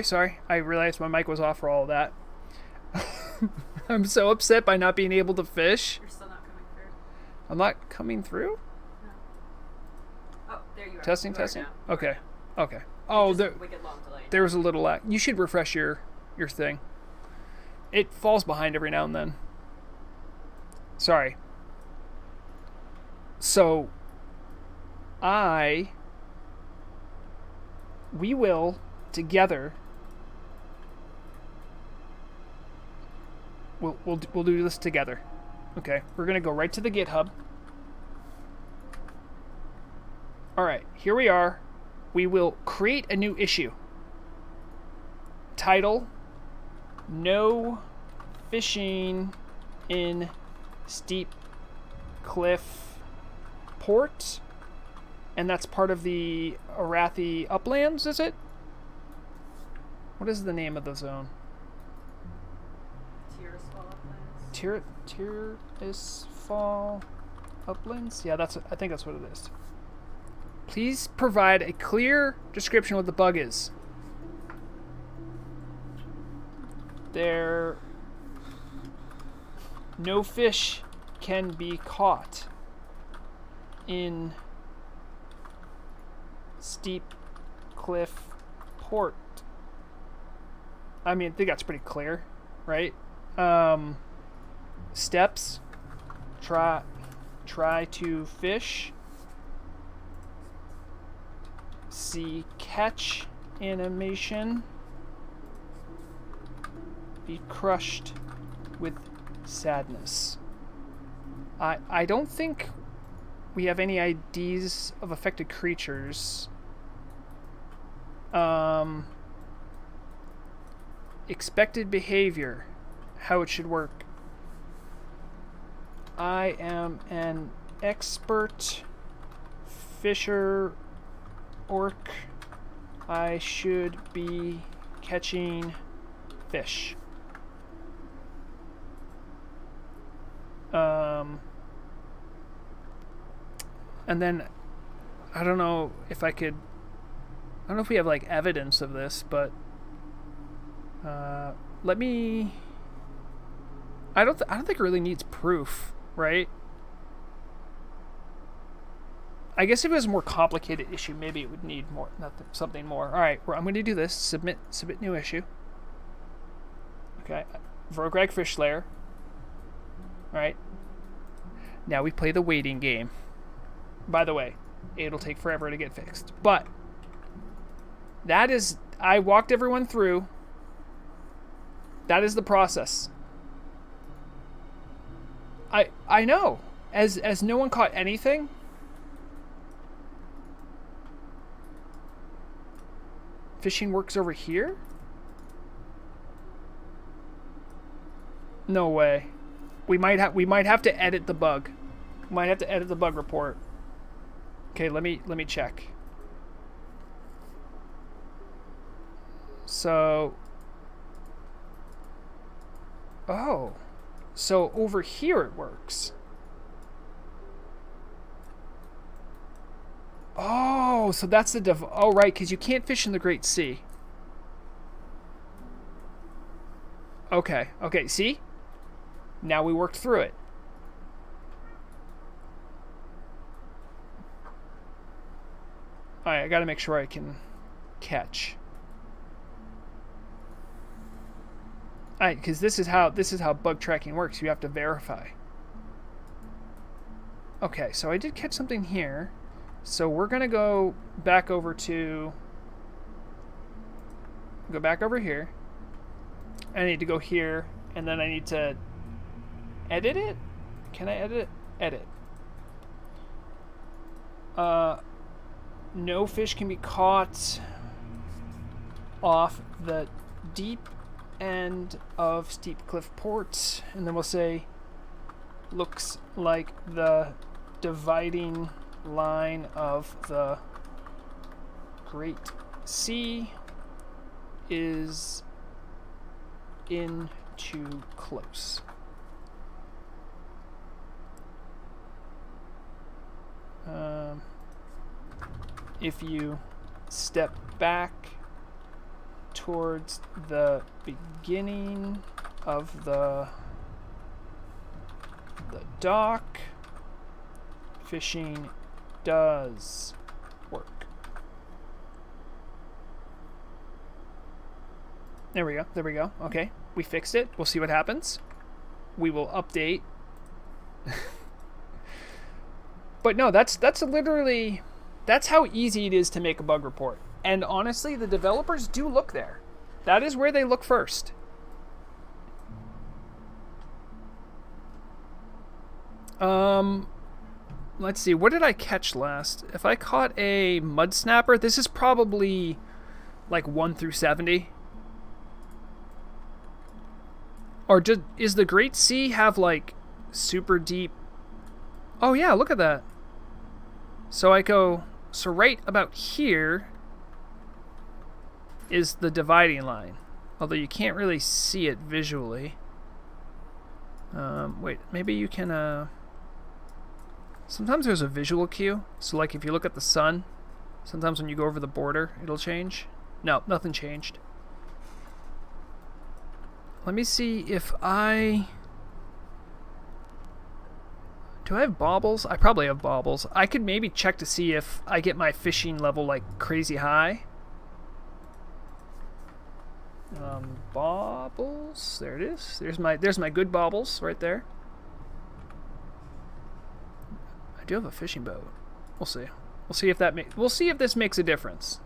Sorry. I realized my mic was off for all of that. I'm so upset by not being able to fish. You're still not coming through. I'm not coming through? No. Oh, there you are. Testing. Okay. Oh, Wicked long delay. there was a little lag. You should refresh your thing. It falls behind every now and then. Sorry. So, we will together We'll do this together. Okay, we're gonna go right to the GitHub. All right, here we are. We will create a new issue. Title: No fishing in Steep Cliff Port. And that's part of the Arathi Uplands, is it? What is the name of the zone? Tirisfal Uplands? Yeah, I think that's what it is. Please provide a clear description of what the bug is. No fish can be caught in Steep Cliff Port. I mean, I think that's pretty clear, right? Steps. Try to fish. See catch animation. Be crushed with sadness. I don't think we have any IDs of affected creatures. Expected behavior. How it should work. I am an expert fisher orc. I should be catching fish. And then I don't know if we have like evidence of this, but let me. I don't think it really needs proof, right? I guess if it was a more complicated issue, maybe it would need something more. All right, I'm going to do this. Submit new issue. Okay, Vrograg Fishslayer. All right. Now we play the waiting game. By the way, it'll take forever to get fixed, but I walked everyone through. That is the process. I know. As no one caught anything. Fishing works over here? No way. We might have to edit the bug. We might have to edit the bug report. Okay, let me check. So so over here it works. Oh, so that's the oh right, because you can't fish in the Great Sea. Okay, see? Now we worked through it. Alright, I gotta make sure I can catch. Alright, because this is how bug tracking works. You have to verify. Okay, so I did catch something here. So we're gonna go back over here. I need to go here, and then I need to edit it? Can I edit it? Edit. No fish can be caught off the deep end of Steep Cliff Port. And then we'll say, looks like the dividing line of the Great Sea is in too close. If you step back towards the beginning of the dock, fishing does work. There we go. Okay, we fixed it. We'll see what happens. We will update. But no, that's literally, that's how easy it is to make a bug report. And honestly, the developers do look there. That is where they look first. Let's see. What did I catch last? If I caught a mud snapper, this is probably like 1 through 70. Or is the Great Sea have like super deep? Oh yeah, look at that. So right about here is the dividing line. Although you can't really see it visually. Wait, maybe you can, sometimes there's a visual cue. So like if you look at the sun, sometimes when you go over the border, it'll change. No, nothing changed. Let me see if do I have baubles? I probably have baubles. I could maybe check to see if I get my fishing level like crazy high. Baubles. There it is. There's my good baubles right there. I do have a fishing boat. We'll see. We'll see if this makes a difference.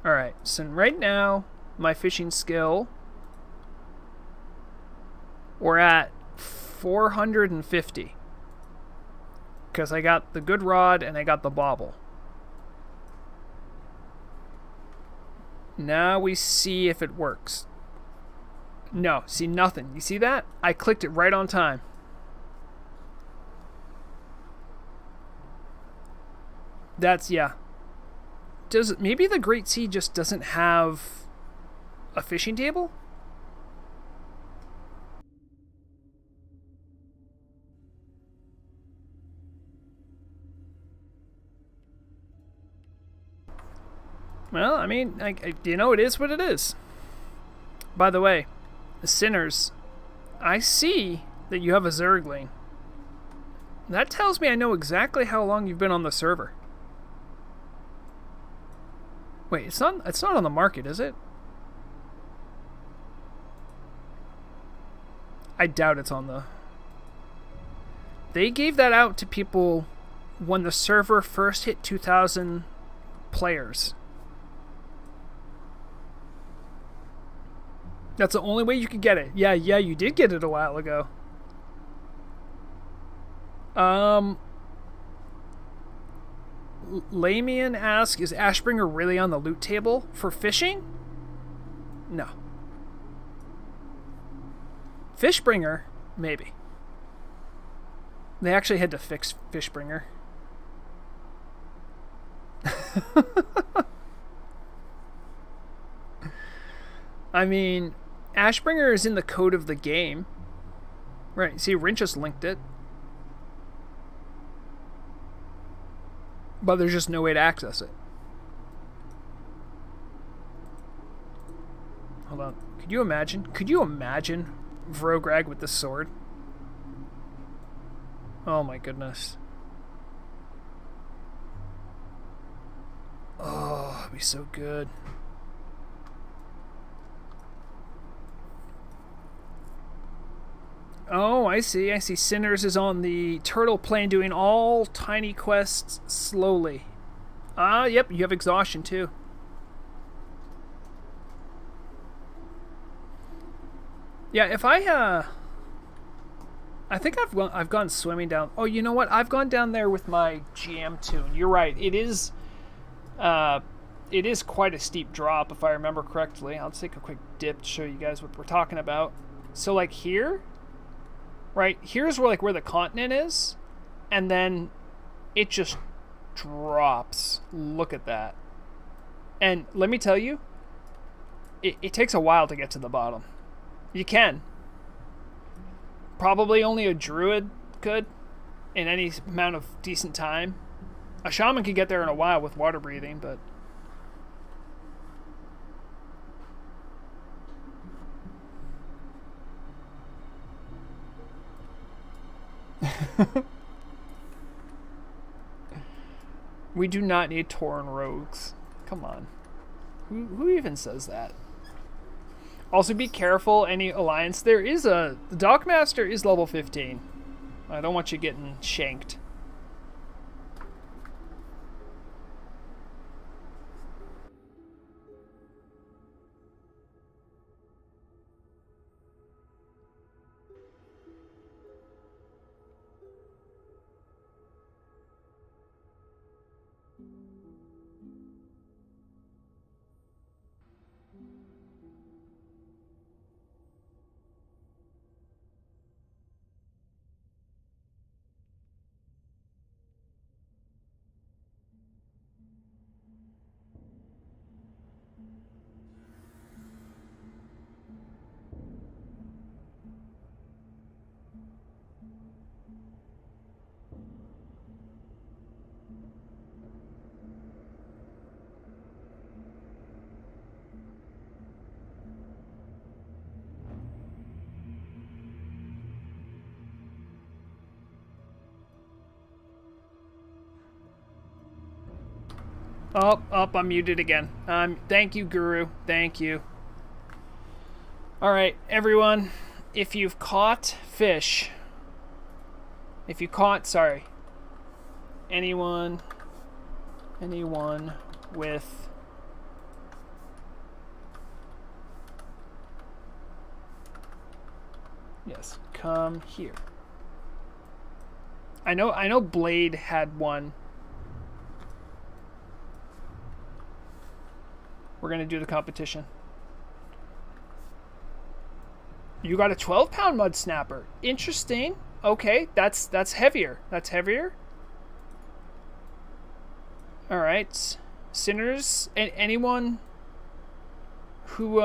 Alright, so right now, my fishing skill, we're at 450. Because I got the good rod and I got the bobble. Now we see if it works. No, see nothing. You see that? I clicked it right on time. Yeah. Maybe the Great Sea just doesn't have a fishing table? Well, I mean, it is what it is. By the way, the Sinners, I see that you have a Zergling. That tells me I know exactly how long you've been on the server. Wait, it's not on the market, is it? I doubt it's on the... They gave that out to people when the server first hit 2,000 players. That's the only way you could get it. Yeah, you did get it a while ago. Lamian asks, is Ashbringer really on the loot table for fishing? No. Fishbringer? Maybe. They actually had to fix Fishbringer. I mean, Ashbringer is in the code of the game. Right, see, Rinch just linked it. But there's just no way to access it. Hold on. Could you imagine? Could you imagine Vrograg with the sword? Oh my goodness. Oh, it'd be so good. Oh, I see. Sinners is on the turtle plane doing all tiny quests slowly. Yep, you have exhaustion too. Yeah, if I think I've gone swimming down. Oh, you know what? I've gone down there with my GM tune. You're right. It is quite a steep drop if I remember correctly. I'll take a quick dip to show you guys what we're talking about. So like here, right? Here's where the continent is, and then it just drops. Look at that. And let me tell you, it takes a while to get to the bottom. You can. Probably only a druid could in any amount of decent time. A shaman could get there in a while with water breathing, but... We do not need Tauren rogues. Come on. Who even says that? Also, be careful, any alliance. The Dockmaster is level 15. I don't want you getting shanked. Oh, I'm muted again. Thank you, Guru. Thank you. All right, everyone. If you've caught fish, anyone with yes, come here. I know Blade had one. We're going to do the competition. You got a 12-pound mud snapper. Interesting. Okay, that's heavier. That's heavier. All right. Sinners, anyone who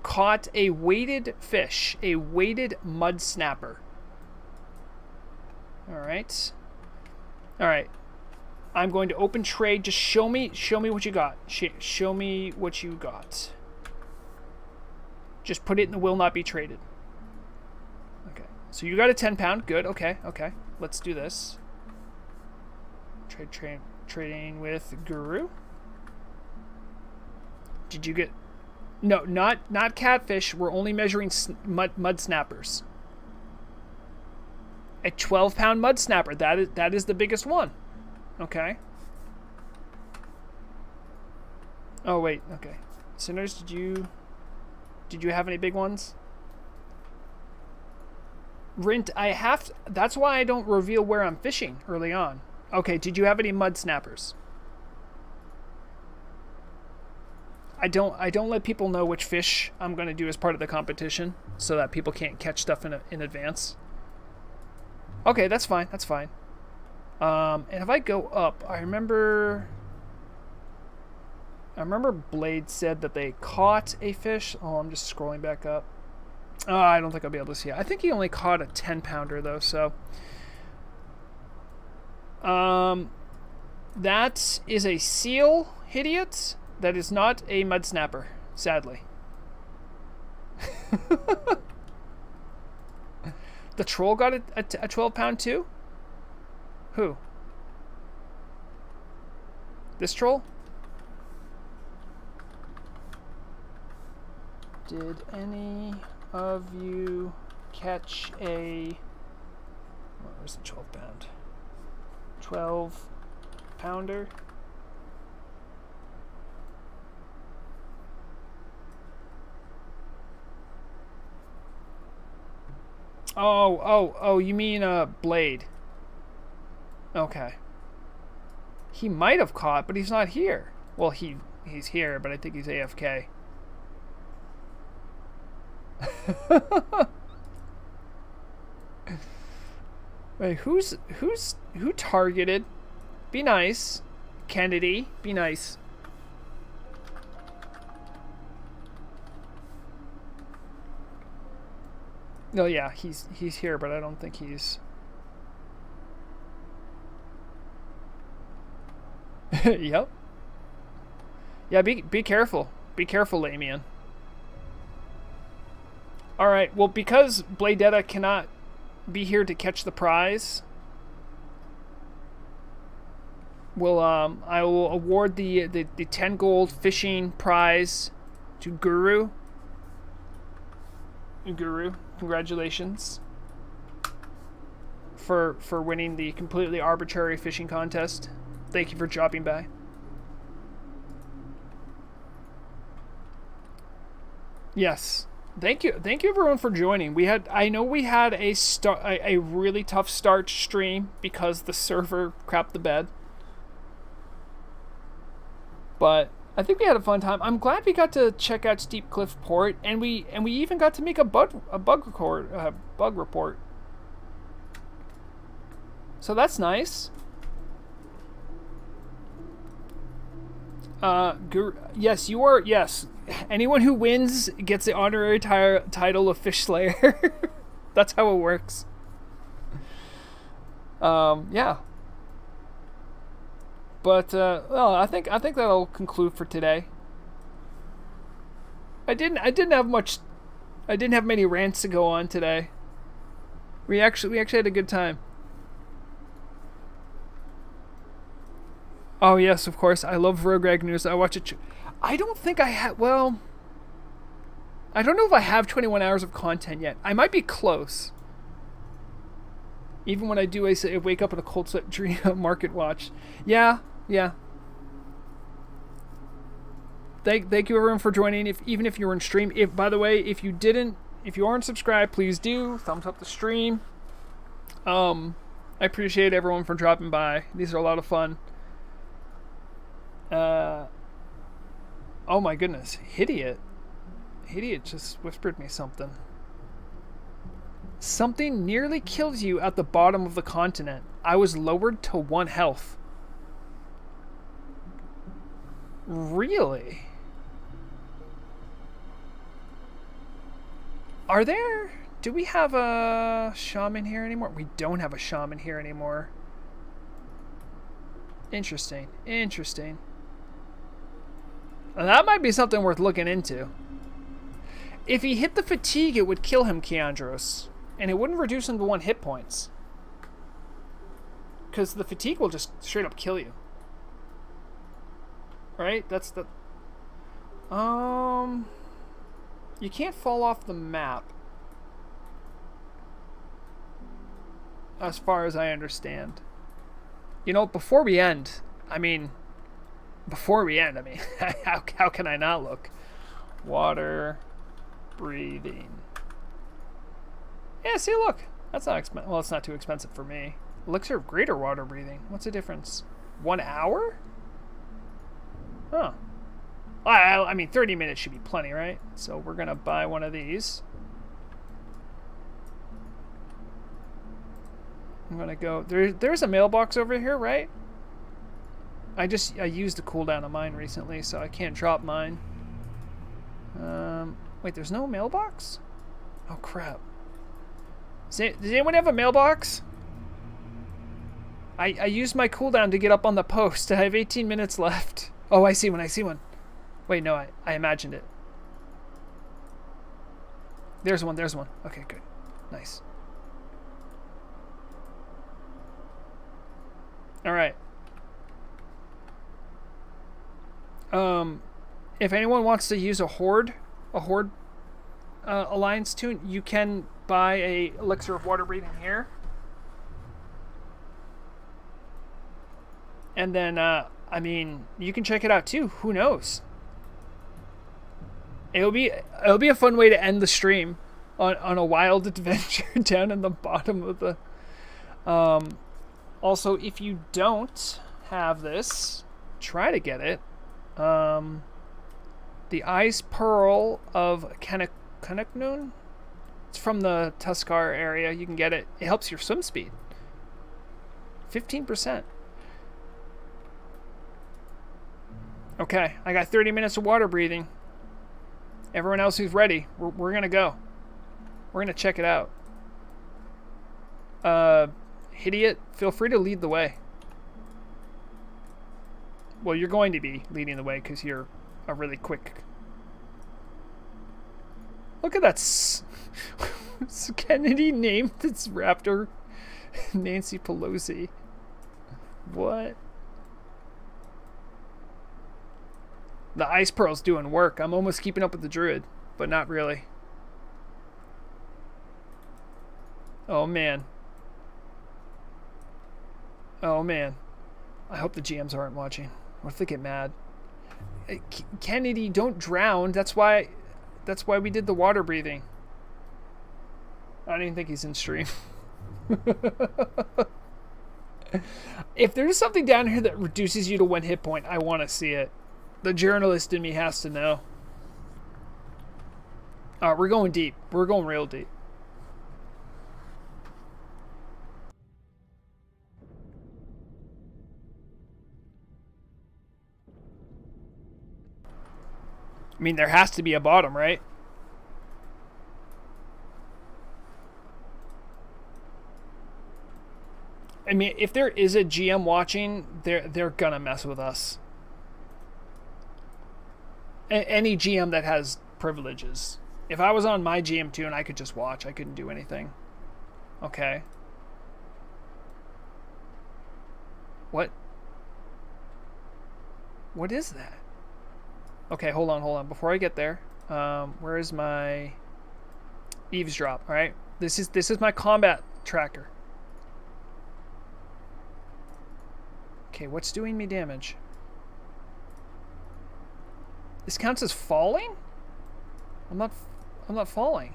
caught a weighted fish, a weighted mud snapper. All right. All right. I'm going to open trade. Just show me what you got. Show me what you got. Just put it in the will not be traded. Okay. So you got a 10-pound. Good. Okay. Let's do this. Trading with Guru. Did you get? No, not catfish. We're only measuring mud snappers. A 12-pound mud snapper. That is the biggest one. Okay. Oh wait. Okay. Sinners, did you have any big ones? Rint, that's why I don't reveal where I'm fishing early on. Okay, did you have any mud snappers? I don't let people know which fish I'm going to do as part of the competition so that people can't catch stuff in advance. Okay, that's fine. And if I go up, I remember Blade said that they caught a fish. Oh, I'm just scrolling back up. Oh, I don't think I'll be able to see it. I think he only caught a 10-pounder though, so that is a seal, idiot. That is not a mud snapper, sadly. The troll got a 12-pound too? Who? This troll? Did any of you catch a... Where's the 12-pound? 12-pounder? Oh, you mean Blade. Okay. He might have caught, but he's not here. Well, he's here, but I think he's AFK. Wait, who targeted? Be nice. Kennedy, be nice. No, yeah, he's here, but I don't think he's... Yep. Yeah, be careful. Be careful, Lamian. Alright, well, because Bladetta cannot be here to catch the prize, I will award the 10 gold fishing prize to Guru. Guru, congratulations for winning the completely arbitrary fishing contest. Thank you for dropping by. Yes. Thank you everyone for joining. I know we had a really tough start stream because the server crapped the bed. But I think we had a fun time. I'm glad we got to check out Steep Cliff Port, and we even got to make a bug report. So that's nice. Yes, you are. Yes, anyone who wins gets the honorary title of Fishslayer. That's how it works. Yeah. But well, I think that'll conclude for today. I didn't have many rants to go on today. We actually had a good time. Oh yes, of course. I love Vrograg news. I watch it. I don't think I have. Well, I don't know if I have 21 hours of content yet. I might be close. Even when I do, I wake up in a cold sweat dream market watch. Yeah, yeah. Thank you everyone for joining. Even if you were in stream. By the way, if you aren't subscribed, please do thumbs up the stream. I appreciate everyone for dropping by. These are a lot of fun. Oh my goodness, Hidiot just whispered me something. Something nearly kills you at the bottom of the continent. I was lowered to 1 health. Really? Do we have a shaman here anymore? We don't have a shaman here anymore. Interesting. Well, that might be something worth looking into. If he hit the fatigue, it would kill him, Keandros. And it wouldn't reduce him to 1 hit points. Because the fatigue will just straight up kill you. Right? That's the... You can't fall off the map. As far as I understand. You know, before we end, how can I not look? Water breathing. Yeah, see, look. That's not expensive. Well, it's not too expensive for me. Elixir of greater water breathing. What's the difference? 1 hour? Huh. 30 minutes should be plenty, right? So we're going to buy one of these. I'm going to go... There's a mailbox over here, right? I used the cooldown of mine recently, so I can't drop mine. Wait, there's no mailbox? Oh, crap. Does anyone have a mailbox? I used my cooldown to get up on the post. I have 18 minutes left. Oh, I see one. Wait, no, I imagined it. There's one. Okay, good. Nice. All right. If anyone wants to use a horde alliance tune, you can buy a elixir of water breathing here. And then, you can check it out too. Who knows? It'll be a fun way to end the stream on a wild adventure down in the bottom of the. Also, if you don't have this, try to get it. The Ice Pearl of Kanaknoon. It's from the Tuskar area. You can get it. It helps your swim speed. 15%. Okay, I got 30 minutes of water breathing. Everyone else who's ready, we're gonna go. We're gonna check it out. Hidiot, feel free to lead the way. Well, you're going to be leading the way because you're a really quick. Look at that. Kennedy named this raptor Nancy Pelosi. What? The Ice Pearl's doing work. I'm almost keeping up with the Druid, but not really. Oh, man. Oh, man. I hope the GMs aren't watching. What if they get mad? Kennedy, don't drown. That's why we did the water breathing. I don't even think he's in stream. If there's something down here that reduces you to 1 hit point, I want to see it. The journalist in me has to know. We're going deep. We're going real deep. I mean, there has to be a bottom, right? I mean, if there is a GM watching, they're gonna mess with us. Any GM that has privileges. If I was on my GM too and I could just watch, I couldn't do anything. Okay. What? What is that? Okay, hold on. Before I get there, where is my eavesdrop? All right, this is my combat tracker. Okay, what's doing me damage? This counts as falling? I'm not falling.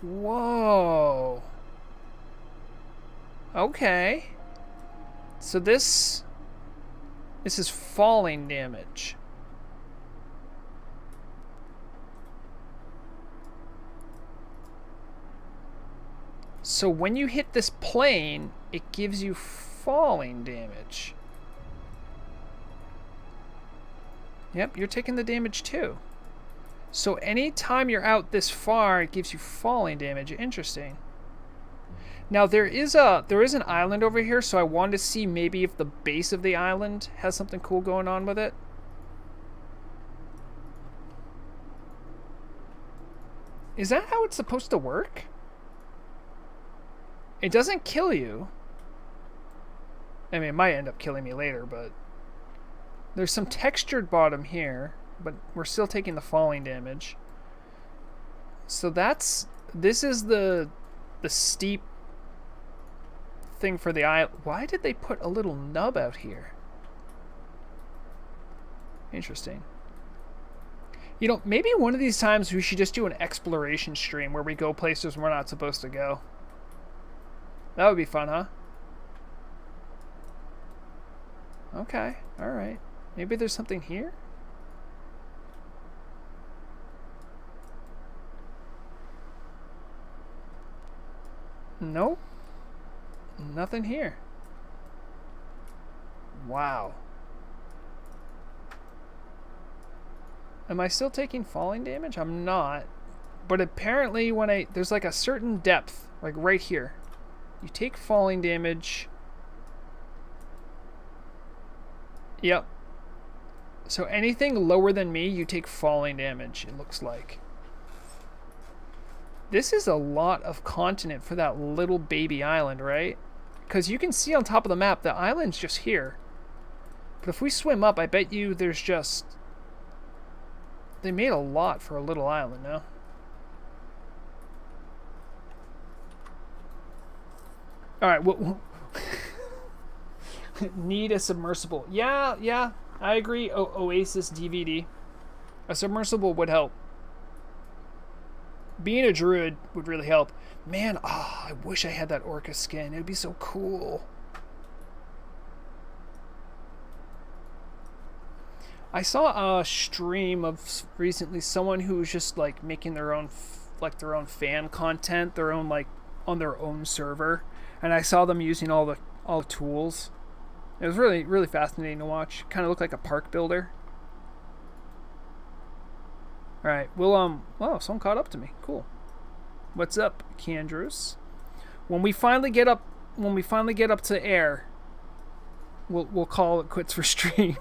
Whoa. Okay. So this is falling damage. So when you hit this plane, it gives you falling damage. Yep, you're taking the damage too. So anytime you're out this far, it gives you falling damage. Interesting. Now there is an island over here, so I wanted to see maybe if the base of the island has something cool going on with it. Is that how it's supposed to work? It doesn't kill you. I mean, it might end up killing me later, but there's some textured bottom here, but we're still taking the falling damage. So this is the steep thing for the island. Why did they put a little nub out here? Interesting. You know, maybe one of these times we should just do an exploration stream where we go places we're not supposed to go. That would be fun, huh? Okay, alright. Maybe there's something here? Nope. Nothing here. Wow. Am I still taking falling damage? I'm not. But apparently when there's like a certain depth, like right here. You take falling damage. Yep. So anything lower than me, you take falling damage, it looks like. This is a lot of continent for that little baby island, right? Because you can see on top of the map, the island's just here. But if we swim up, I bet you there's just... They made a lot for a little island, no? Alright, well... Need a submersible. Yeah, I agree. Oasis DVD. A submersible would help. Being a druid would really help. Man, I wish I had that orca skin. It would be so cool. I saw a stream of recently someone who was just like making their own fan content, their own like on their own server, and I saw them using all the tools. It was really, really fascinating to watch. Kind of looked like a park builder. Alright, well, someone caught up to me. Cool. What's up, Candrews? When we finally get up to air, we'll call it quits for stream.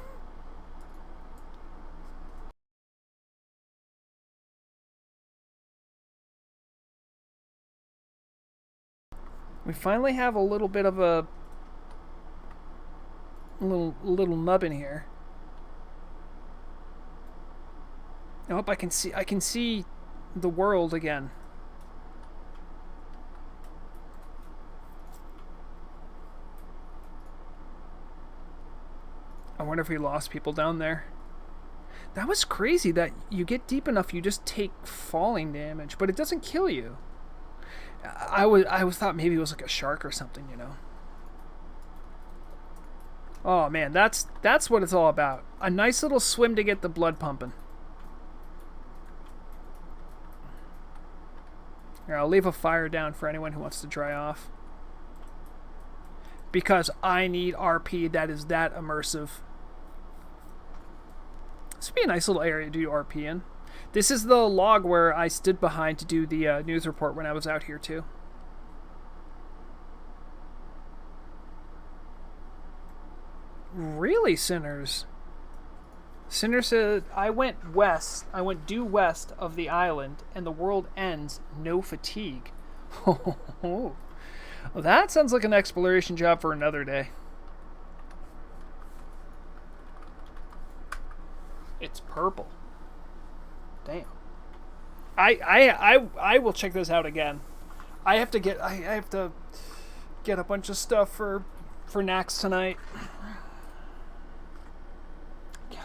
We finally have a little bit of a little nub in here. I hope I can see the world again. I wonder if we lost people down there. That was crazy that you get deep enough, you just take falling damage, but it doesn't kill you. I thought maybe it was like a shark or something, you know. Oh man, that's what it's all about. A nice little swim to get the blood pumping. Here, I'll leave a fire down for anyone who wants to dry off. Because I need RP that is that immersive. This would be a nice little area to do RP in. This is the log where I stood behind to do the news report when I was out here too. Really, Sinners? Sinner said, I went due west of the island, and the world ends, no fatigue. Well, that sounds like an exploration job for another day. It's purple. Damn. I will check this out again. I have to get a bunch of stuff for Nax tonight.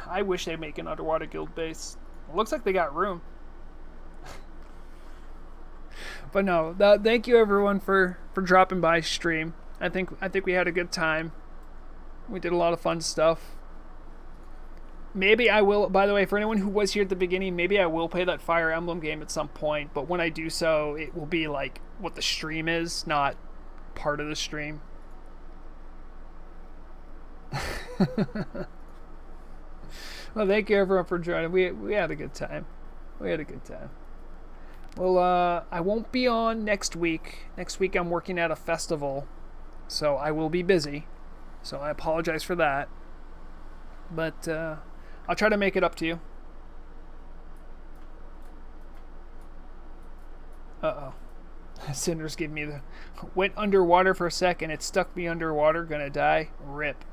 I wish they'd make an underwater guild base. It looks like they got room. But no, thank you everyone for dropping by stream. I think we had a good time. We did a lot of fun stuff. Maybe I will, by the way, for anyone who was here at the beginning, maybe I will play that Fire Emblem game at some point, but when I do so, it will be like what the stream is, not part of the stream. Well, thank you everyone for joining. We had a good time. Well, I won't be on next week. Next week I'm working at a festival, so I will be busy. So I apologize for that. But I'll try to make it up to you. Uh-oh. Cinders gave me the... Went underwater for a second. It stuck me underwater. Gonna die. Rip.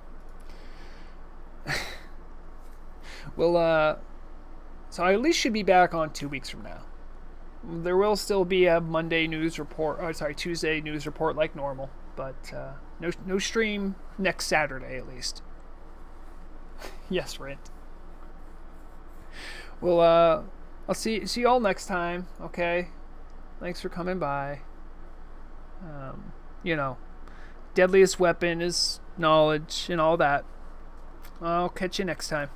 Well, so I at least should be back on 2 weeks from now. There will still be a Monday news report. Oh, sorry, Tuesday news report like normal. But no stream next Saturday at least. Yes, Rent. Well, I'll see you all next time. Okay. Thanks for coming by. Deadliest weapon is knowledge and all that. I'll catch you next time.